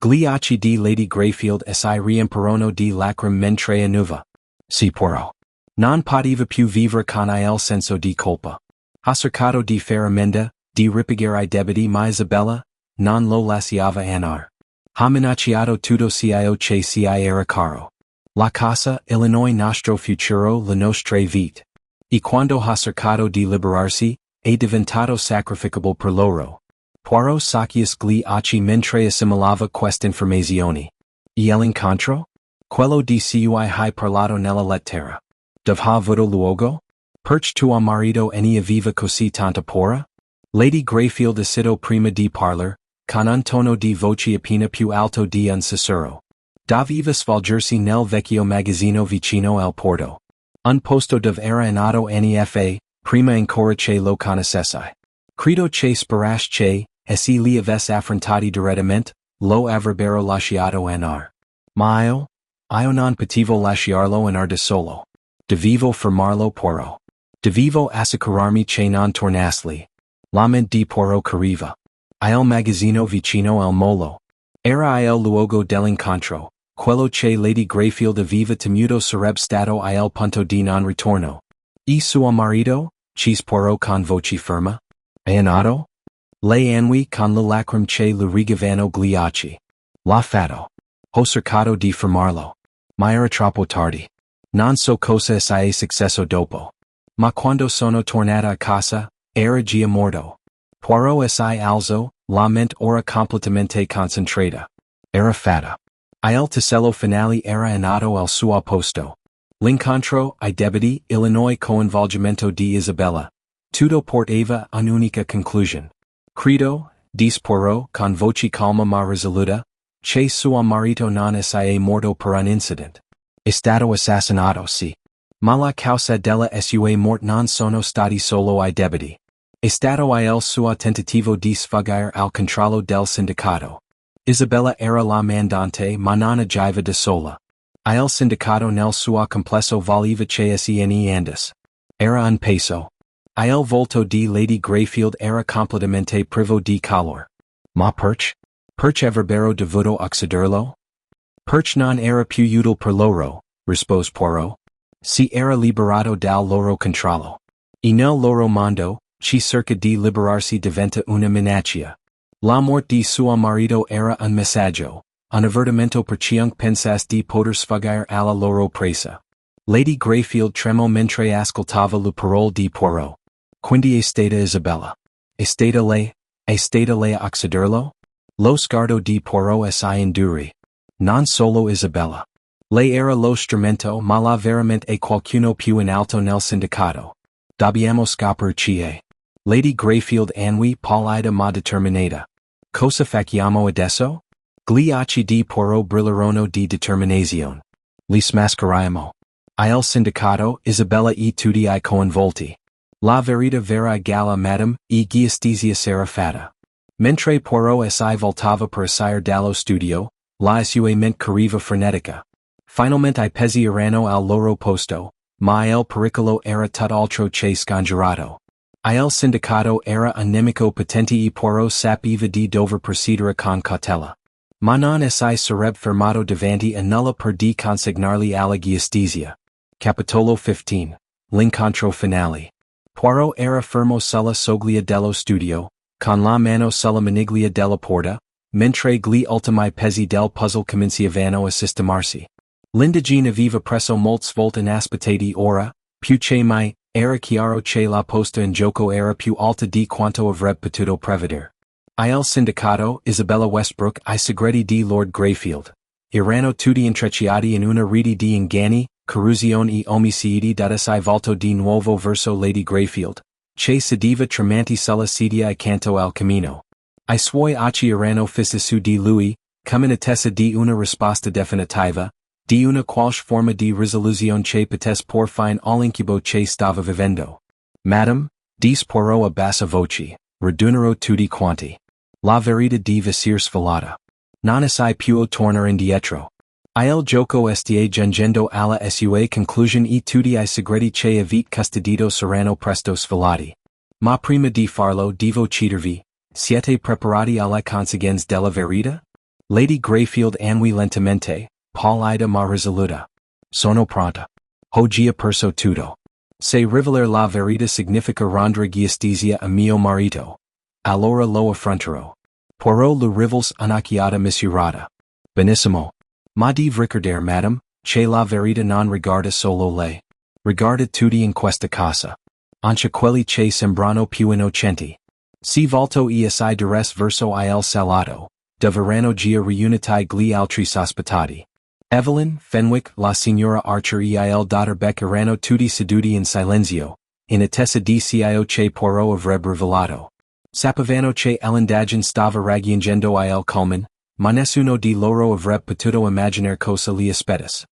Gli occhi di Lady Greyfield si riempirono di lacrime mentre annuva. Sì, Poirot. Non poteva più vivere con il senso di colpa. Ha cercato di fare ammenda, di ripagare I debiti ma Isabella, non lo lasciava andare. Ha minacciato tutto cio che si era caro. La casa, Illinois nostro futuro, le nostre vite. E quando ha cercato di liberarsi, è diventato sacrificable per loro. Poirot sacius gli occhi mentre assimilava quest'informazioni. E l'incontro? Quello di cui hai parlato nella lettera. Dove ha avuto luogo? Perché tuo marito ne aveva così tanta paura? Lady Greyfield assido prima di parlar, con un tono di voce appena più alto di un sussurro. Doveva svolgersi nel vecchio magazzino vicino al porto. Un posto dove era nato NFA, prima ancora che lo conoscessi. Credo che sperasse che, e se li avesse affrontati direttamente, lo avrebbero lasciato andare. Ma io non potevo lasciarlo andare da solo. Dovevo fermarlo Poirot. Dovevo assicurarmi che non tornasse. La mente di Poirot correva. Il magazzino vicino al molo. Era il luogo dell'incontro, quello che Lady Greyfield aveva temuto sarebbe stato il punto di non ritorno. E suo marito? Chiese Poirot con voce ferma. È nato? Lei annui con le lacrime che le rigavano gli occhi. L'ha fatto. Ho cercato di fermarlo. Ma era troppo tardi. Non so cosa sia successo dopo. Ma quando sono tornata a casa, era già morto. Poirot si alzò, la mente ora completamente concentrata. Era fatta. Il tassello finale era andato al suo posto. L'incontro, I debiti, Illinois coinvolgimento di Isabella. Tutto portava un'unica conclusion. Credo, disse Poirot con voce calma ma risoluta, che suo marito non sia morto per un incident. È stato assassinato sì. Ma la causa della sua morte non sono stati solo I debiti. È stato il suo tentativo di sfuggire al controllo del sindacato. Isabella era la mandante ma non agiva da sola. Il sindacato nel suo complesso voleva che ne andasse. Era un peso. Il volto di Lady Greyfield era completamente privo di colore. Ma perché? Perché avrebbero dovuto ucciderlo? Perché non era più utile per loro, rispose Poirot. Si era liberato dal loro controllo. E nel loro mondo, chi cerca di liberarsi diventa una minaccia. La morte di suo marito era un messaggio, un avvertimento per chiunque pensasse di poter sfuggire alla loro presa. Lady Greyfield tremò mentre ascoltava le parole di Poirot. Quindi è stata Isabella. È stata lei a ucciderlo? Lo sguardo di Poirot si indurì. Non solo Isabella. Lei era lo strumento ma la veramente è qualcuno più in alto nel sindacato. Dobbiamo scoprirci. Lady Greyfield annui pallida ma determinata. Cosa facciamo adesso? Gli occhi di Poirot brillarono di determinazione. Li smascheriamo. Il sindacato, Isabella e tutti I coinvolti. La verità vera galla madame, e giustizia sarà fatta. Mentre Poirot si voltava per uscire dallo studio, la sua mente correva frenetica. Finalmente I pesi erano al loro posto, ma il pericolo era tutt'altro che scongiurato. Il sindacato era un nemico potente e Poirot sapeva di dover procedere con cautela. Ma non si sarebbe fermato davanti a nulla per di consegnarli alla giustizia. Capitolo 15. L'incontro finale. Poirot era fermo sulla soglia dello studio, con la mano sulla maniglia della porta, mentre gli ultimi pezzi del puzzle cominciavano a sistemarsi. L'indagine aveva preso molti svolti inaspettati ora, più che mai, era chiaro che la posta in gioco era più alta di quanto avrebbe potuto prevedere. Il sindacato, Isabella Westbrook, I segreti di Lord Greyfield. Erano tutti intrecciati in una rete di inganni, corruzione e omicidi data si volto di nuovo verso Lady Greyfield, che sedeva tremante sulla sedia accanto al camino. I suoi occhi erano fissi su di lui, come in attesa di una risposta definitiva, di una qualche forma di risoluzione che potesse por fine all'incubo che stava vivendo. Madame, disse Poirot a bassa voce, radunero tutti quanti. La verità deve essere svelata. Non assai più tornare indietro. Il gioco sta giungendo alla sua conclusion e tutti I segreti che avete custodito saranno presto svelati. Ma prima di farlo devo chiedervi, siete preparati alle conseguenze della verità? Lady Greyfield annui lentamente, pallida ma risoluta. Sono pronta. Ho già perso tutto. Se rivelare la verità significa rendere giustizia a mio marito. Allora lo affronterò. Poirot le rivels un'occhiata misurata. Benissimo. Ma devo ricordare madame, che la verità non riguarda solo lei. Rigarda tutti in questa casa. Anche quelli che sembrano più innocenti. Si volto e assai duresse verso il salato, dovranno gia riuniti gli altri sospettati. Evelyn, Fenwick, la signora Archer e il dottor Beck erano tutti seduti in silenzio, in attesa di cio che Poirot avrebbe rivelato. Sapevano che l'indagine stava raggiungendo il culmine, ma nessuno di loro avrebbe potuto immaginare cosa li aspettasse.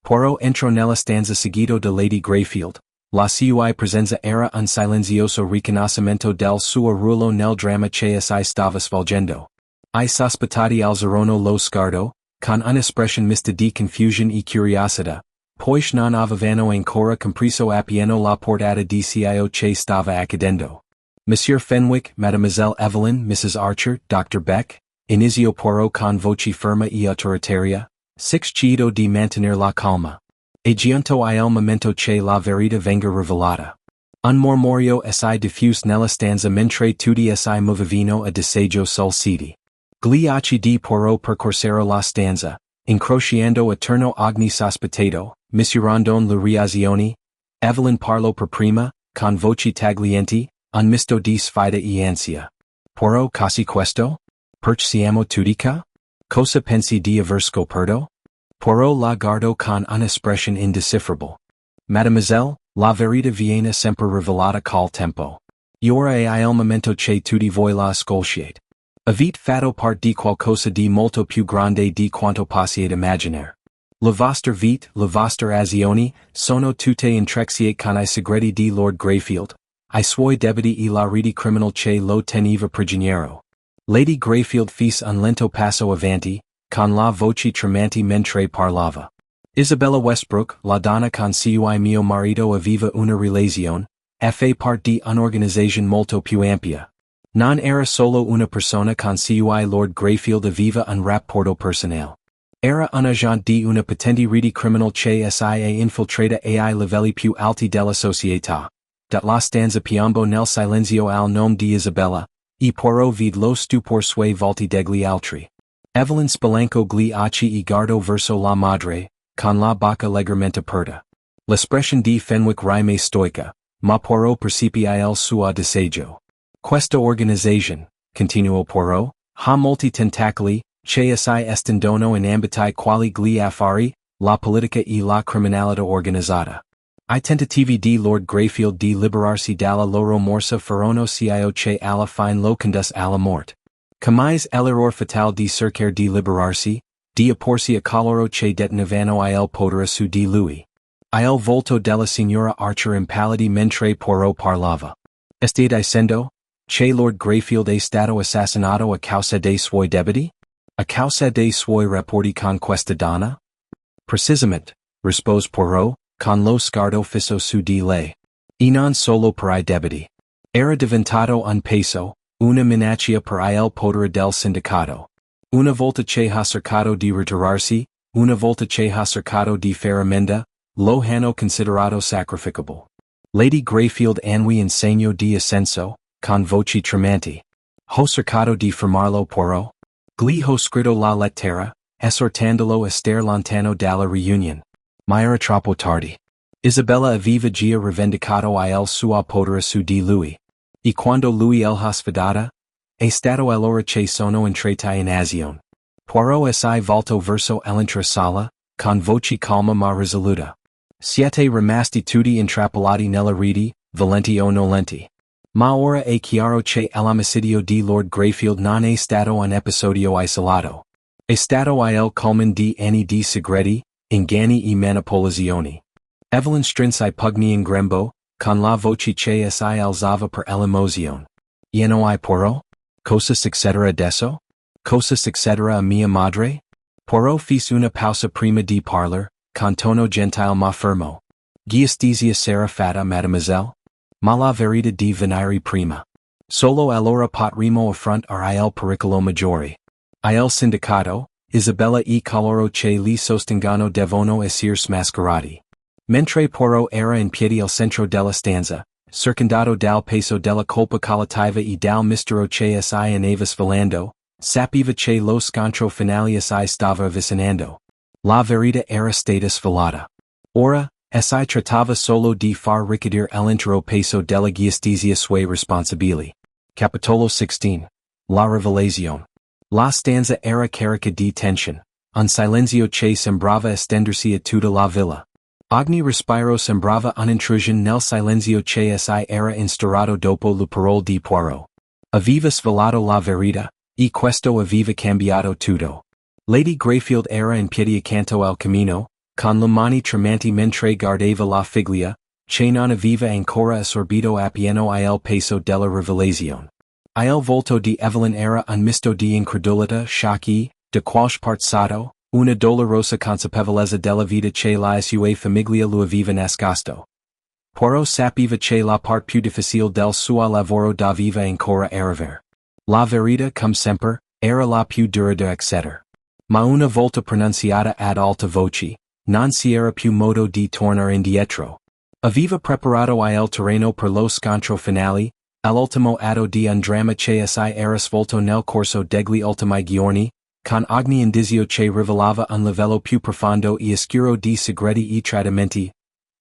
Poirot entrò nella stanza seguito da Lady Greyfield. La sua presenza era un silenzioso riconoscimento del suo ruolo nel dramma che si stava svolgendo. I sospettati alzarono lo sguardo, con un'espressione mista di confusion e curiosità, poiché non avevano ancora compreso appieno la portata di cio che stava accadendo. Monsieur Fenwick, Mademoiselle Evelyn, Mrs. Archer, Dr. Beck, iniziò Poirot con voce ferma e autoritaria, cercando di mantenere la calma. E giunto il momento che la verità venga rivelata. Un mormorio assai diffuso nella stanza mentre tutti assai movevano a disagio sul siti. Gli occhi di Poirot percorsero la stanza, incrociando attorno ogni sospettato, misurandone le reazioni. Evelyn parlò per prima, con voce taglienti, un misto di sfida e ansia. Poirot, così questo? Perché siamo tutti qua? Cosa pensi di aver scoperto? Poirot la guardò con un'espressione indecifrable. Mademoiselle, la verità viene sempre rivelata col tempo. Ora è il momento che tutti voi la ascoltiate. Avete fatto parte di qualcosa di molto più grande di quanto possiate immaginare. La vostra vita, le vostre azioni, sono tutte intrecciate con I segreti di Lord Greyfield, I suoi debiti e la rete criminale che lo teneva prigioniero. Lady Greyfield fece un lento passo avanti, con la voce tremante mentre parlava. Isabella Westbrook, la donna con cui mio marito aveva una relazione, fa parte di un'organizzazione molto più ampia. Non era solo una persona con cui Lord Greyfield aveva un rapporto personale. Era un agente di una potente rete criminale che si è infiltrata ai livelli più alti della società. La stanza piombo nel silenzio al nome di Isabella, e Poirot vide lo stupor sui volti degli altri. Evelyn spalancò gli occhi e guardò verso la madre, con la bocca leggermente aperta. L'espressione di Fenwick rimase stoica, ma Poirot percepì il suo disagio. Questa organizzazione, continuò Poirot, ha molti tentacoli, che si estendono in ambiti quali gli affari, la politica e la criminalità organizzata. I tentativi di Lord Greyfield di liberarsi dalla loro morsa furono cio che alla fine lo condusse alla morte. Com'è l'errore fatale di cercare di liberarsi, di opporsi a coloro che detenevano il potere su di lui. Il volto della signora Archer impallidì mentre Poirot parlava. State dicendo che Lord Greyfield è stato assassinato a causa dei suoi debiti? A causa dei suoi rapporti con questa donna? Precisamente, rispose Poirot, con lo sguardo fisso su di lei. E non solo per I debiti. Era diventato un peso, una minaccia per il potere del sindacato. Una volta che ha cercato di ritirarsi, una volta che ha cercato di fare ammenda, lo hanno considerato sacrificable. Lady Greyfield annui in segno di assenso, con voci tremanti. Ho cercato di fermarlo Poirot. Gli ho scritto la lettera, esortandolo a star lontano dalla riunione. Ma era troppo tardi. Isabella aveva già rivendicato il suo potere su di lui. E quando lui l'ha sfidata? È stato allora che sono entrata in azione. Poirot assai volto verso l'entresala, con voce calma ma risoluta. Siete rimasti tutti intrappolati nella rete, volenti o nolenti. Ma ora è chiaro che l'omicidio di Lord Greyfield non è stato un episodio isolato. È stato il culmine di anni di segreti, inganni e manipolazioni. Evelyn strinse I pugni in grembo, con la voce che si alzava per l'emozione. Noi Poirot? Cosa succederà adesso? Cosa succederà a mia madre? Poirot fece una pausa prima di parlar, con tono gentile ma fermo. Giustizia sarà fatta, mademoiselle? Ma la verità di venire prima. Solo allora potremo affrontare il pericolo maggiore. Il sindacato, Isabella e coloro che li sostengono devono essere smascherati. Mentre Poirot era in piedi al centro della stanza, circondato dal peso della colpa collettiva e dal mistero che si andava svelando, sapeva che lo scontro finale si stava avvicinando. La verità era stata svelata. Ora, si trattava solo di far ricadere all'intero peso della giustizia sui responsabili. Capitolo 16. La rivelazione. La stanza era carica di tension. Un silenzio che sembrava estendersi a tutta la villa. Ogni respiro sembrava un'intrusion nel silenzio che si era instaurato dopo le parole di Poirot. Aveva svelato la verità, e questo aveva cambiato tutto. Lady Greyfield era in piedi accanto al camino, con le mani tremanti mentre guardava la figlia, che non aveva ancora assorbito appieno il peso della rivelazione. Il volto di Evelyn era un misto di incredulità, shock de qualche passato, una dolorosa consapevolezza della vita che la sua famiglia lo aveva nascosto. Poirot sapeva che la part più difficile del suo lavoro doveva ancora arrivare. La verità, come sempre, era la più dura da accedere. Ma una volta pronunciata ad alta voce, non si era più modo di tornare indietro. Aveva preparato il terreno per lo scontro finale, all'ultimo atto di un dramma che si era svolto nel corso degli ultimi giorni, con ogni indizio che rivelava un livello più profondo e oscuro di segreti e tradimenti.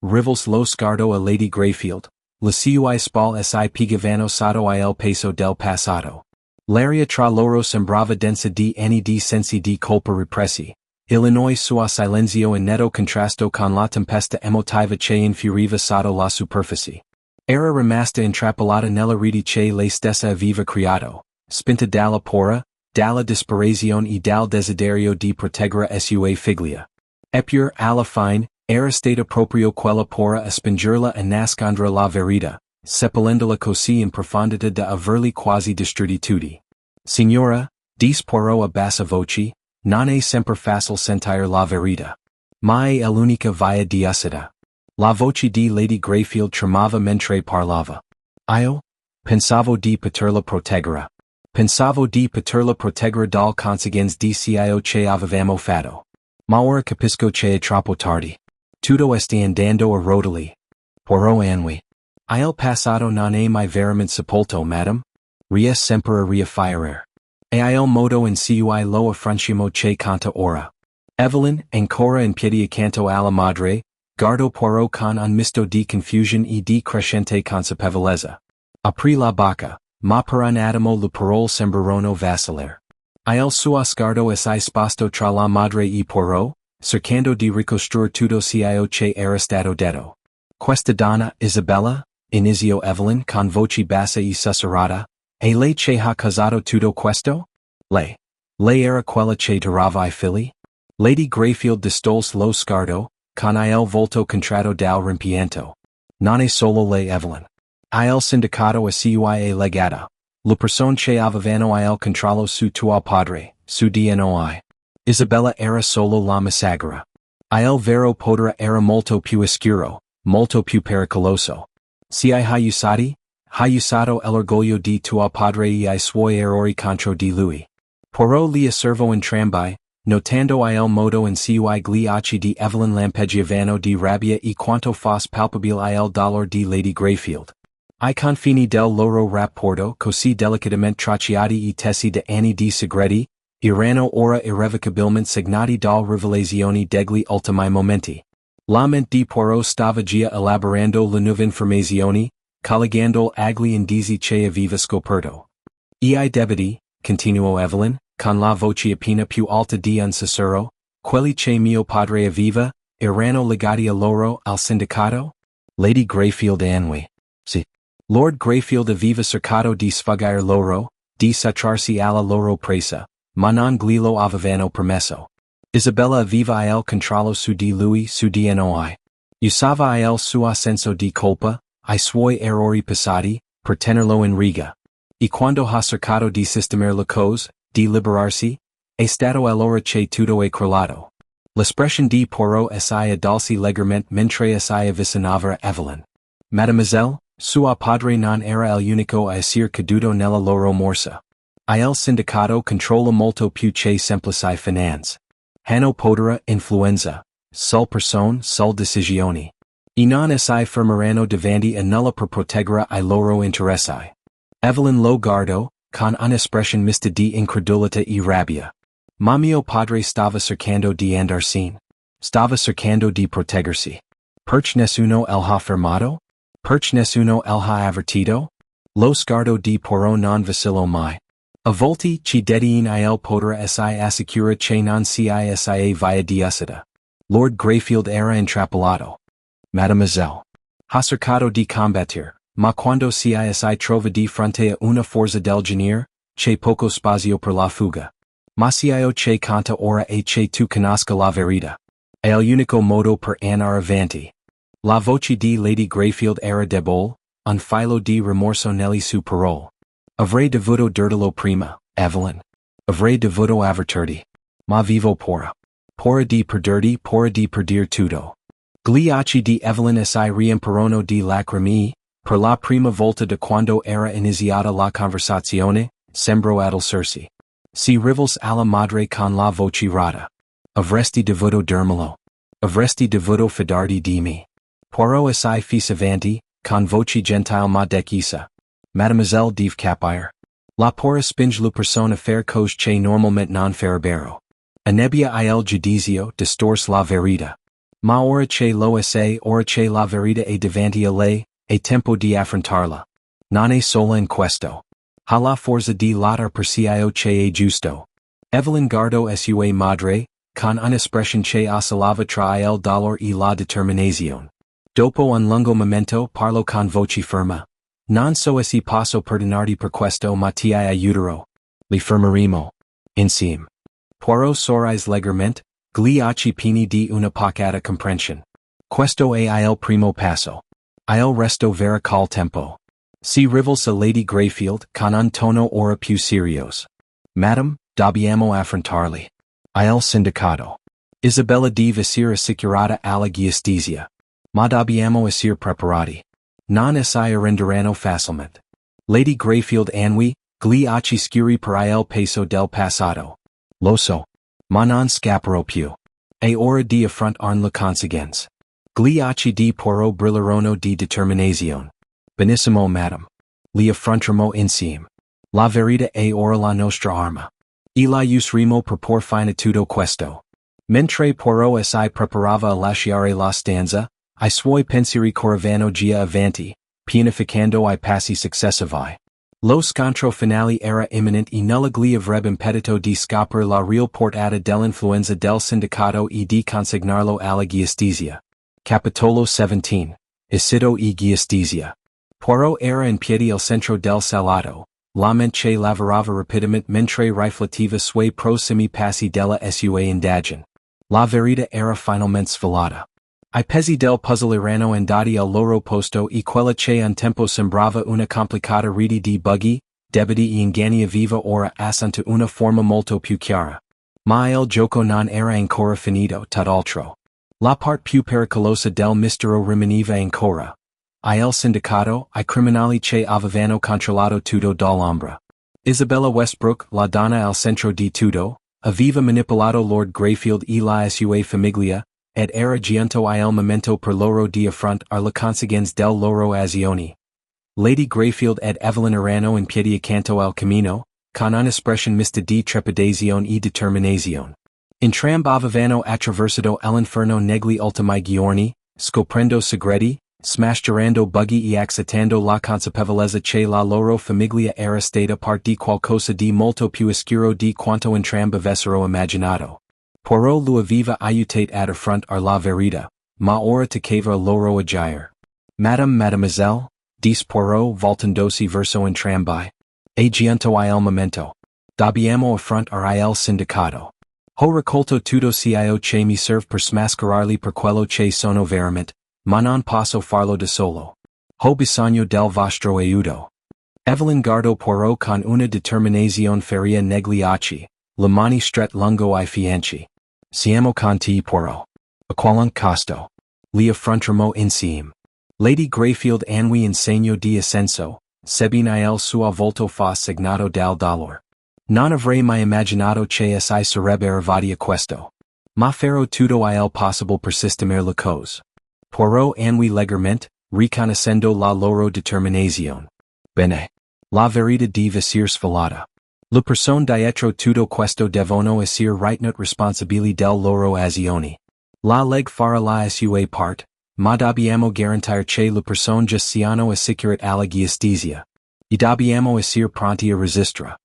Rivels lo sguardo a Lady Greyfield, le sue spalle si piegavano sotto il peso del passato. L'aria tra loro sembrava densa di anni di sensi di colpa repressi. Illinois suo silenzio in netto contrasto con la tempesta emotiva che infioriva sotto la superficie. Era rimasta intrappolata nella rete che lei stessa aveva creato, spinta dalla paura, dalla disperazione e dal desiderio di proteggere sua figlia. Eppure, alla fine, era stata proprio quella paura a spingerla a nascondere la verità, sepollendola così in profondità da averli quasi distrutti tutti. Signora, disse Poirot a bassa voce, non è sempre facile sentire la verità. Ma è l'unica via di uscita. La voce di Lady Greyfield tremava mentre parlava. Io? Pensavo di poterla proteggere. Pensavo di poterla proteggere dal conseguenze di ciò che avevamo fatto. Ma ora capisco che è troppo tardi. Tutto sta andando a rotoli. Poirot annui. Il passato non è mai veramente sepolto, madame? Ries sempre a riaffiorare. E il modo in cui lo affrontiamo che conta ora. Evelyn, ancora in piedi accanto alla madre, guardò Poirot con un misto di confusion e di crescente consapevolezza. Aprì la bocca, ma per un attimo le parole sembrarono vacillare. Il suo sguardo si spostò tra la madre e Poirot, cercando di ricostruire tutto ciò che era stato detto. Questa donna, Isabella, iniziò Evelyn con voce bassa e sussurrata, e lei che ha causato tutto questo? Lei. Lei era quella che tirava I figli? Lady Greyfield distolse lo sguardo, con il volto contratto dal rimpianto. Non è solo lei Evelyn. Il sindacato a cui è legata. Le persone che avevano il controllo su tuo padre, su di noi. Isabella era solo la messaggera. Il vero potere era molto più oscuro, molto più pericoloso. Si hai usato l'orgoglio di tuo padre e I suoi errori contro di lui. Poirot li osservò entrambi, notando il modo in cui gli occhi di Evelyn lampeggiavano di rabbia e quanto fosse palpabile il dolore di Lady Greyfield. I confini del loro rapporto così delicatamente tracciati e tessi da anni di segreti, erano ora irrevocabilmente segnati dalle rivelazioni degli ultimi momenti. La mente di Poirot stava già elaborando le nuove informazioni, collegando agli indizi che aveva scoperto. E I debiti, continuò Evelyn, con la voce appena più alta di un sussurro, quelli che mio padre aveva, erano legati a loro al sindacato? Lady Greyfield annui. Sì. Lord Greyfield aveva cercato di sfuggire loro, di sottrarsi alla loro presa, ma non glielo avevano permesso. Isabella aveva il controllo su di lui, su di noi. Usava il suo senso di colpa, I suoi errori passati, per tenerlo in riga. E quando ha cercato di sistemare le cose, di liberarsi, è stato allora che tutto è crollato. L'espression di Poirot si addolci leggermente mentre si avvicinava a Evelyn. Mademoiselle, suo padre non era l'unico a essere caduto nella loro morsa. Il sindacato controlla molto più che semplici finanze. Hanno potere, influenza, sul persone, sul decisioni. E non si fermeranno davanti a nulla per proteggere I loro interessi. Evelyn lo guardò, con un'espressione mista di incredulità e rabbia. Ma mio padre stava cercando di andarsene. Stava cercando di proteggersi. Perch nessuno el ha fermato? Perch nessuno el ha avvertito? Lo scardo di Poirot non vacillo mai. A volti ci dediin il potere si assicura che non sia via di uscita. Lord Greyfield era intrappolato. Mademoiselle. Ha cercato di combattere, ma quando si trova di fronte a una forza del genere, c'è poco spazio per la fuga. Ma si che canta ora e che tu conosca la verità. È l'unico modo per andare avanti. La voce di Lady Greyfield era debole, un filo di rimorso nelle sue parole. Avrei dovuto dirtelo prima, Evelyn. Avrei dovuto avvertirti. Ma vivo paura di perder tutto. Gli occhi di Evelyn si riempiono di lacrime, per la prima volta da quando era iniziata la conversazione, sembrò addolcersi. Si rivolse alla madre con la voce rotta. Avresti dovuto dirmelo. Avresti dovuto fidarti di me. Poirot si fece avanti, con voce gentile ma decisa. Mademoiselle deve capire. La pora spinge le persone faire cose che normalmente non farebbero. A nebbia il giudizio distorce la verità. Ma ora che lo è, ora che la verità è davanti a lei, è tempo di affrontarla. Non è sola in questo. Ha la forza di lottare per ciò che è giusto. Evelyn guardò sua madre, con un'espressione che oscillava tra il dolore e la determinazione. Dopo un lungo momento parlò con voce ferma. Non so se posso perdonarti per questo ma ti aiuterò. Li fermeremo. Insieme. Poirot sorrise leggermente, gli occhi pieni di una pacata comprensione. Questo è il primo passo. Il resto verrà col tempo. Si rivolse a Lady Greyfield con un tono ora più serioso. Madam, dobbiamo affrontarli. Il sindacato. Isabella deve essere assicurata alla giustizia. Ma dobbiamo essere preparati. Non si arrenderanno facilmente. Lady Greyfield annui, gli occhi scuri per il peso del passato. Lo so. Ma non scapperò più. È ora di affrontare le conseguenze. Gli occhi di Poirot brillerono di determinazione. Benissimo madam. Li affronteremo insieme. La verità è ora la nostra arma. E la useremo per por fine a tutto questo. Mentre Poirot si preparava a lasciare la stanza, I suoi pensieri correvano già avanti, pianificando I passi successivi. Lo scontro finale era imminente e nulla gli avrebbe impedito di scoprire la real portata dell'influenza del sindacato e di consegnarlo alla giustizia. Capitolo 17. Isido e giustizia. Poirot era in piedi al centro del salotto, la mente lavorava rapidamente mentre riflettiva sui prossimi passi della sua indagine. La verità era finalmente svelata. I pezzi del puzzle erano andati al loro posto e quella che un tempo sembrava una complicata rete di buggy, debiti e inganni aveva ora assunto una forma molto più chiara. Ma il gioco non era ancora finito, tutt'altro. La parte più pericolosa del mistero rimaneva ancora. Il sindacato, I criminali che avevano controllato tutto dall'ombra. Isabella Westbrook, la donna al centro di tutto, aveva manipolato Lord Greyfield e la sua famiglia, ed era giunto il momento per loro di affrontare le conseguenze del loro azioni. Lady Greyfield ed Evelyn erano in piedi accanto al camino, con un'espressione mista di trepidazione e determinazione. Entrambi avevano attraversato l'inferno negli ultimi giorni, scoprendo segreti, smascherando buggy e accettando la consapevolezza che la loro famiglia era stata parte di qualcosa di molto più oscuro di quanto entrambi avessero immaginato. Poirot lo aveva aiutato ad affrontare la verità, ma ora toccava loro agire. Mademoiselle, disse Poirot voltandosi verso entrambi. È giunto il momento. Dobbiamo affrontare il sindacato. Ho raccolto tutto ciò che mi serve per smascherarli per quello che sono veramente, ma non posso farlo da solo. Ho bisogno del vostro aiuto. Evelyn guardò Poirot con una determinazione feria negli occhi, le mani strette lungo I fianci. Siamo con te Poirot. A qualunque costo. Li affronteremo insieme. Lady Greyfield annui in segno di assenso, sebbene il suo volto fosse segnato dal dolore. Non avrei mai immaginato che si sarebbe arrivati a questo. Ma farò tutto il possible per sistemare le cose. Poirot annui leggermente, riconoscendo la loro determinazione. Bene. La verità deve essere svelata. Le persone dietro tutto questo devono essere ritenuti responsabili del loro azioni. La leg farà la sua parte, ma dobbiamo garantire che le persone già siano assicurate alla giustizia. E dobbiamo essere pronti a resistere.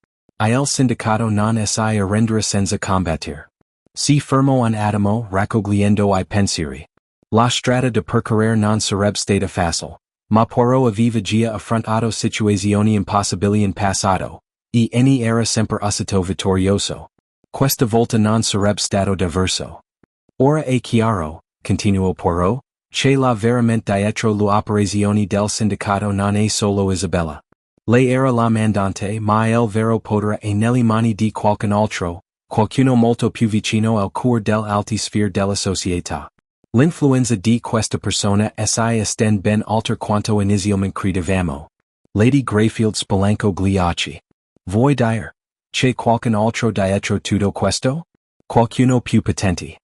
Il sindacato non si arrenderà senza combattere. Si fermo un attimo raccogliendo I pensieri. La strada da percorrere non sarebbe stata facile, ma Poirot aveva già affrontato situazioni impossibili in passato, e egli era sempre uscito vittorioso. Questa volta non sarebbe stato diverso. Ora è chiaro, continuò Poirot, che la veramente dietro l'operazione del sindacato non è solo Isabella. Lei era la mandante, ma il vero potere è nelle mani di qualcun altro, qualcuno molto più vicino al cuore dell'alta sfera della società. L'influenza di questa persona si estende ben oltre quanto inizialmente credevamo. Lady Greyfield spalancò gli occhi. Vuoi dire? C'è qualcun altro dietro tutto questo? Qualcuno più potente.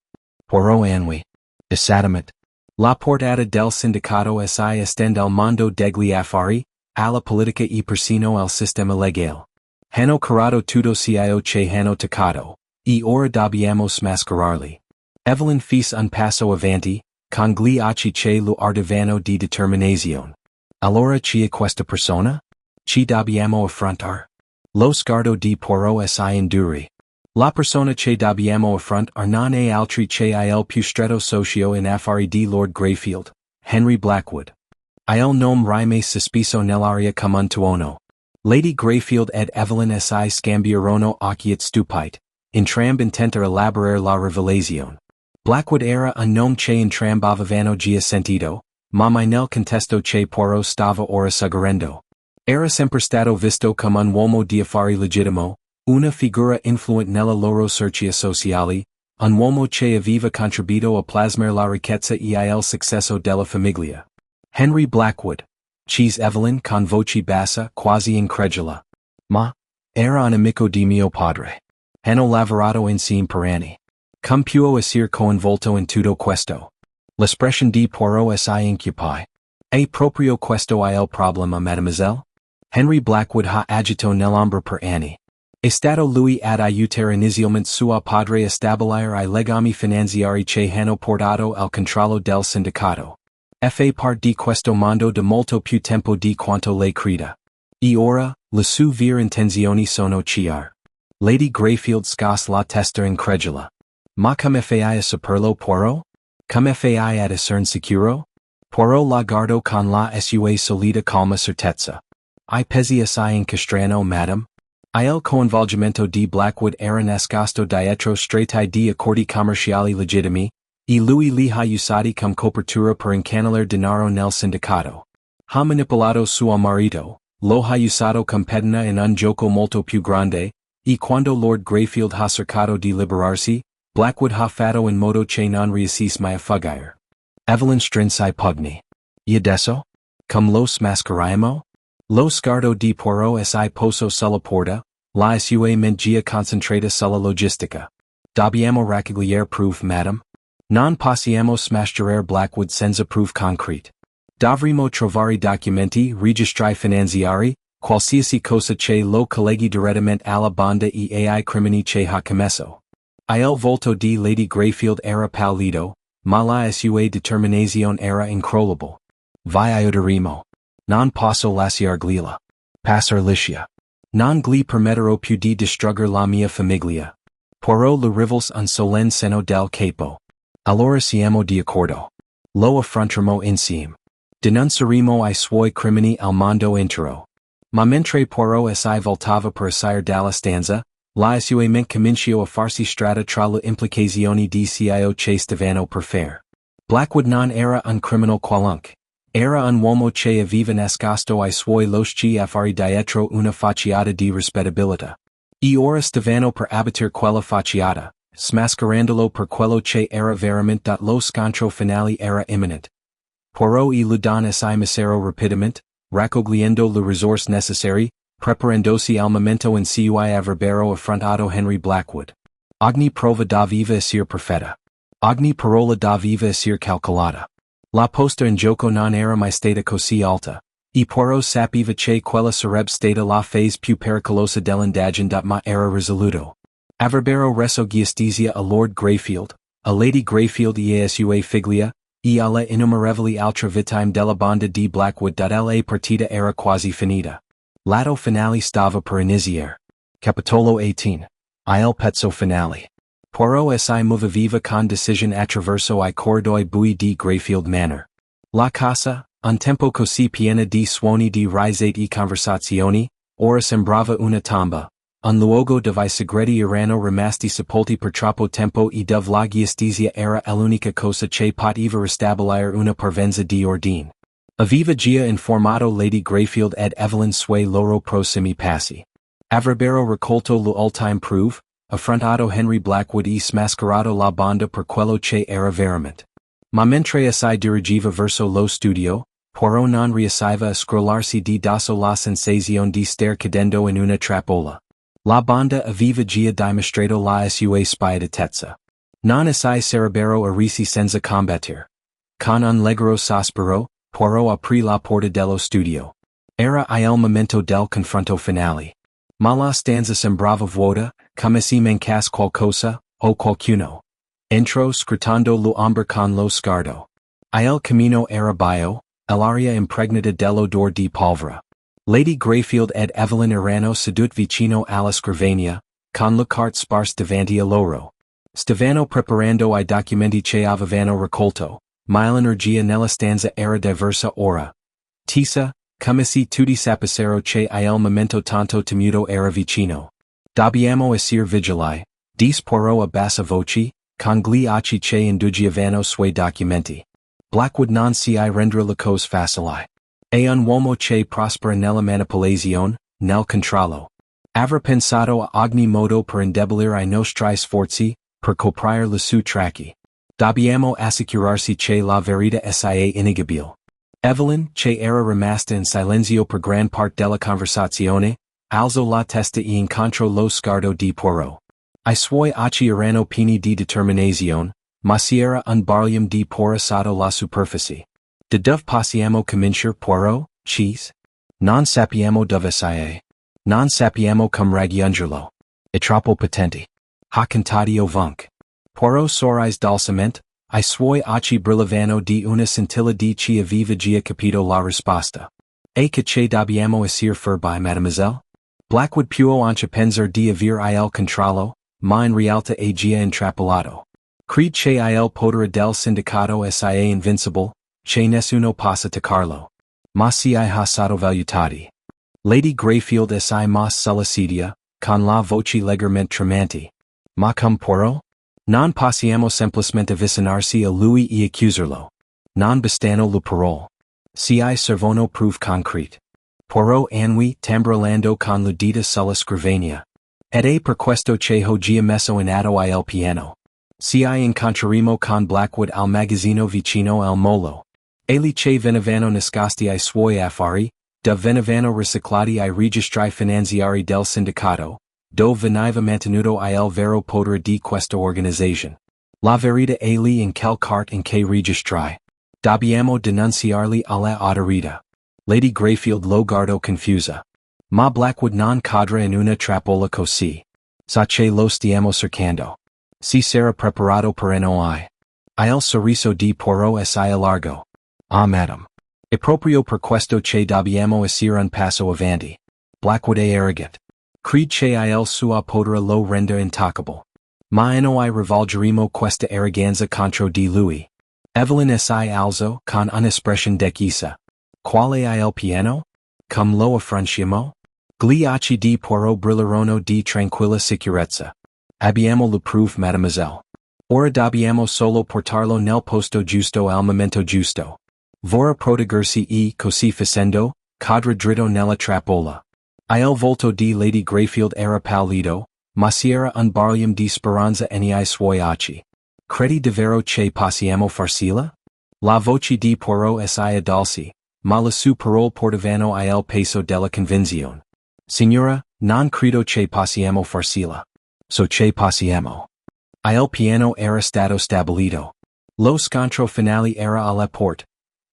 Poirot annui. Esattamente. La portata del sindacato si estende al mondo degli affari, alla politica e persino al sistema legale. Hanno curato tutto ciò che hanno toccato, e ora dobbiamo smascherarli. Evelyn fece un passo avanti, con gli occhi che lo ardevano di determinazione. Allora chi è questa persona? Ci dobbiamo affrontare? Lo sguardo di Poirot si indurì. La persona che dobbiamo affrontare non è altri che il più stretto socio in affari di Lord Greyfield, Henry Blackwood. Il nome rime sospiso nell'aria come un tuono. Lady Greyfield ed Evelyn si scambiarono occhi stupiti, entrambi intenti a elaborare la rivelazione. Blackwood era un nome che entrambi avevano già sentito, ma mai nel contesto che Poirot stava ora suggerendo. Era sempre stato visto come un uomo di affari legittimo, una figura influente nelle loro cerchie sociali, un uomo che aveva contribuito a plasmare la ricchezza e il successo della famiglia. Henry Blackwood. Chiese Evelyn con voce bassa, quasi incredula. Ma, era un amico di mio padre. Hanno lavorato insieme per anni. Come può essere coinvolto in tutto questo? L'espressione di Poirot si incupi. È proprio questo il problema, mademoiselle? Henry Blackwood ha agito nell'ombra per anni. È stato lui ad aiutare inizialmente suo padre a stabilire I legami finanziari che hanno portato al controllo del sindacato. Fa parte di questo mondo da molto più tempo di quanto lei creda. E ora, le sue vere intenzioni sono chiare. Lady Greyfield scosse la testa incredula. Ma come fai a saperlo, Poirot? Come fai ad esserne sicuro? Poirot la guardò con la sua solita calma certezza. I pesi assai incastrano, madam? Il coinvolgimento di Blackwood era nascosto dietro stretti di accordi commerciali legittimi, e lui li ha usati come copertura per incanalare denaro nel sindacato. Ha manipolato suo marito, lo ha usato come pedina in un gioco molto più grande, e quando Lord Greyfield ha cercato di liberarsi, Blackwood ha fatto in modo che non riuscisse mai a fuggire. Evelyn strinse i pugni. E adesso? Come lo smascheriamo? Lo sguardo di Poirot si poso sulla porta, la sua mente concentrata sulla logistica. Dobbiamo raccogliere proof, madam? Non possiamo smascherare Blackwood senza proof concrete. Dovremmo trovare documenti, registri finanziari, qualsiasi cosa che lo colleghi direttamente alla banda e ai crimini che ha commesso. Il volto di Lady Greyfield era pallido, ma la sua determinazione era incrollabile. Vi aiuteremo. Non posso lasciargliela. Passar liscia. Non gli permetterò più di distruggere la mia famiglia. Poirot le rivolse un solenne seno del capo. Allora siamo d'accordo. Lo affronteremo insieme. Denunceremo I suoi crimini al mondo intero. Ma mentre Poirot si voltava per uscire dalla stanza, la sua mente cominciò a farsi strada tra le implicazioni di ciò che stavano per fare. Blackwood non era un criminal qualunque. Era un uomo che aveva nascosto I suoi loschi affari dietro una facciata di rispettabilità. E ora stavano per abbattere quella facciata, smascherandolo per quello che era veramente. Lo scontro finale era imminente. Poirot e Ludon si misero rapidamente, raccogliendo le risorse necessarie, preparandosi al momento in cui avrebbero affrontato Henry Blackwood. Ogni prova doveva essere perfetta. Ogni parola doveva essere calcolata. La posta in gioco non era mai stata così alta, e Poirot sapeva che quella sarebbe stata la fase più pericolosa dell'indagine. Ma era risoluto. Avrebbero reso giustizia a Lord Greyfield, a Lady Greyfield e a sua figlia, e alle innumerevoli altre vittime della banda di Blackwood. La partita era quasi finita. L'atto finale stava per iniziare. Capitolo 18. Il pezzo finale. Poirot si muoveva con decisione attraverso I corridoi bui di Grayfield Manor. La casa, un tempo così piena di suoni di risate e conversazioni, ora sembrava una tomba, un luogo dove I segreti erano rimasti sepolti per troppo tempo e dove la giustizia era l'unica cosa che poteva ristabilire una parvenza di ordine. Aveva già informato Lady Grayfield ed Evelyn sui loro prossimi passi. Avrebbero raccolto l'ultime prove, affrontato Henry Blackwood e smascherato la banda per quello che era veramente. Ma mentre si dirigeva verso lo studio, Poirot non riusciva a scrollarsi di dosso la sensazione di star cadendo in una trappola. La banda aveva già dimostrato la sua spiatezza. Non si sarebbero arresi senza combattere. Con un leggero sospiro, Poirot aprì la porta dello studio. Era il momento del confronto finale. Ma la stanza sembrava vuota, come se mancasse qualcosa, o qualcuno. Entrò scrutando l'ombre con lo sguardo. Il camino era buio, l'aria impregnata dell'odore di polvere. Lady Grayfield ed Evelyn erano sedute vicino alla scrivania, con le carte sparse davanti a loro. Stavano preparando I documenti che avevano raccolto, ma l'energia nella stanza era diversa ora. Tesa, come se tutti sapessero che il momento tanto temuto era vicino. Dobbiamo essere vigili, disse Poirot a bassa voce, con gli occhi che indugiavano sui documenti. Blackwood non si rendrà le cose facili. È un uomo che prospera nella manipolazione, nel controllo. Avrà pensato a ogni modo per indebolire I nostri sforzi, per coprire le sue tracce. Dobbiamo assicurarsi che la verità sia innegabile. Evelyn, che era rimasta in silenzio per gran parte della conversazione, alzò la testa e incontrò lo sguardo di Poirot. I suoi occhi erano pieni di determinazione, ma si era un barlume di pora sotto la superficie. Da dove possiamo cominciare, Poirot, cheese? Non sappiamo dove sia. Non sappiamo come raggiungerlo. È troppo potente. Ha cantati ovunque. Poirot sorrise dolcemente, I suoi occhi brillavano di una scintilla di chi aveva già capito la risposta. E che dobbiamo essere furbi, mademoiselle? Blackwood può anche pensare di avere il controllo, ma in realtà è già intrappolato. Crede che il potere del sindacato sia invincible, che nessuno possa toccarlo. Ma si ha sottovalutati. Lady Grayfield si mas sulla sedia, con la voce leggermente tremante. Ma come Poirot? Non possiamo semplicemente avvicinarsi a lui e accusarlo. Non bastano le parole. Si servono prove concrete. Poirot annui, tamburellando con le dita sulla scrivania. Ed è per questo che ho già messo in atto il piano. Si incontreremo con Blackwood al magazzino vicino al molo. Egli che venivano nascosti I suoi affari, dove venivano riciclati I registri finanziari del sindacato, dove veniva mantenuto il vero potere di questa organizzazione. La verità è lì in quel carte in che registri. Dobbiamo denunciarli alla autorità. Lady Grayfield lo guardò confusa. Ma Blackwood non cadrà in una trappola così. Sa che lo stiamo cercando. Si sarà preparato per noi. Il sorriso di Poirot si allargò. Ah madam. È proprio per questo che dobbiamo essere un passo avanti. Blackwood è arrogant. Crede che il suo potere lo renda intoccabile. Ma noi rivolgeremo questa arroganza contro di lui. Evelyn si alzò con un'espressione decisa. Quale è il piano? Come lo affrontiamo? Gli occhi di Poirot brillarono di tranquilla sicurezza. Abbiamo le prove, mademoiselle. Ora dobbiamo solo portarlo nel posto giusto al momento giusto. Vorrà proteggersi e, così facendo, cadrà dritto nella trappola. Il volto di Lady Grayfield era pallido, ma c'era un barlume di speranza nei suoi occhi. Credi davvero che possiamo farcela? La voce di Poirot si dolce, ma le sue parole portavano il peso della convinzione. Signora, non credo che possiamo farcela. So che possiamo. Il piano era stato stabilito. Lo scontro finale era alla porta.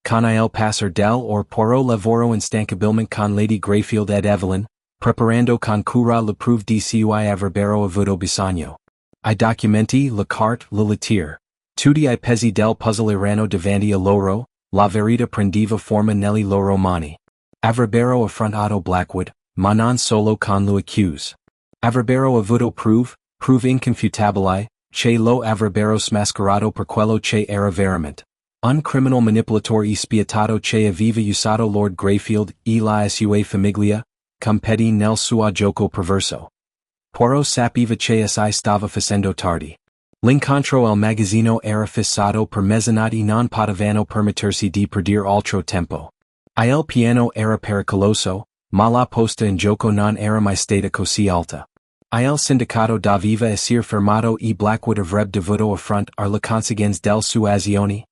Con il passer del Poirot lavorò instancabilmente con Lady Grayfield ed Evelyn, preparando con cura le prove di cui avrebbero avuto bisogno. I documenti, le carte, le lettere. Tutti I pezzi del puzzle erano davanti a loro, la verità prendiva forma negli loro mani. Avrebbero affrontato Blackwood, ma non solo con lui accuse. Avrebbero avuto prove inconfutabili, che lo avrebbero smascherato per quello che era veramente. Un criminal manipolatore spietato che aveva usato Lord Greyfield e la sua famiglia, competi nel suo gioco perverso. Poirot sapeva che assai stava facendo tardi. L'incontro al magazzino era fissato per mezzanotte e non potevano permettersi di perdere altro tempo. Il piano era pericoloso, ma la posta in gioco non era mai stata così alta. Il sindacato doveva essere fermato e Blackwood avrebbe dovuto affrontare le conseguenze delle sue azioni.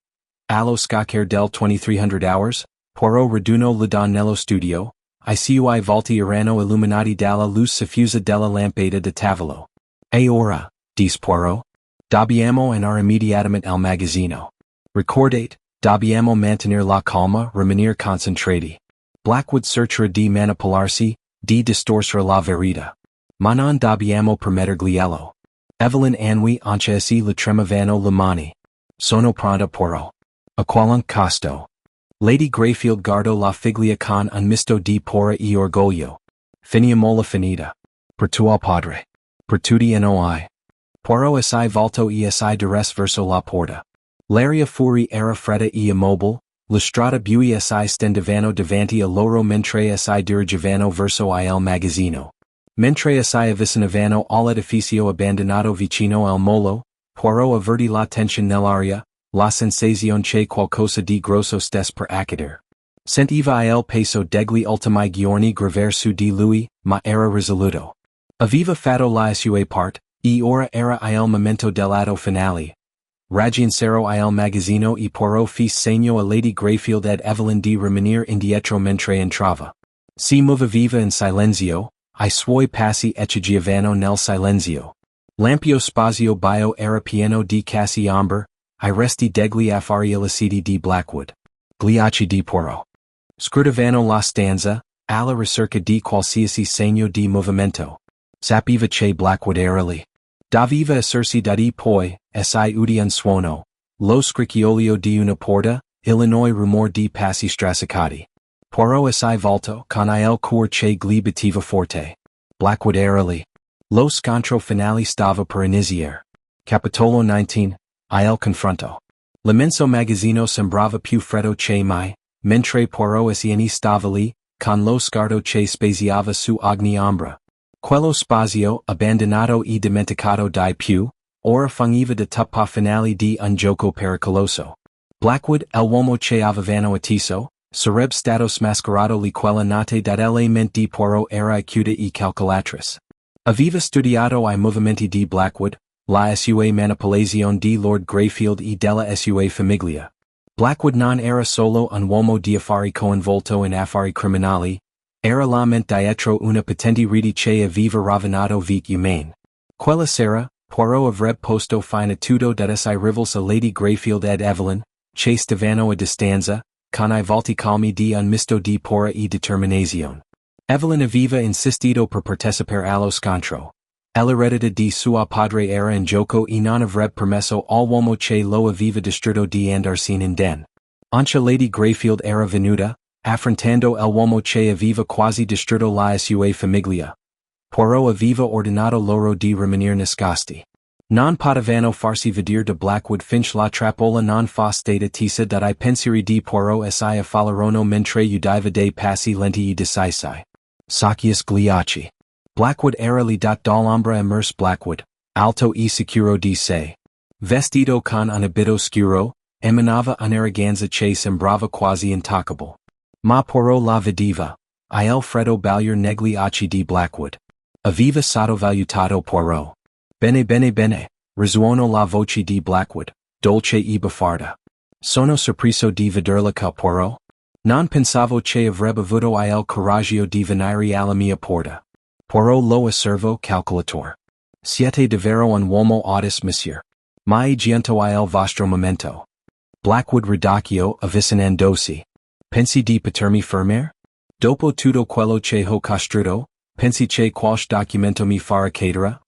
Allo scacchiere del 2300 hours, Poirot radunò le donne nello studio, I sui volti erano illuminati dalla luce soffusa della lampada da tavolo. E ora, disse Poirot, dobbiamo andare immediatamente al magazzino. Ricordate, dobbiamo mantenere la calma, rimanere concentrati. Blackwood cercherà di manipolarsi, di distorsere la verità. Ma non dobbiamo permetterglielo. Evelyn annui anche essi le tremavano le mani. Sono pronta Poirot. A qualunque costo. Lady Greyfield guardò la figlia con un misto di paura e orgoglio. Finiamo la finita. Per tuo padre. Per tutti e noi. Poirot assai volto e assai diresso verso la porta. L'aria fuori era fredda e immobile, le strade bui assai stendevano davanti a loro mentre assai dirigevano verso il magazzino. Mentre assai avvicinavano all'edificio abbandonato vicino al molo, Poirot avvertì la tensione nell'aria, la sensazione che qualcosa di grosso stesse per accadere. Sentiva il peso degli ultimi giorni graver su di lui, ma era risoluto. Aveva fatto la sua parte, e ora era il momento dell'atto finale. Raggiunsero il magazzino e Poirot fece segno a Lady Greyfield ed Evelyn di rimanere indietro mentre entrava. Si muoveva in silenzio, I suoi passi echeggiavano nel silenzio. L'ampio spazio bio era pieno di case ombre, I resti degli affari illeciti di Blackwood. Gli occhi di Poirot scrutavano la stanza, alla ricerca di qualsiasi segno di movimento. Sapeva che Blackwood era lì. Doveva essersi dati poi, assai udì un suono, lo scricchiolio di una porta, il noi rumor di passi strascicati. Poirot assai volto, con il cuore che gli batteva forte. Blackwood era lì. Lo scontro finale stava per iniziare. Capitolo 19. Il confronto. L'immenso magazzino sembrava più freddo che mai, mentre Poirot e stava lì, con lo sguardo che spaziava su ogni ombra. Quello spazio, abbandonato e dimenticato dai più, ora fungeva da tappa finale di un gioco pericoloso. Blackwood, l'uomo che avevano atteso, sarebbe stato smascherato lì quella notte dalle mente di Poirot era acuta e calcolatrice. Aveva studiato I movimenti di Blackwood, la sua manipolazione di Lord Greyfield e della sua famiglia. Blackwood non era solo un uomo di affari coinvolto in affari criminali, era la mente dietro una patente rete che aveva rovinato vite umane. Quella sera, Poirot avrebbe posto fine a tutto d'assai rivals a Lady Greyfield ed Evelyn, che stavano a distanza, con I volti calmi di un misto di paura e determinazione. Evelyn aveva insistito per partecipare allo scontro. L'eredità di suo padre era in gioco e non avrebbe permesso all'uomo che lo aveva distrutto di andarsene indenne. Anche Lady Greyfield era venuta, affrontando l'uomo che aveva quasi distrutto la sua famiglia. Poirot aveva ordinato loro di rimanere nascosti. Non potevano farsi vedere da Blackwood finché la trappola non fosse stata tesa dai pensieri di Poirot assai affalarono mentre udiva dei passi lenti e decisi. Sacchius gli occhi. Blackwood era lì dall'ombra immerse Blackwood, alto e sicuro di sé. Vestito con un abito scuro, emanava un'arroganza che sembrava quasi intoccabile. Ma Poirot la vedeva. Il freddo bagliore negli occhi di Blackwood. Aveva sottovalutato Poirot. Bene, risuonò la voce di Blackwood, dolce e beffarda. Sono sorpreso di vederla qua Poirot. Non pensavo che avrebbe avuto il coraggio di venire alla mia porta. Poirot lo osservò calcolatore. Siete davvero un uomo audis, monsieur. Mai giunto il vostro momento. Blackwood ridacchio avvicinandosi. Pensi di potermi fermare? Dopo tutto quello che ho costruito, pensi che qualche documento mi farà cadere?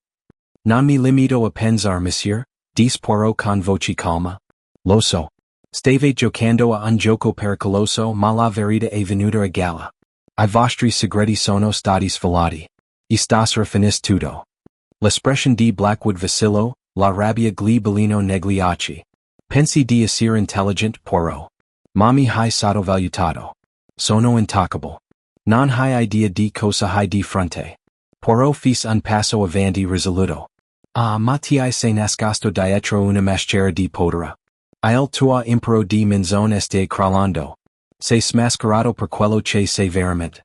Non mi limito a pensare, monsieur, Dis Poirot con voce calma. Lo so. Stave giocando a un gioco pericoloso ma la verità è venuta a galla. I vostri segreti sono stati svelati. E stasera finis tutto. L'espression di Blackwood vacillo, la rabbia gli bellino negli occhi. Pensi di essere intelligent, Poirot. Ma mi hai sottovalutato. Sono intoccable. Non hai idea di cosa hai di fronte. Poirot fece un passo avanti risoluto. Ah, ma ti sei nascosto dietro una maschera di podera. Il tuo impero di menzogna sta crollando. Sei smascherato per quello che sei veramente.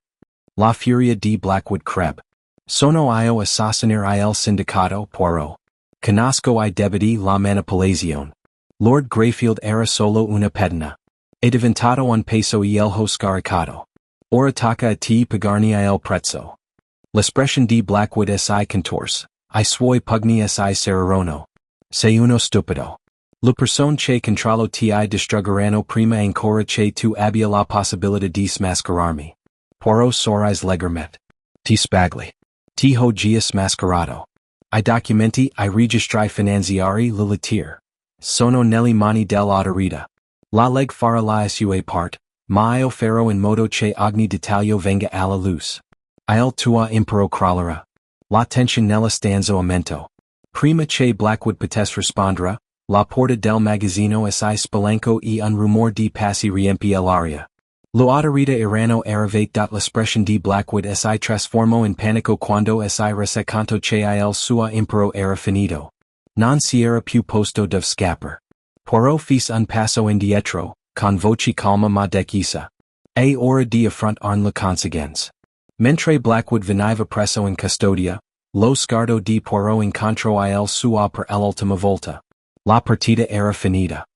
La furia di Blackwood creb. Sono io assassinare il sindacato, Poirot. Conosco I debiti la manipolazione. Lord Greyfield era solo una pedina. È diventato un peso il scaricato. Ora tocca a te pagarne il prezzo. L'espression di Blackwood si contorse. I suoi pugni si serrarono. Sei uno stupido. Le persone che controllo ti distruggeranno prima ancora che tu abbia la possibilità di smascherarmi. Poirot sorrise leggermente. Ti spagli. Ti ho già smascherato. I documenti, I registri finanziari l'Itir. Sono nelle mani dell'autorità. La leg farà la sua parte, ma io farò in modo che ogni dettaglio venga alla luce. Il tuo impero crollerà. La tensione nella stanza aumento. Prima che Blackwood potesse rispondere, la porta del magazzino si spalancò e un rumore di passi riempì l'aria. L'autorità erano arrivate. L'espression di Blackwood si trasformò in panico quando si rese conto che il suo impero era finito. Non si era più posto dove scappare. Poirot fece un passo indietro, con voce calma ma decisa. È ora di affrontare le conseguenze. Mentre Blackwood veniva preso in custodia, lo sguardo di Poirot incontrò il suo per l'ultima volta. La partita era finita.